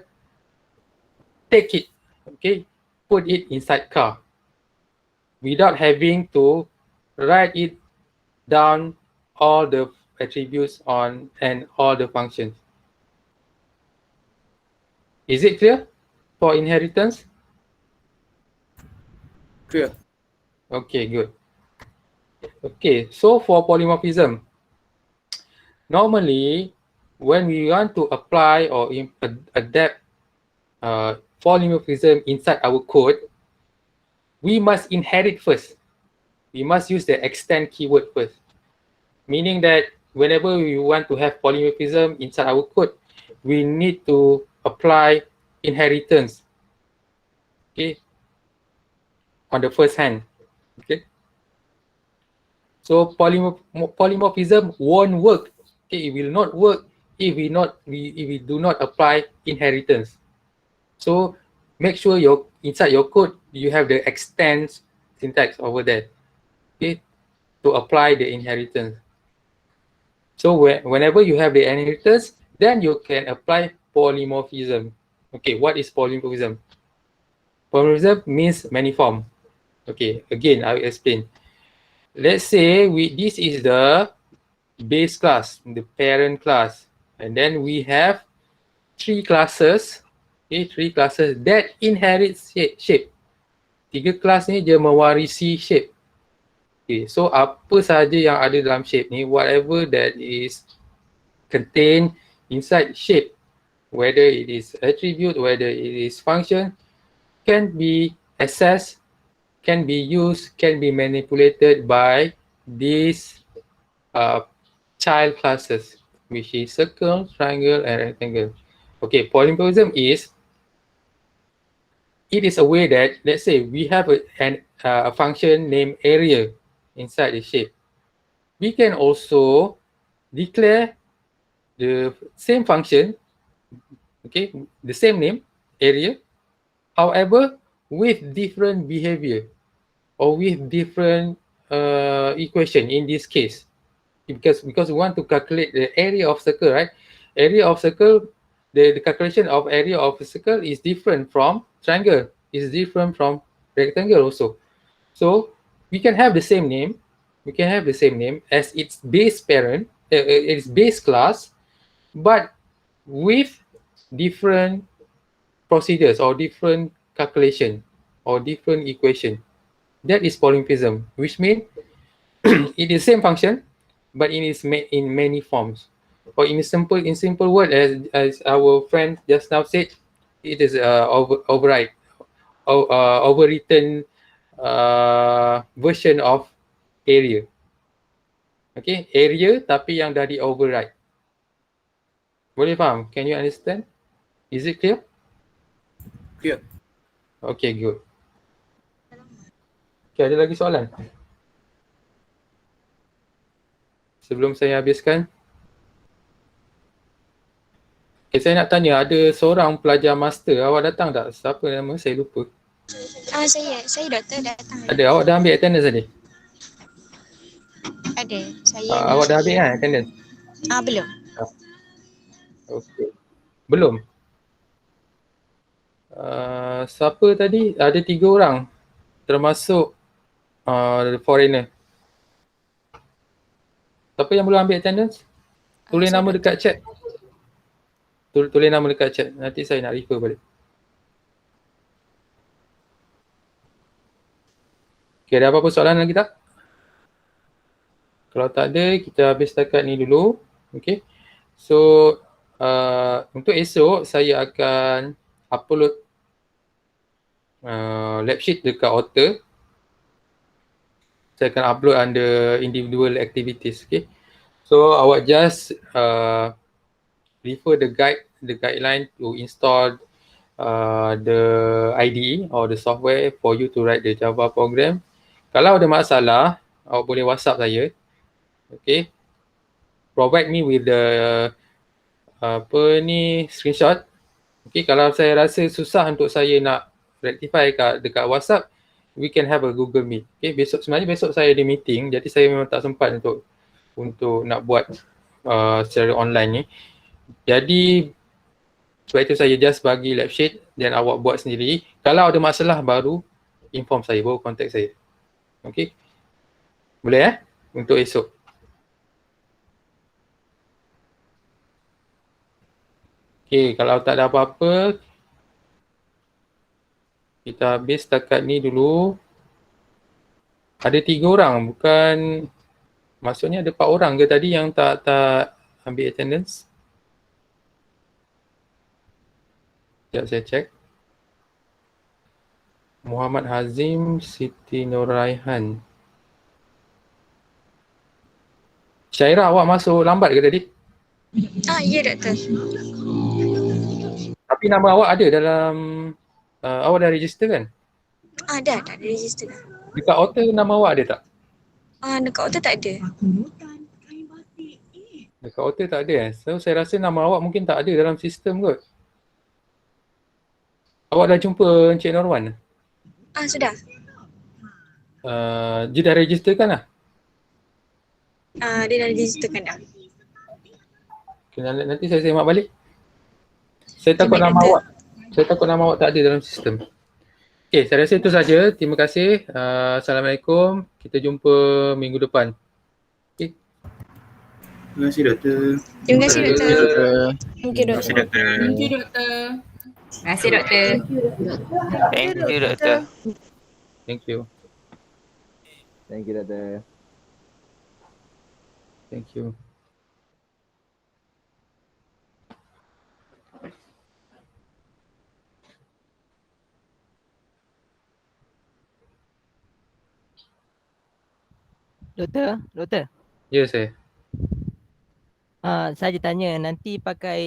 S1: take it, okay, put it inside car, without having to write it down all the attributes on and all the functions. Is it clear for inheritance?
S4: Clear.
S1: Okay, good. Okay, so for polymorphism, normally when we want to apply or adapt polymorphism inside our code, we must inherit first. We must use the extend keyword first. Meaning that whenever we want to have polymorphism inside our code, we need to apply inheritance, okay, on the first hand, okay. So polymorphism won't work, okay, it will not work if we do not apply inheritance. So make sure inside your code you have the extend syntax over there, okay, to apply the inheritance. So whenever you have the inheritance, then you can apply polymorphism. Okay, what is polymorphism? Polymorphism means maniform. Okay, again, I will explain. Let's say this is the base class, the parent class, and then we have three classes, okay, three classes that inherit shape. Tiga kelas ni dia mewarisi shape. Okay, so apa saja yang ada dalam shape ni, whatever that is contained inside shape, whether it is attribute, whether it is function, can be accessed, can be used, can be manipulated by these child classes, which is circle, triangle, and rectangle. Okay, polymorphism is, it is a way that, let's say we have a function named area inside the shape. We can also declare the same function, okay, the same name, area, however, with different behavior or with different equation in this case. Because we want to calculate the area of circle, right? Area of circle, the calculation of area of a circle is different from triangle, is different from rectangle also. So we can have the same name, as its base parent, its base class, but with different procedures or different calculation or different equation. That is polymorphism, which means it is same function, but it is made in many forms. Or in simple word, as our friend just now said, it is overwritten version of area. Okay, area tapi yang dah di override. Boleh faham? Can you understand? Is it clear?
S4: Clear.
S1: Okay, good. Okay, ada lagi soalan? Sebelum saya habiskan. Okay, saya nak tanya, ada seorang pelajar master, awak datang tak? Siapa nama? Saya lupa.
S7: Saya doktor datang.
S1: Ada, awak dah ambil attendance tadi?
S7: Ada. Saya
S1: Awak dah ambil kan attendance?
S7: belum.
S1: Okay. Belum. Siapa tadi? Ada 3 orang. Termasuk foreigner. Siapa yang belum ambil attendance? Tulis
S7: saya
S1: nama
S7: doktor.
S1: dekat chat. Tulis nama dekat chat. Nanti saya nak refer balik. Okay, ada apa-apa soalan lagi tak? Kalau tak ada, kita habis setakat ni dulu. Okay. So, untuk esok saya akan upload lab sheet dekat Otter. Saya akan upload under individual activities. Okay. So, awak just refer the guideline to install the IDE or the software for you to write the Java program. Kalau ada masalah, awak boleh WhatsApp saya. Okay. Provide me with the screenshot. Okay, kalau saya rasa susah untuk saya nak rectify dekat WhatsApp, we can have a Google Meet. Okay, sebenarnya besok saya ada meeting, jadi saya memang tak sempat untuk nak buat secara online ni. Jadi sebab itu saya just bagi lab sheet dan awak buat sendiri. Kalau ada masalah baru inform saya, baru contact saya. Okay. Boleh untuk esok. Okay, kalau tak ada apa-apa, kita habis setakat ni dulu. Ada 3 orang, bukan, maksudnya ada 4 orang ke tadi yang tak ambil attendance? Sekejap saya check. Muhammad Hazim, Siti Nurraihan. Syairah, awak masuk lambat ke tadi?
S7: Ya doktor.
S1: Tapi nama awak ada dalam, awak dah register kan?
S7: Dah register dah.
S1: Dekat Otter nama awak ada tak?
S7: Dekat Otter tak ada.
S1: Dekat Otter tak ada So saya rasa nama awak mungkin tak ada dalam sistem kot. Awak dah jumpa Encik Norwan?
S7: Sudah.
S1: Dia dah register kan lah?
S7: Dia dah registerkan dah.
S1: Nanti saya semak balik. Saya takut nama awak tak ada dalam sistem. Okay, saya rasa itu saja. Terima kasih. Assalamualaikum. Kita jumpa minggu depan. Okay.
S6: Terima kasih doktor.
S7: Terima kasih doktor.
S5: Thank you doktor.
S8: Thank you doktor.
S9: Terima kasih doktor.
S3: Thank you doktor.
S1: Thank you.
S10: Thank you doktor.
S1: Thank you.
S3: Doktor.
S1: Ya, saya.
S3: Saya tanya nanti pakai